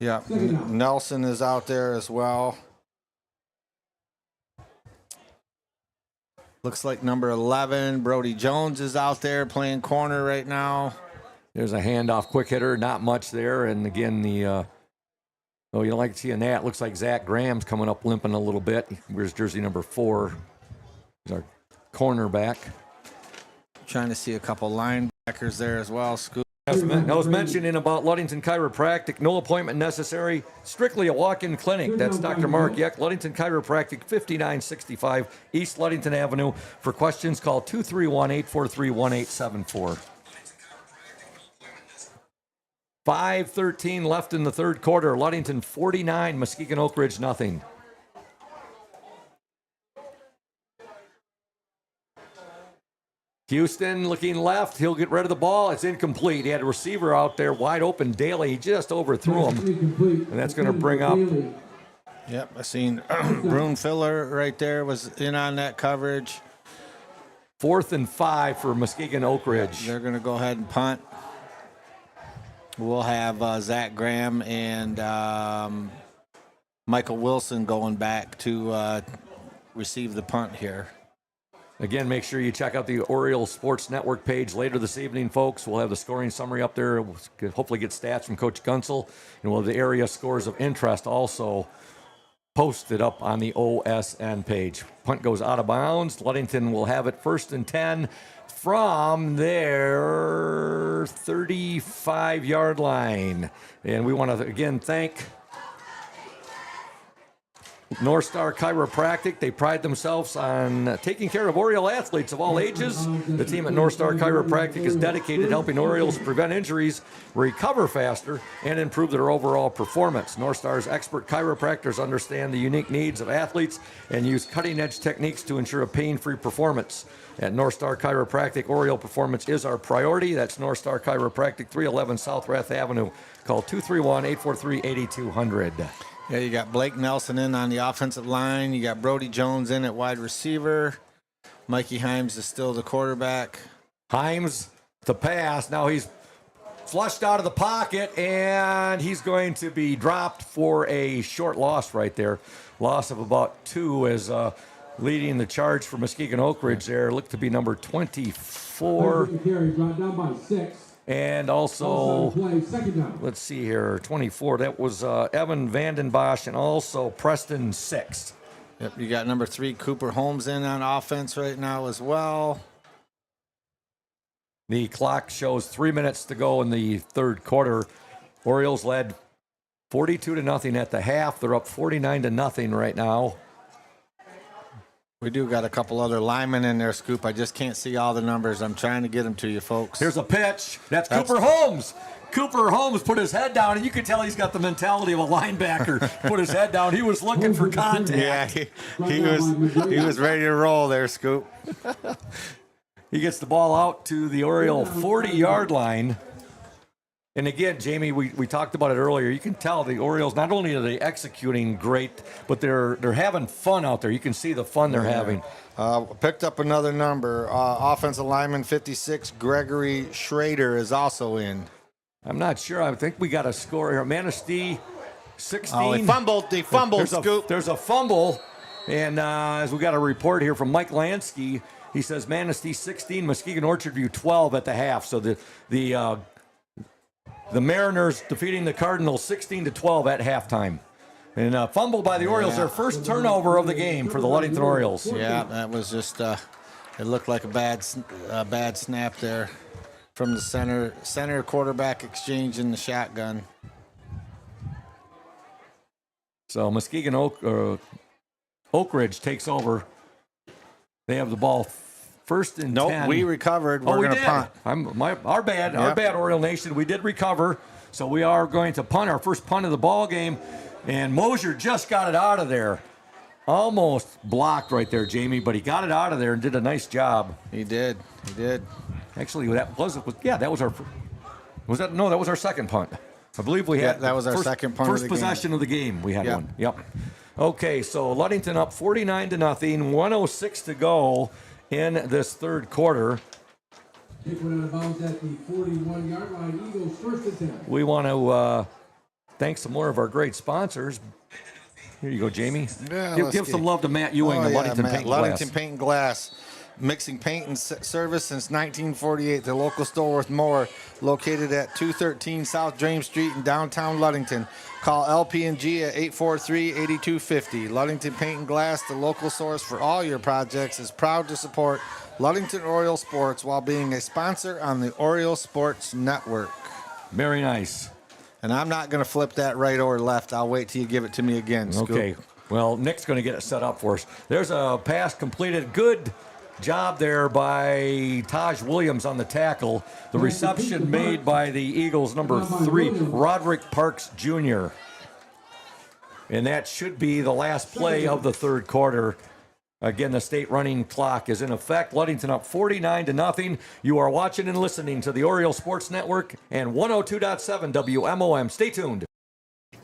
Speaker 2: yeah, Nelson is out there as well. Looks like number 11, Brody Jones, is out there playing corner right now.
Speaker 1: There's a handoff, quick hitter, not much there. And again, you don't like seeing that. Looks like Zach Graham's coming up limping a little bit. Where's jersey number 4? He's our cornerback.
Speaker 2: Trying to see a couple linebackers there as well. Scoop.
Speaker 1: I was mentioning about Ludington Chiropractic. No appointment necessary. Strictly a walk-in clinic. That's Dr. Mark Yeck, Ludington Chiropractic, 5965 East Ludington Avenue. For questions, call 231-843-1874. 5:13 left in the third quarter. Ludington 49, Muskegon Oakridge nothing. Houston looking left. He'll get rid of the ball. It's incomplete. He had a receiver out there wide open. Daly, he just overthrew him. And that's going to bring up.
Speaker 2: Yep, I seen Brune Filler right there was in on that coverage.
Speaker 1: 4th and 5 for Muskegon Oakridge.
Speaker 2: They're going to go ahead and punt. We'll have Zach Graham and Michael Wilson going back to receive the punt here.
Speaker 1: Again, make sure you check out the Oriole Sports Network page later this evening, folks. We'll have the scoring summary up there. We'll hopefully get stats from Coach Gunsel. And we'll have the area scores of interest also posted up on the OSN page. Punt goes out of bounds. Ludington will have it 1st and 10 from their 35-yard line. And we want to, again, thank North Star Chiropractic. They pride themselves on taking care of Oriole athletes of all ages. The team at North Star Chiropractic is dedicated to helping Orioles prevent injuries, recover faster, and improve their overall performance. North Star's expert chiropractors understand the unique needs of athletes and use cutting-edge techniques to ensure a pain-free performance. At North Star Chiropractic, Oriole performance is our priority. That's North Star Chiropractic, 311 South Rath Avenue. Call 231-843-8200.
Speaker 2: Yeah, you got Blake Nelson in on the offensive line. You got Brody Jones in at wide receiver. Mikey Himes is still the quarterback.
Speaker 1: Himes, the pass. Now he's flushed out of the pocket, and he's going to be dropped for a short loss right there. Loss of about 2 as leading the charge for Muskegon Oakridge there. Looked to be number 24.
Speaker 6: Brought down by 6.
Speaker 1: And also, let's see here, 24. That was Evan Vandenbosch and also Preston 6.
Speaker 2: Yep, you got number 3, Cooper Holmes, in on offense right now as well.
Speaker 1: The clock shows 3 minutes to go in the third quarter. Orioles led 42-0 at the half. They're up 49-0 right now.
Speaker 2: We do got a couple other linemen in there, Scoop. I just can't see all the numbers. I'm trying to get them to you, folks.
Speaker 1: Here's a pitch. That's Cooper Holmes. Cooper Holmes put his head down, and you can tell he's got the mentality of a linebacker. Put his head down. He was looking for contact.
Speaker 2: Yeah, he was ready to roll there, Scoop.
Speaker 1: He gets the ball out to the Oriole 40-yard line. And again, Jamie, we talked about it earlier. You can tell the Orioles, not only are they executing great, but they're having fun out there. You can see the fun they're having.
Speaker 2: Picked up another number. Offensive lineman 56, Gregory Schrader, is also in.
Speaker 1: I'm not sure. I think we got a score here. Manistee, 16.
Speaker 2: Oh, he fumbled, Scoop.
Speaker 1: There's a fumble. And as we got a report here from Mike Lansky, he says Manistee 16, Muskegon Orchardview 12 at the half. So the Mariners defeating the Cardinals 16-12 at halftime. And a fumble by the Orioles, their first turnover of the game for the Ludington Orioles.
Speaker 2: Yeah, that was just, it looked like a bad snap there from the center quarterback exchange in the shotgun.
Speaker 1: So Muskegon Oakridge takes over. They have the ball 1st and 10.
Speaker 2: Nope, we recovered. We're going to punt.
Speaker 1: Our bad, Oriole Nation. We did recover, so we are going to punt, our first punt of the ball game. And Mosier just got it out of there. Almost blocked right there, Jamie, but he got it out of there and did a nice job.
Speaker 2: He did.
Speaker 1: Actually, that was our second punt. I believe we had
Speaker 2: that was our second punt of
Speaker 1: first
Speaker 2: the
Speaker 1: possession
Speaker 2: game.
Speaker 1: of the game. We had
Speaker 2: Yep.
Speaker 1: one. Yep. Okay, so Ludington up 49-0, 106 to go in this third quarter.
Speaker 6: Kick went out of bounds at the 41-yard line. Eagles first and 10.
Speaker 1: We want to thank some more of our great sponsors. Here you go, Jamie.
Speaker 2: Yeah,
Speaker 1: give some love to Matt Ewing of Ludington Paint and Glass.
Speaker 2: Ludington Paint and Glass. Mixing paint and service since 1948. The local store with more, located at 213 South James Street in downtown Ludington. Call LP&G at 843-8250. Ludington Paint and Glass, the local source for all your projects, is proud to support Ludington Oriole Sports while being a sponsor on the Oriole Sports Network.
Speaker 1: Very nice.
Speaker 2: And I'm not going to flip that right or left. I'll wait till you give it to me again, Scoop.
Speaker 1: Okay. Well, Nick's going to get it set up for us. There's a pass completed. Good job there by Taj Williams on the tackle. The reception made by the Eagles, number 3, Roderick Parks Jr. And that should be the last play of the third quarter. Again, the state running clock is in effect. Ludington up 49-0. You are watching and listening to the Oriole Sports Network and 102.7 WMOM. Stay tuned.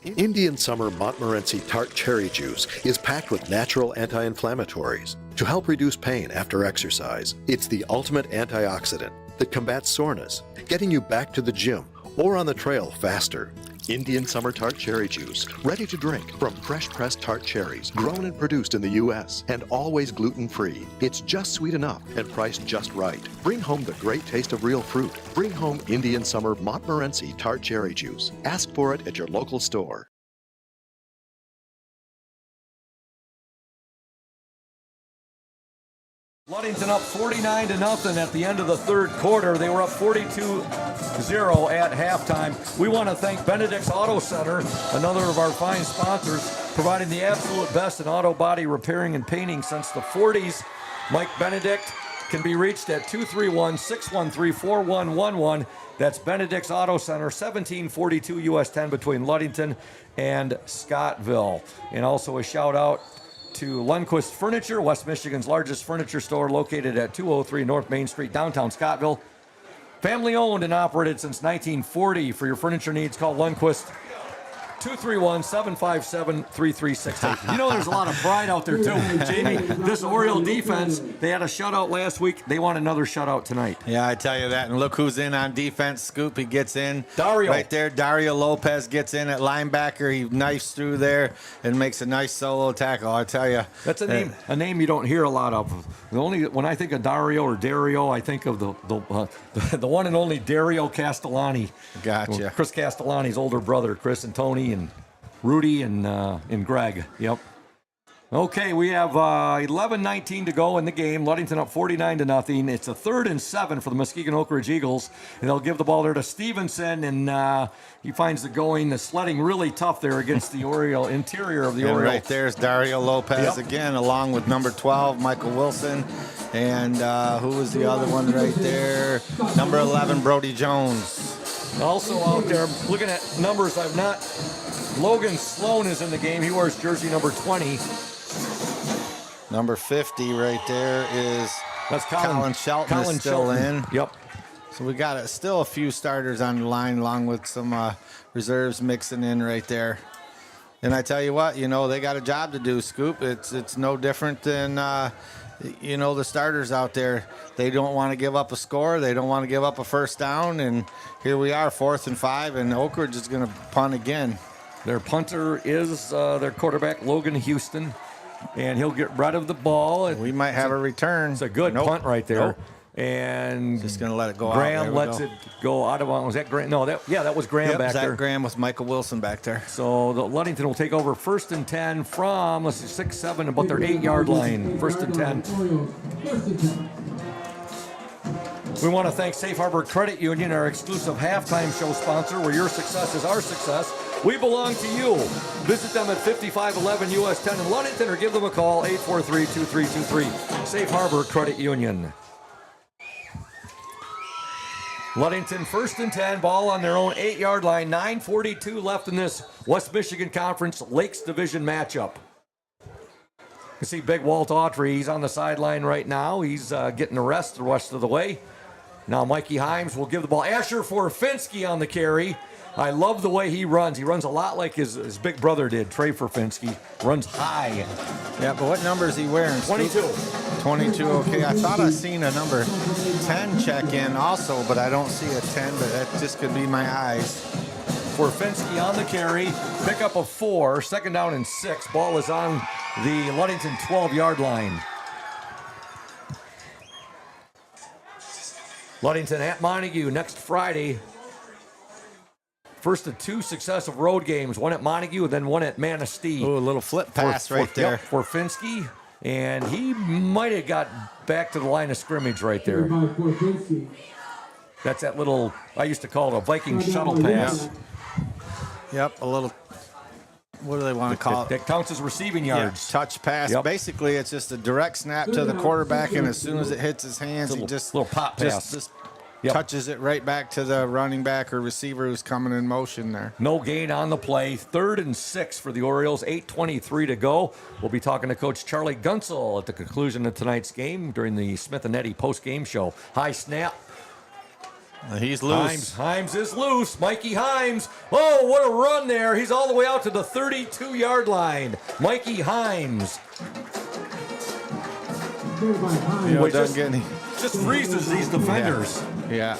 Speaker 7: Indian Summer Montmorency Tart Cherry Juice is packed with natural anti-inflammatories to help reduce pain after exercise. It's the ultimate antioxidant that combats soreness, getting you back to the gym or on the trail faster. Indian Summer Tart Cherry Juice, ready to drink from fresh-pressed tart cherries, grown and produced in the U.S. and always gluten-free. It's just sweet enough and priced just right. Bring home the great taste of real fruit. Bring home Indian Summer Montmorency Tart Cherry Juice. Ask for it at your local store.
Speaker 1: Ludington up 49-0 at the end of the third quarter. They were up 42-0 at halftime. We want to thank Benedict's Auto Center, another of our fine sponsors, providing the absolute best in auto body repairing and painting since the 40s. Mike Benedict can be reached at 231-613-4111. That's Benedict's Auto Center, 1742 US 10 between Ludington and Scottville. And also a shout out to Lundquist Furniture, West Michigan's largest furniture store, located at 203 North Main Street, downtown Scottville. Family owned and operated since 1940. For your furniture needs, call Lundquist, 231-757-3368. You know, there's a lot of pride out there, too. Jamie, this Oriole defense, they had a shutout last week. They want another shutout tonight.
Speaker 2: Yeah, I tell you that. And look who's in on defense. Scoop, he gets in.
Speaker 1: Dario.
Speaker 2: Right there, Dario Lopez gets in at linebacker. He knifes through there and makes a nice solo tackle. I tell you.
Speaker 1: That's a name you don't hear a lot of. When I think of Dario or Dario, I think of the one and only Dario Castellani.
Speaker 2: Gotcha.
Speaker 1: Chris Castellani's older brother, Chris and Tony and Rudy and Greg. Yep. Okay, we have 11:19 to go in the game. Ludington up 49-0. It's a 3rd and 7 for the Muskegon Oakridge Eagles, and they'll give the ball there to Stevenson, and he finds the sledding really tough there against the Oriole interior of the Oriole.
Speaker 2: Right there's Dario Lopez again, along with number 12, Michael Wilson, and who was the other one right there? Number 11, Brody Jones.
Speaker 1: Also out there, looking at numbers, Logan Sloan is in the game. He wears jersey number 20.
Speaker 2: Number 50 right there is Colin Shelton is still in.
Speaker 1: Yep.
Speaker 2: So we got still a few starters on the line, along with some reserves mixing in right there. And I tell you what, they got a job to do, Scoop. It's no different than the starters out there. They don't want to give up a score. They don't want to give up a first down. And here we are, 4th and 5, and Oakridge is going to punt again.
Speaker 1: Their punter is their quarterback, Logan Houston, and he'll get rid of the ball.
Speaker 2: We might have a return.
Speaker 1: It's a good punt right there.
Speaker 2: Nope.
Speaker 1: And
Speaker 2: just going to let it go
Speaker 1: Graham
Speaker 2: out.
Speaker 1: lets it go out of bounds. Was that Graham? No, that was Graham back
Speaker 2: Zach
Speaker 1: there.
Speaker 2: Graham with Michael Wilson back there.
Speaker 1: So the Ludington will take over 1st and 10 from 6-7, about their 8-yard line. 1st and 10. We want to thank Safe Harbor Credit Union, our exclusive halftime show sponsor, where your success is our success. We belong to you. Visit them at 5511 US 10 in Ludington or give them a call, 843-2323. Safe Harbor Credit Union. Ludington 1st and 10, ball on their own 8-yard line. 9:42 left in this West Michigan Conference Lakes Division matchup. You can see Big Walt Autry. He's on the sideline right now. He's getting the rest the rest of the way. Now Mikey Himes will give the ball. Asher Forfinski on the carry. I love the way he runs. He runs a lot like his big brother did, Trey Forfinski. Runs high.
Speaker 2: Yeah, but what number is he wearing?
Speaker 1: 22.
Speaker 2: 22, okay. I thought I seen a number 10 check in also, but I don't see a 10, but that just could be my eyes.
Speaker 1: Forfinski on the carry. Pickup of 4. 2nd down and 6. Ball is on the Ludington 12-yard line. Ludington at Montague next Friday. First of 2 successive road games, one at Montague and then one at Manistee.
Speaker 2: Ooh, a little flip pass right there.
Speaker 1: For Forfinski, and he might have got back to the line of scrimmage right there. That's that little, I used to call it a Viking shuttle pass.
Speaker 2: Yep, a little, what do they want to call it?
Speaker 1: That counts as receiving yards.
Speaker 2: Yeah, touch pass.
Speaker 1: Yep.
Speaker 2: Basically, it's just a direct snap to the quarterback, and as soon as it hits his hands, he just
Speaker 1: little pop pass.
Speaker 2: Just
Speaker 1: Yep.
Speaker 2: touches it right back to the running back or receiver who's coming in motion there.
Speaker 1: No gain on the play. 3rd and 6 for the Orioles. 8:23 to go. We'll be talking to Coach Charlie Gunsel at the conclusion of tonight's game during the Smith and Eddy post-game show. High snap.
Speaker 2: He's loose.
Speaker 1: Himes is loose. Mikey Himes. Oh, what a run there. He's all the way out to the 32-yard line. Mikey Himes.
Speaker 2: You know, it doesn't get any.
Speaker 1: Just freezes these defenders.
Speaker 2: Yeah.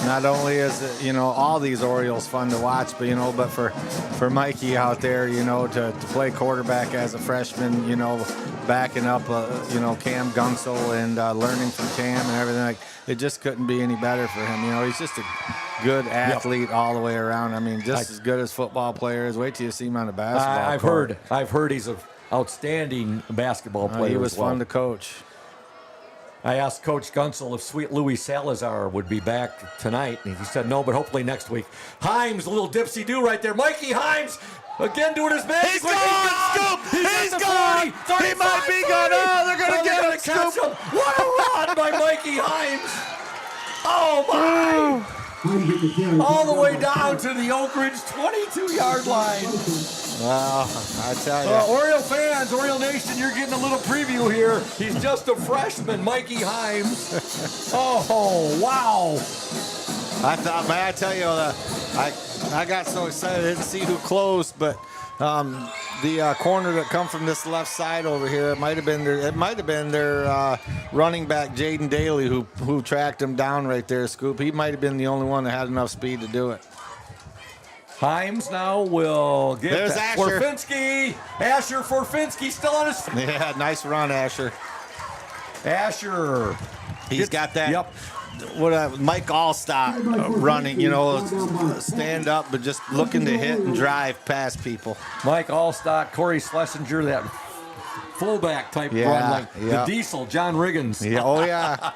Speaker 2: Not only is it, you know, all these Orioles fun to watch, but, you know, but for Mikey out there, you know, to play quarterback as a freshman, you know, backing up, you know, Cam Gunsel and learning from Cam and everything, like, it just couldn't be any better for him. You know, he's just a good athlete all the way around. I mean, just as good as football players. Wait till you see him on a basketball court.
Speaker 1: I've heard he's an outstanding basketball player.
Speaker 2: He was
Speaker 1: as well.
Speaker 2: fun to coach.
Speaker 1: I asked Coach Gunsel if Sweet Louis Salazar would be back tonight, and he said no, but hopefully next week. Himes, a little dipsy-do right there. Mikey Himes, again doing his magic.
Speaker 2: He's gone, Scoop! He's gone!
Speaker 1: 40,
Speaker 2: he might be gone. Oh, they're going to get him, Scoop!
Speaker 1: What a run by Mikey Himes! Oh, my! All the way down to the Oakridge 22-yard line.
Speaker 2: Wow, I tell you.
Speaker 1: Oriole fans, Oriole Nation, you're getting a little preview here. He's just a freshman, Mikey Himes. Oh, wow.
Speaker 2: I thought, man, I tell you, I got so excited I didn't see who closed, but the corner that come from this left side over here, it might have been their running back Jaden Daly who tracked him down right there, Scoop. He might have been the only one that had enough speed to do it.
Speaker 1: Himes now will get
Speaker 2: There's Asher.
Speaker 1: Forfinski. Asher Forfinski still on his feet.
Speaker 2: Yeah, nice run, Asher.
Speaker 1: Asher.
Speaker 2: He's got that.
Speaker 1: Yep.
Speaker 2: What Mike Allstott running, you know, stand up, but just looking to hit and drive past people.
Speaker 1: Mike Allstott, Corey Schlesinger, that fullback type run, like the Diesel, John Riggins.
Speaker 2: Yeah, oh yeah.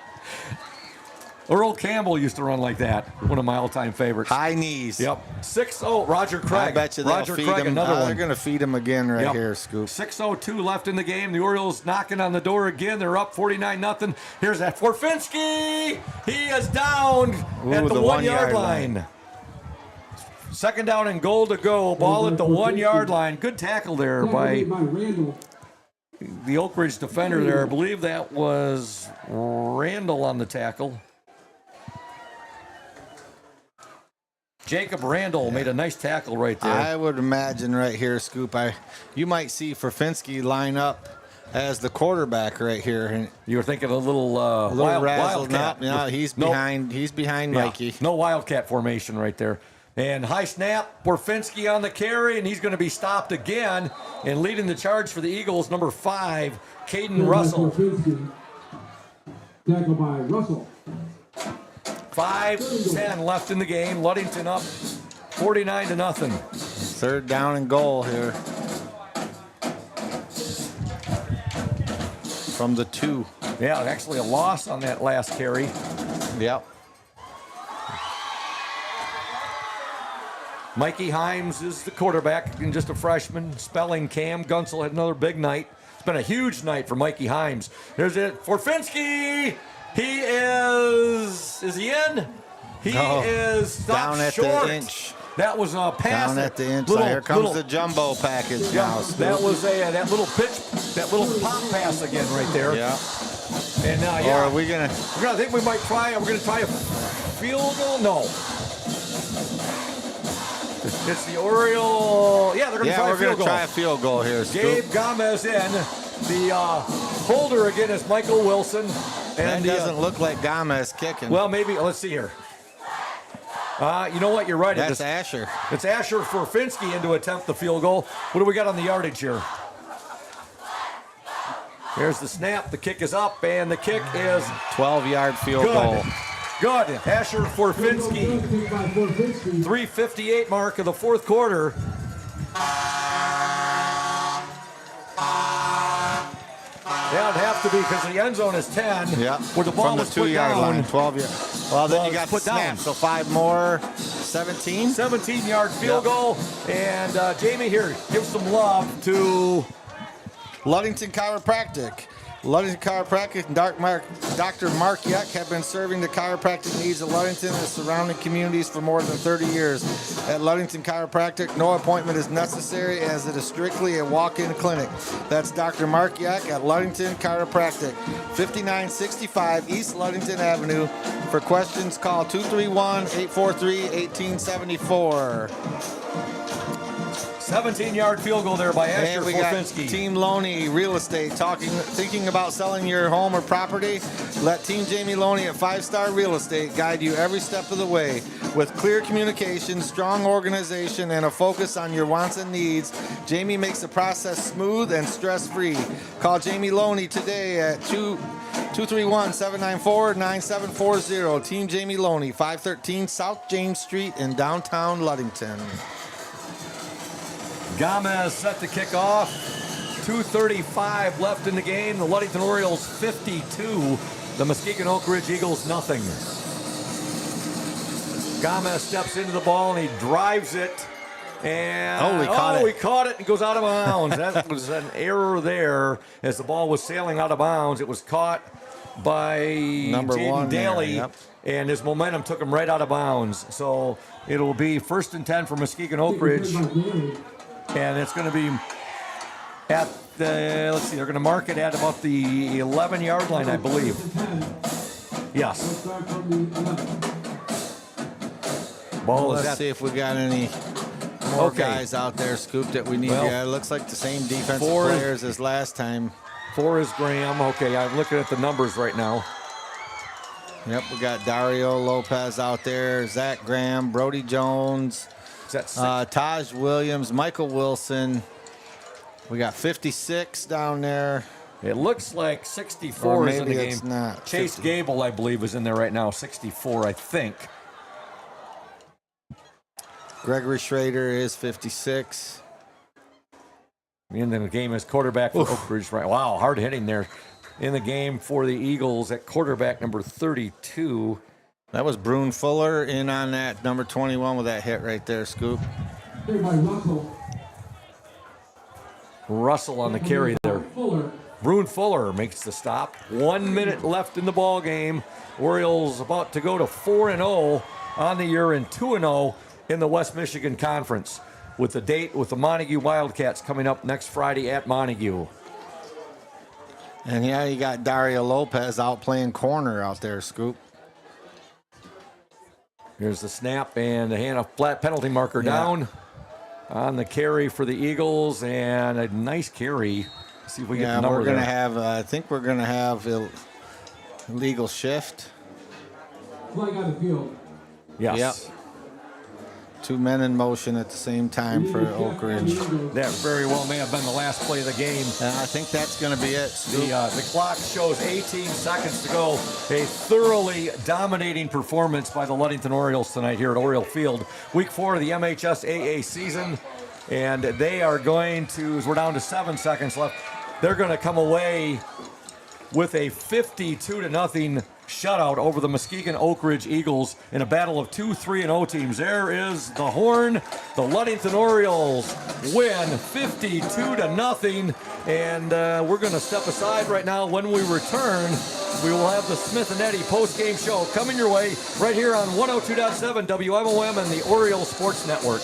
Speaker 1: Earl Campbell used to run like that. One of my all-time favorites.
Speaker 2: High knees.
Speaker 1: Yep. 6-0, Roger Craig.
Speaker 2: I bet you they'll
Speaker 1: Roger
Speaker 2: feed
Speaker 1: Craig,
Speaker 2: him.
Speaker 1: another one.
Speaker 2: They're going to feed him again right here, Scoop.
Speaker 1: 6:02 left in the game. The Orioles knocking on the door again. They're up 49-0. Here's that Forfinski. He is down at the 1 yard line. 2nd down and goal to go. Ball at the 1 yard line. Good tackle there by the Oakridge defender there. I believe that was Randall on the tackle. Jacob Randall made a nice tackle right there.
Speaker 2: I would imagine right here, Scoop, you might see Forfinski line up as the quarterback right here.
Speaker 1: You were thinking a little
Speaker 2: Wildcat. No, he's behind Mikey.
Speaker 1: No Wildcat formation right there. And high snap, Forfinski on the carry, and he's going to be stopped again. And leading the charge for the Eagles, number 5, Caden Russell.
Speaker 6: Tackle by Russell.
Speaker 1: 5:10 left in the game. Ludington up 49-0.
Speaker 2: 3rd down and goal here. From the 2.
Speaker 1: Yeah, actually a loss on that last carry.
Speaker 2: Yep.
Speaker 1: Mikey Himes is the quarterback and just a freshman. Spelling Cam Gunsel had another big night. It's been a huge night for Mikey Himes. There's it. Forfinski. He is he in? He is stopped
Speaker 2: down at
Speaker 1: short.
Speaker 2: the inch.
Speaker 1: That was a pass.
Speaker 2: Down at the inch. Here comes the jumbo package now.
Speaker 1: That was that little pitch, that little pop pass again right there.
Speaker 2: Yeah.
Speaker 1: And
Speaker 2: Or
Speaker 1: yeah,
Speaker 2: are we gonna?
Speaker 1: I think we might try. We're gonna try a field goal. No. It's the Oriole. Yeah, they're gonna try a
Speaker 2: we're
Speaker 1: field
Speaker 2: gonna
Speaker 1: goal.
Speaker 2: try a field goal here.
Speaker 1: Gabe
Speaker 2: Scoop.
Speaker 1: Gomez in. The holder again is Michael Wilson.
Speaker 2: That
Speaker 1: And
Speaker 2: doesn't look like Gomez kicking.
Speaker 1: well, maybe. Let's see here. You know what? You're right.
Speaker 2: That's Asher.
Speaker 1: It's Asher Forfinski in to attempt the field goal. What do we got on the yardage here? Here's the snap. The kick is up, and the kick is
Speaker 2: 12-yard field
Speaker 1: good.
Speaker 2: goal.
Speaker 1: Good. Asher Forfinski. 3:58 mark of the fourth quarter. Yeah, it'd have to be because the end zone is 10.
Speaker 2: Yeah.
Speaker 1: Where the ball
Speaker 2: from the
Speaker 1: was put
Speaker 2: 2-yard
Speaker 1: down.
Speaker 2: line, 12 yard. Well, then
Speaker 1: Well,
Speaker 2: you got
Speaker 1: it's
Speaker 2: the
Speaker 1: put down.
Speaker 2: snap. So 5 more, 17.
Speaker 1: 17-yard field
Speaker 2: Yep.
Speaker 1: goal. And Jamie here, give some love to
Speaker 2: Ludington Chiropractic. Ludington Chiropractic and Dr. Mark Yuck have been serving the chiropractic needs of Ludington and the surrounding communities for more than 30 years. At Ludington Chiropractic, no appointment is necessary as it is strictly a walk-in clinic. That's Dr. Mark Yuck at Ludington Chiropractic, 5965 East Ludington Avenue. For questions, call 231-843-1874.
Speaker 1: 17-yard field goal there by Asher
Speaker 2: And we got
Speaker 1: Forfinski.
Speaker 2: Team Loney Real Estate thinking about selling your home or property? Let Team Jamie Loney at 5-Star Real Estate guide you every step of the way. With clear communication, strong organization, and a focus on your wants and needs, Jamie makes the process smooth and stress-free. Call Jamie Loney today at 231-794-9740. Team Jamie Loney, 513 South James Street in downtown Ludington.
Speaker 1: Gomez set to kick off. 2:35 left in the game. The Ludington Orioles 52. The Muskegon Oakridge Eagles nothing. Gomez steps into the ball and he drives it. And
Speaker 2: he caught it.
Speaker 1: He caught it and goes out of bounds. That was an error there as the ball was sailing out of bounds. It was caught by
Speaker 2: Number
Speaker 1: Jaden
Speaker 2: 1 there,
Speaker 1: Daly,
Speaker 2: yep.
Speaker 1: and his momentum took him right out of bounds. So it'll be 1st and 10 for Muskegon Oakridge. And it's going to be at the, let's see, they're going to mark it at about the 11-yard line, I believe. Yes. Ball is
Speaker 2: Let's
Speaker 1: at,
Speaker 2: see if we got any more
Speaker 1: Okay.
Speaker 2: guys out there, Scoop, that we need.
Speaker 1: Well,
Speaker 2: Yeah, it looks like the same defensive
Speaker 1: 4 is-
Speaker 2: players as last time.
Speaker 1: 4 is Graham. Okay, I'm looking at the numbers right now.
Speaker 2: Yep, we got Dario Lopez out there, Zach Graham, Brody Jones,
Speaker 1: Is that 6?
Speaker 2: Taj Williams, Michael Wilson. We got 56 down there.
Speaker 1: It looks like 64
Speaker 2: Or
Speaker 1: is in the
Speaker 2: maybe it's
Speaker 1: game.
Speaker 2: not.
Speaker 1: Chase
Speaker 2: 50.
Speaker 1: Gable, I believe, is in there right now. 64, I think.
Speaker 2: Gregory Schrader is 56.
Speaker 1: In the game as quarterback for Oakridge. Right. Wow, hard hitting there in the game for the Eagles at quarterback number 32.
Speaker 2: That was Brune Fuller in on that number 21 with that hit right there, Scoop.
Speaker 6: Here by Russell.
Speaker 1: Russell on the carry there.
Speaker 6: Fuller.
Speaker 1: Brune Fuller makes the stop. 1 minute left in the ball game. Orioles about to go to 4-0 on the year and 2-0 in the West Michigan Conference, with the date with the Montague Wildcats coming up next Friday at Montague.
Speaker 2: And yeah, you got Dario Lopez out playing corner out there, Scoop.
Speaker 1: Here's the snap and the hand, a flat penalty marker down on the carry for the Eagles, and a nice carry. See if we get the number
Speaker 2: we're gonna
Speaker 1: there.
Speaker 2: have. I think we're gonna have illegal shift.
Speaker 6: Flag on the field.
Speaker 1: Yes.
Speaker 2: Yep. 2 men in motion at the same time for Oak Ridge.
Speaker 1: That very well may have been the last play of the game.
Speaker 2: And I think that's going to be it.
Speaker 1: The clock shows 18 seconds to go. A thoroughly dominating performance by the Ludington Orioles tonight here at Oriole Field. Week 4 of the MHSAA season. And they are going to, as we're down to 7 seconds left, they're going to come away with a 52-0 shutout over the Muskegon Oakridge Eagles in a battle of 2 3-0 teams. There is the horn. The Ludington Orioles win 52-0. And we're going to step aside right now. When we return, we will have the Smith and Eddy post-game show coming your way right here on 102.7 WMOM and the Oriole Sports Network.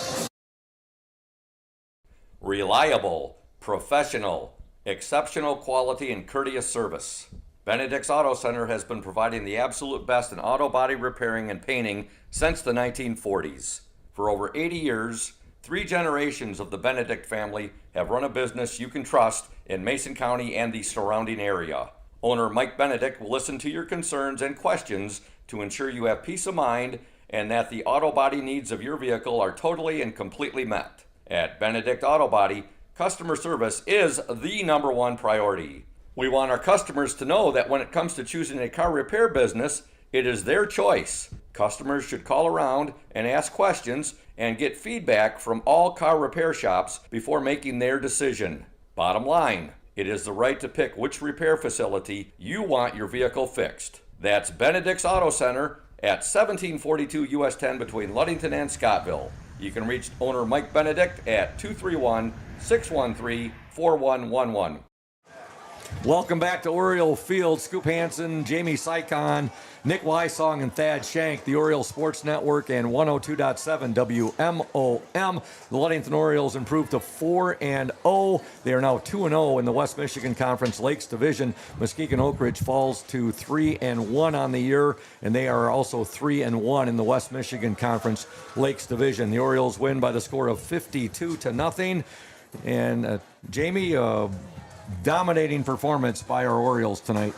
Speaker 1: Reliable, professional, exceptional quality and courteous service. Benedict's Auto Center has been providing the absolute best in auto body repairing and painting since the 1940s. For over 80 years, 3 generations of the Benedict family have run a business you can trust in Mason County and the surrounding area. Owner Mike Benedict will listen to your concerns and questions to ensure you have peace of mind and that the auto body needs of your vehicle are totally and completely met. At Benedict Auto Body, customer service is the #1 priority. We want our customers to know that when it comes to choosing a car repair business, it is their choice. Customers should call around and ask questions and get feedback from all car repair shops before making their decision. Bottom line, it is the right to pick which repair facility you want your vehicle fixed. That's Benedict's Auto Center at 1742 US 10 between Ludington and Scottville. You can reach owner Mike Benedict at 231-613-4111. Welcome back to Oriole Field. Scoop Hansen, Jamie Sycon, Nick Wysong, and Thad Shank, the Oriole Sports Network, and 102.7 WMOM. The Ludington Orioles improved to 4-0. They are now 2-0 in the West Michigan Conference Lakes Division. Muskegon Oakridge falls to 3-1 on the year, and they are also 3-1 in the West Michigan Conference Lakes Division. The Orioles win by the score of 52-0. And Jamie, dominating performance by our Orioles tonight.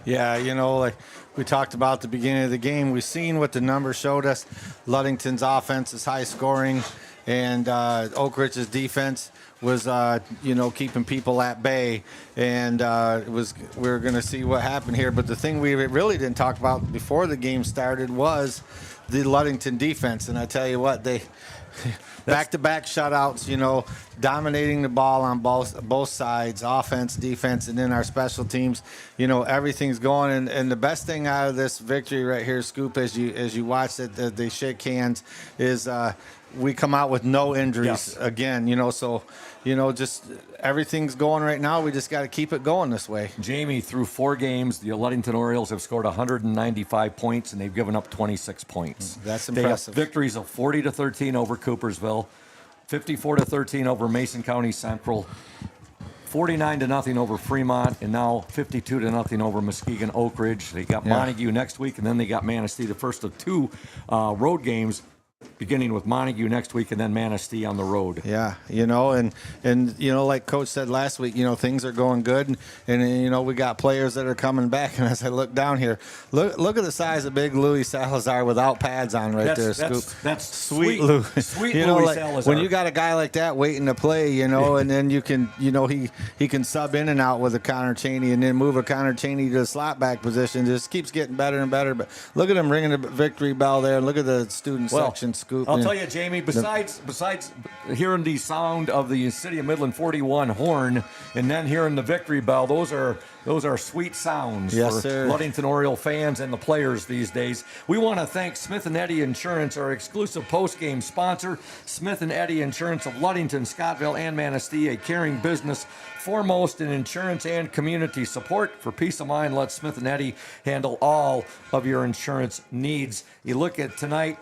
Speaker 2: Yeah, like we talked about at the beginning of the game, we've seen what the numbers showed us. Ludington's offense is high scoring, and Oakridge's defense was, keeping people at bay. And we're going to see what happened here. But the thing we really didn't talk about before the game started was the Ludington defense. And I tell you what, they back-to-back shutouts, dominating the ball on both sides, offense, defense, and then our special teams. Everything's going. And the best thing out of this victory right here, Scoop, as you watch it, they shake hands, is we come out with no injuries again. Just everything's going right now. We just got to keep it going this way.
Speaker 1: Jamie, through 4 games, the Ludington Orioles have scored 195 points, and they've given up 26 points.
Speaker 2: That's impressive.
Speaker 1: They have victories of 40-13 over Coopersville, 54-13 over Mason County Central, 49-0 over Fremont, and now 52-0 over Muskegon Oakridge. They got Montague next week, and then they got Manistee, the first of 2 road games, beginning with Montague next week and then Manistee on the road.
Speaker 2: Yeah, and like Coach said last week, things are going good, and we got players that are coming back. And as I look down here, look at the size of big Louis Salazar without pads on there, Scoop.
Speaker 1: That's
Speaker 2: sweet Louis.
Speaker 1: Sweet Louis Salazar.
Speaker 2: When you got a guy like that waiting to play, and then you can, he can sub in and out with a Connor Chaney and then move a Connor Chaney to the slot back position. Just keeps getting better and better. But look at him ringing the victory bell there. Look at the student section. Scoop.
Speaker 1: I'll tell you, Jamie, besides hearing the sound of the City of Midland 41 horn and then hearing the victory bell, those are sweet sounds for Ludington Oriole fans and the players these days. We want to thank Smith & Eddy Insurance, our exclusive post-game sponsor. Smith & Eddy Insurance of Ludington, Scottville, and Manistee, a caring business foremost in insurance and community support. For peace of mind, let Smith & Eddy handle all of your insurance needs. You look at tonight,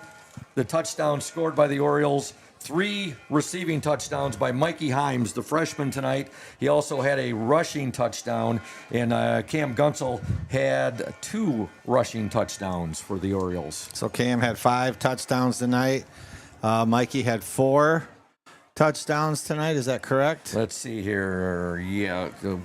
Speaker 1: the touchdown scored by the Orioles, 3 receiving touchdowns by Mikey Himes, the freshman tonight. He also had a rushing touchdown, and Cam Gunsel had 2 rushing touchdowns for the Orioles.
Speaker 2: So Cam had 5 touchdowns tonight. Mikey had 4 touchdowns tonight. Is that correct?
Speaker 1: Let's see here.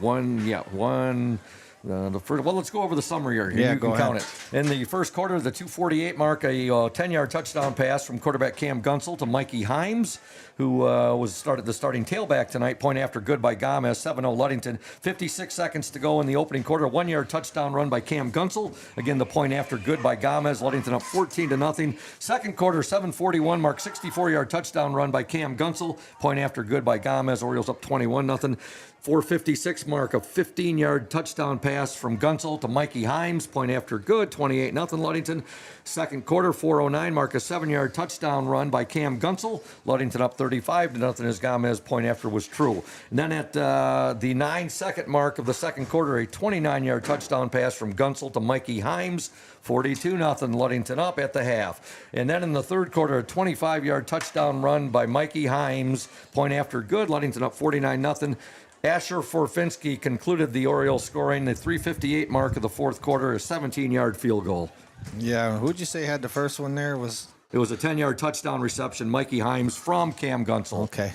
Speaker 1: One. Let's go over the summary here.
Speaker 2: Yeah,
Speaker 1: you can count it. In the first quarter, the 2:48 mark, a 10-yard touchdown pass from quarterback Cam Gunsel to Mikey Himes, who was the starting tailback tonight. Point after good by Gomez, 7-0 Ludington. 56 seconds to go in the opening quarter. 1-yard touchdown run by Cam Gunsel. Again, the point after good by Gomez. Ludington up 14-0. Second quarter, 7:41 mark, 64-yard touchdown run by Cam Gunsel. Point after good by Gomez. Orioles up 21-0. 4:56 mark, a 15-yard touchdown pass from Gunsel to Mikey Himes. Point after good, 28-0 Ludington. Second quarter, 4:09 mark, a 7-yard touchdown run by Cam Gunsel. Ludington up 35-0 as Gomez. Point after was true. And then at the 9-second mark of the second quarter, a 29-yard touchdown pass from Gunsel to Mikey Himes. 42-0 Ludington up at the half. And then in the third quarter, a 25-yard touchdown run by Mikey Himes. Point after good, Ludington up 49-0. Asher Forfinski concluded the Orioles scoring the 3:58 mark of the fourth quarter, a 17-yard field goal.
Speaker 2: Yeah, who'd you say had the first one there?
Speaker 1: It was a 10-yard touchdown reception, Mikey Himes from Cam Gunsel.
Speaker 2: Okay.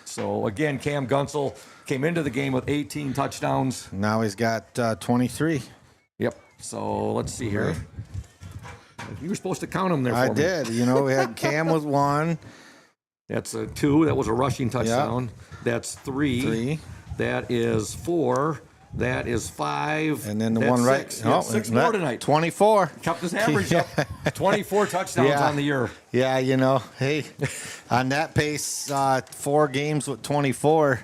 Speaker 1: So, again, Cam Gunsel came into the game with 18 touchdowns.
Speaker 2: Now he's got 23.
Speaker 1: Yep. So, let's see here. You were supposed to count them there for me.
Speaker 2: I did. You know, we had Cam with 1.
Speaker 1: That's a 2. That was a rushing touchdown.
Speaker 2: Yep.
Speaker 1: That's 3. That is 4. That is 5.
Speaker 2: And then the
Speaker 1: that's
Speaker 2: one right.
Speaker 1: 6. Yeah, 6 more tonight.
Speaker 2: 24.
Speaker 1: Kept his average up. 24 touchdowns on the year.
Speaker 2: Yeah, you know, hey, on that pace, 4 games with 24.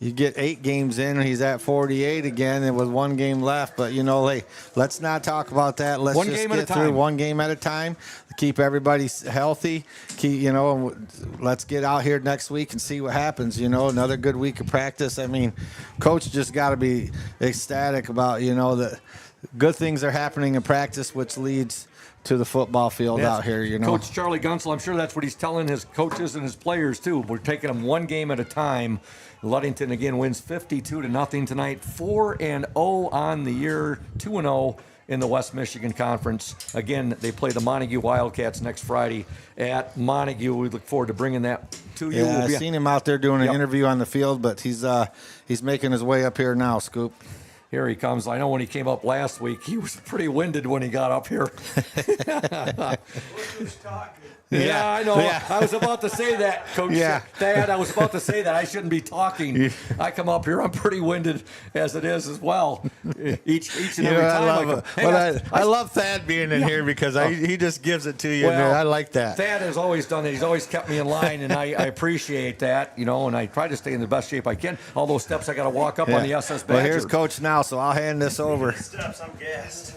Speaker 2: You get 8 games in, and he's at 48 again, and with 1 game left. But, you know, hey, let's not talk about that. Let's just get through 1 game at a time. Keep everybody healthy. Let's get out here next week and see what happens. You know, another good week of practice. I mean, coach just got to be ecstatic about, you know, the good things are happening in practice, which leads to the football field out here, you know.
Speaker 1: Coach Charlie Gunsel, I'm sure that's what he's telling his coaches and his players, too. We're taking them 1 game at a time. Ludington, again, wins 52-0 tonight. 4-0 on the year, 2-0 in the West Michigan Conference. Again, they play the Montague Wildcats next Friday at Montague. We look forward to bringing that to you.
Speaker 2: Yeah, I've seen him out there doing an interview on the field, but he's making his way up here now, Scoop.
Speaker 1: Here he comes. I know when he came up last week, he was pretty winded when he got up here. Yeah, I know. Yeah. I was about to say that, Coach Thad. I was about to say that. I shouldn't be talking. I come up here, I'm pretty winded as it is as well. Each and every time.
Speaker 2: I love Thad being in here because he just gives it to you.
Speaker 1: Well,
Speaker 2: I like that.
Speaker 1: Thad has always done that. He's always kept me in line, and I appreciate that, you know, and I try to stay in the best shape I can. All those steps I got to walk up on the SS Badger.
Speaker 2: Well, here's Coach now, so I'll hand this over.
Speaker 3: Steps, I'm gassed.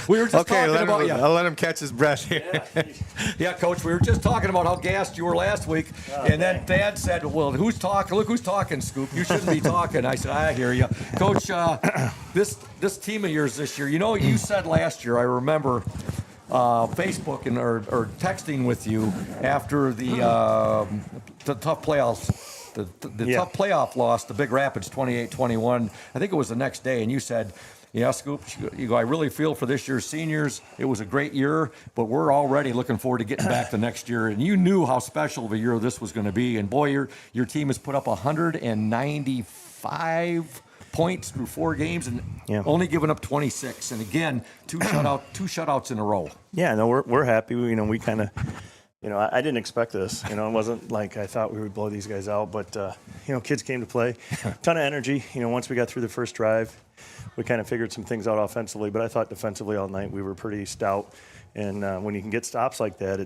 Speaker 1: We were just talking about you.
Speaker 2: I'll let him catch his breath here.
Speaker 1: Yeah, Coach. We were just talking about how gassed you were last week, and then Thad said, well, who's talking? Look who's talking, Scoop. You shouldn't be talking. I said, I hear you. Coach, this team of yours this year, you know, you said last year, I remember Facebook or texting with you after the tough playoffs, the tough playoff loss to Big Rapids 28-21. I think it was the next day, and you said, yeah, Scoop, you go, I really feel for this year's seniors. It was a great year, but we're already looking forward to getting back the next year. And you knew how special of a year this was going to be. And, boy, your team has put up 195 points through 4 games and only given up 26. And, again, two shutouts in a row.
Speaker 3: Yeah, no, we're happy. You know, we kind of – you know, I didn't expect this. You know, it wasn't like I thought we would blow these guys out. But, you know, kids came to play. Ton of energy. You know, once we got through the first drive, we kind of figured some things out offensively. But I thought defensively all night we were pretty stout. And when you can get stops like that,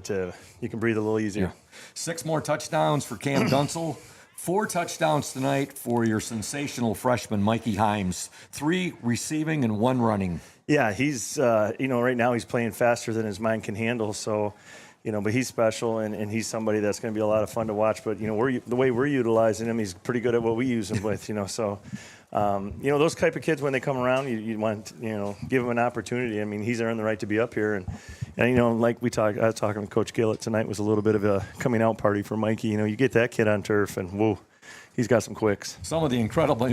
Speaker 3: you can breathe a little easier.
Speaker 1: 6 more touchdowns for Cam Gunsel. 4 touchdowns tonight for your sensational freshman, Mikey Himes. 3 receiving and 1 running.
Speaker 3: Yeah, he's, you know, right now he's playing faster than his mind can handle. So, you know, but he's special, and he's somebody that's going to be a lot of fun to watch. But, you know, the way we're utilizing him, he's pretty good at what we use him with, you know. So, you know, those type of kids, when they come around, you want, you know, give them an opportunity. I mean, he's earned the right to be up here. And you know, like I was talking with Coach Gillett tonight, was a little bit of a coming out party for Mikey. You know, you get that kid on turf, and whoa, he's got some quicks.
Speaker 1: Some of the incredible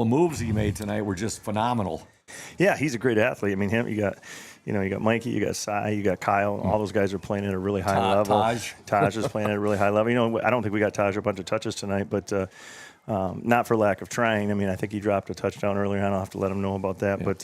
Speaker 1: moves he made tonight were just phenomenal.
Speaker 3: Yeah, he's a great athlete. I mean, you got Mikey, you got Cy, you got Kyle. All those guys are playing at a really high level. Taj is playing at a really high level. You know, I don't think we got Taj a bunch of touches tonight, but not for lack of trying. I mean, I think he dropped a touchdown earlier on. I'll have to let him know about that. Yeah. But,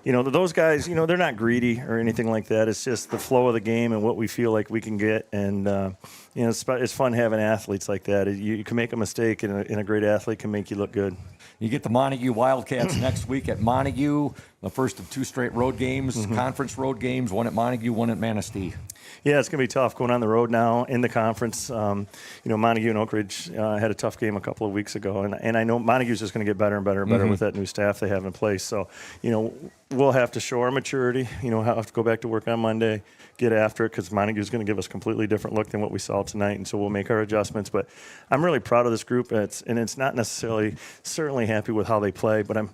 Speaker 3: you know, those guys, you know, they're not greedy or anything like that. It's just the flow of the game and what we feel like we can get. And, you know, it's fun having athletes like that. You can make a mistake, and a great athlete can make you look good.
Speaker 1: You get the Montague Wildcats next week at Montague, the first of 2 straight road games, conference road games, 1 at Montague, 1 at Manistee.
Speaker 3: Yeah, it's going to be tough going on the road now in the conference. You know, Montague and Oakridge had a tough game a couple of weeks ago, and I know Montague's just going to get better and better and better with that new staff they have in place. So, you know, we'll have to show our maturity. You know, have to go back to work on Monday, get after it, because Montague's going to give us a completely different look than what we saw tonight, and so we'll make our adjustments. But I'm really proud of this group, and it's not necessarily certainly happy with how they play, but I'm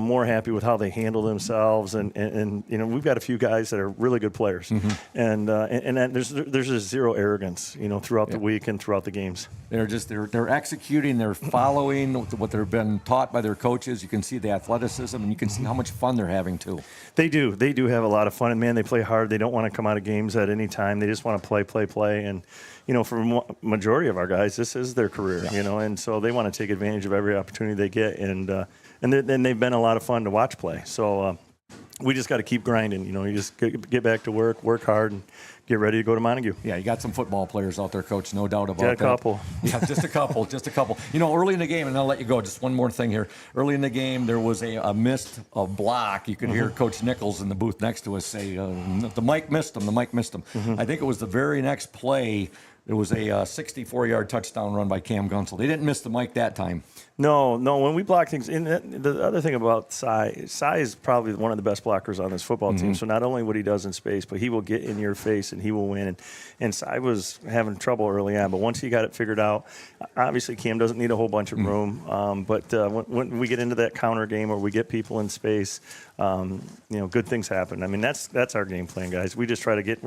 Speaker 3: more happy with how they handle themselves, and you know, we've got a few guys that are really good players, and there's just zero arrogance, you know, throughout the week and throughout the games.
Speaker 1: They're executing their following, what they've been taught by their coaches. You can see the athleticism, and you can see how much fun they're having too.
Speaker 3: They do have a lot of fun, and man, they play hard. They don't want to come out of games at any time. They just want to play, and for majority of our guys, this is their career, and so they want to take advantage of every opportunity they get, and then they've been a lot of fun to watch play. So we just got to keep grinding. You just get back to work hard, and get ready to go to Montague.
Speaker 1: Yeah, you got some football players out there, Coach, no doubt about that.
Speaker 3: A couple.
Speaker 1: Yeah, just a couple. Early in the game, and I'll let you go, just one more thing here. Early in the game, there was a missed block. You could hear Coach Nichols in the booth next to us say, the mic missed him, I think it was the very next play. It was a 64-yard touchdown run by Cam Gunsel. They didn't miss the mic that time.
Speaker 3: No. When we block things, the other thing about Cy is probably one of the best blockers on this football team. So not only what he does in space, but he will get in your face and he will win. And Cy was having trouble early on, but once he got it figured out, obviously Cam doesn't need a whole bunch of room. But when we get into that counter game where we get people in space, good things happen. I mean, that's our game plan, guys. We're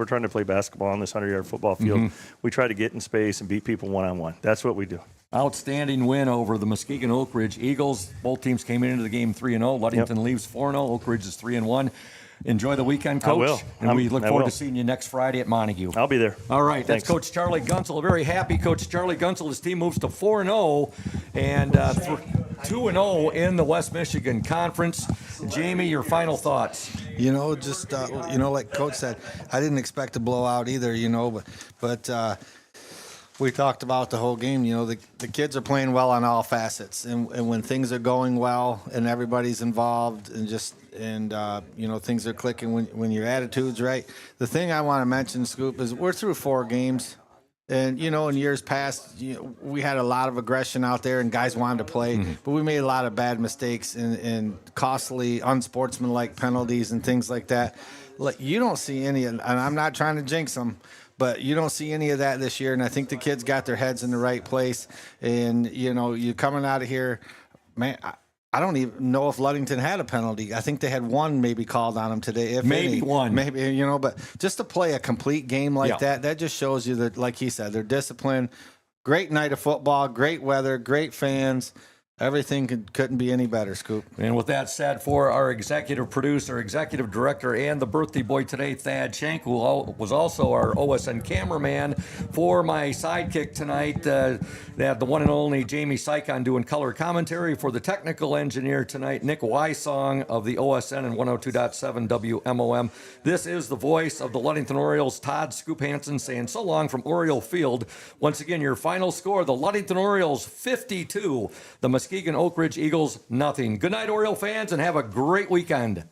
Speaker 3: trying to play basketball on this 100-yard football field. We try to get in space and beat people one-on-one. That's what we do.
Speaker 1: Outstanding win over the Muskegon Oakridge Eagles. Both teams came into the game 3-0. Ludington leaves 4-0. Oakridge is 3-1. Enjoy the weekend, Coach.
Speaker 3: I will.
Speaker 1: And we look forward to seeing you next Friday at Montague.
Speaker 3: I'll be there.
Speaker 1: All right.
Speaker 3: Thanks.
Speaker 1: That's Coach Charlie Gunsel. A very happy Coach Charlie Gunsel. His team moves to 4-0 and 2-0 in the West Michigan Conference. Jamie, your final thoughts?
Speaker 2: Like Coach said, I didn't expect to blow out either, but we talked about the whole game. The kids are playing well on all facets, and when things are going well and everybody's involved and things are clicking when your attitude's right. The thing I want to mention, Scoop, is we're through 4 games. And, in years past, we had a lot of aggression out there and guys wanted to play, but we made a lot of bad mistakes and costly, unsportsmanlike penalties and things like that. Like, you don't see any, and I'm not trying to jinx them, but you don't see any of that this year. And I think the kids got their heads in the right place. And, you're coming out of here, man, I don't even know if Ludington had a penalty. I think they had one maybe called on them today. If
Speaker 1: maybe
Speaker 2: any.
Speaker 1: One.
Speaker 2: Maybe, but just to play a complete game like that just shows you that, like he said, they're disciplined. Great night of football, great weather, great fans. Everything couldn't be any better, Scoop.
Speaker 1: And with that said, for our executive producer, executive director, and the birthday boy today, Thad Shank, who was also our OSN cameraman, for my sidekick tonight, they have the one and only Jamie Sykon doing color commentary. For the technical engineer tonight, Nick Wysong of the OSN and 102.7 WMOM. This is the voice of the Ludington Orioles, Todd Scoop Hansen, saying so long from Oriole Field. Once again, your final score, the Ludington Orioles 52, the Muskegon Oakridge Eagles nothing. Good night, Oriole fans, and have a great weekend.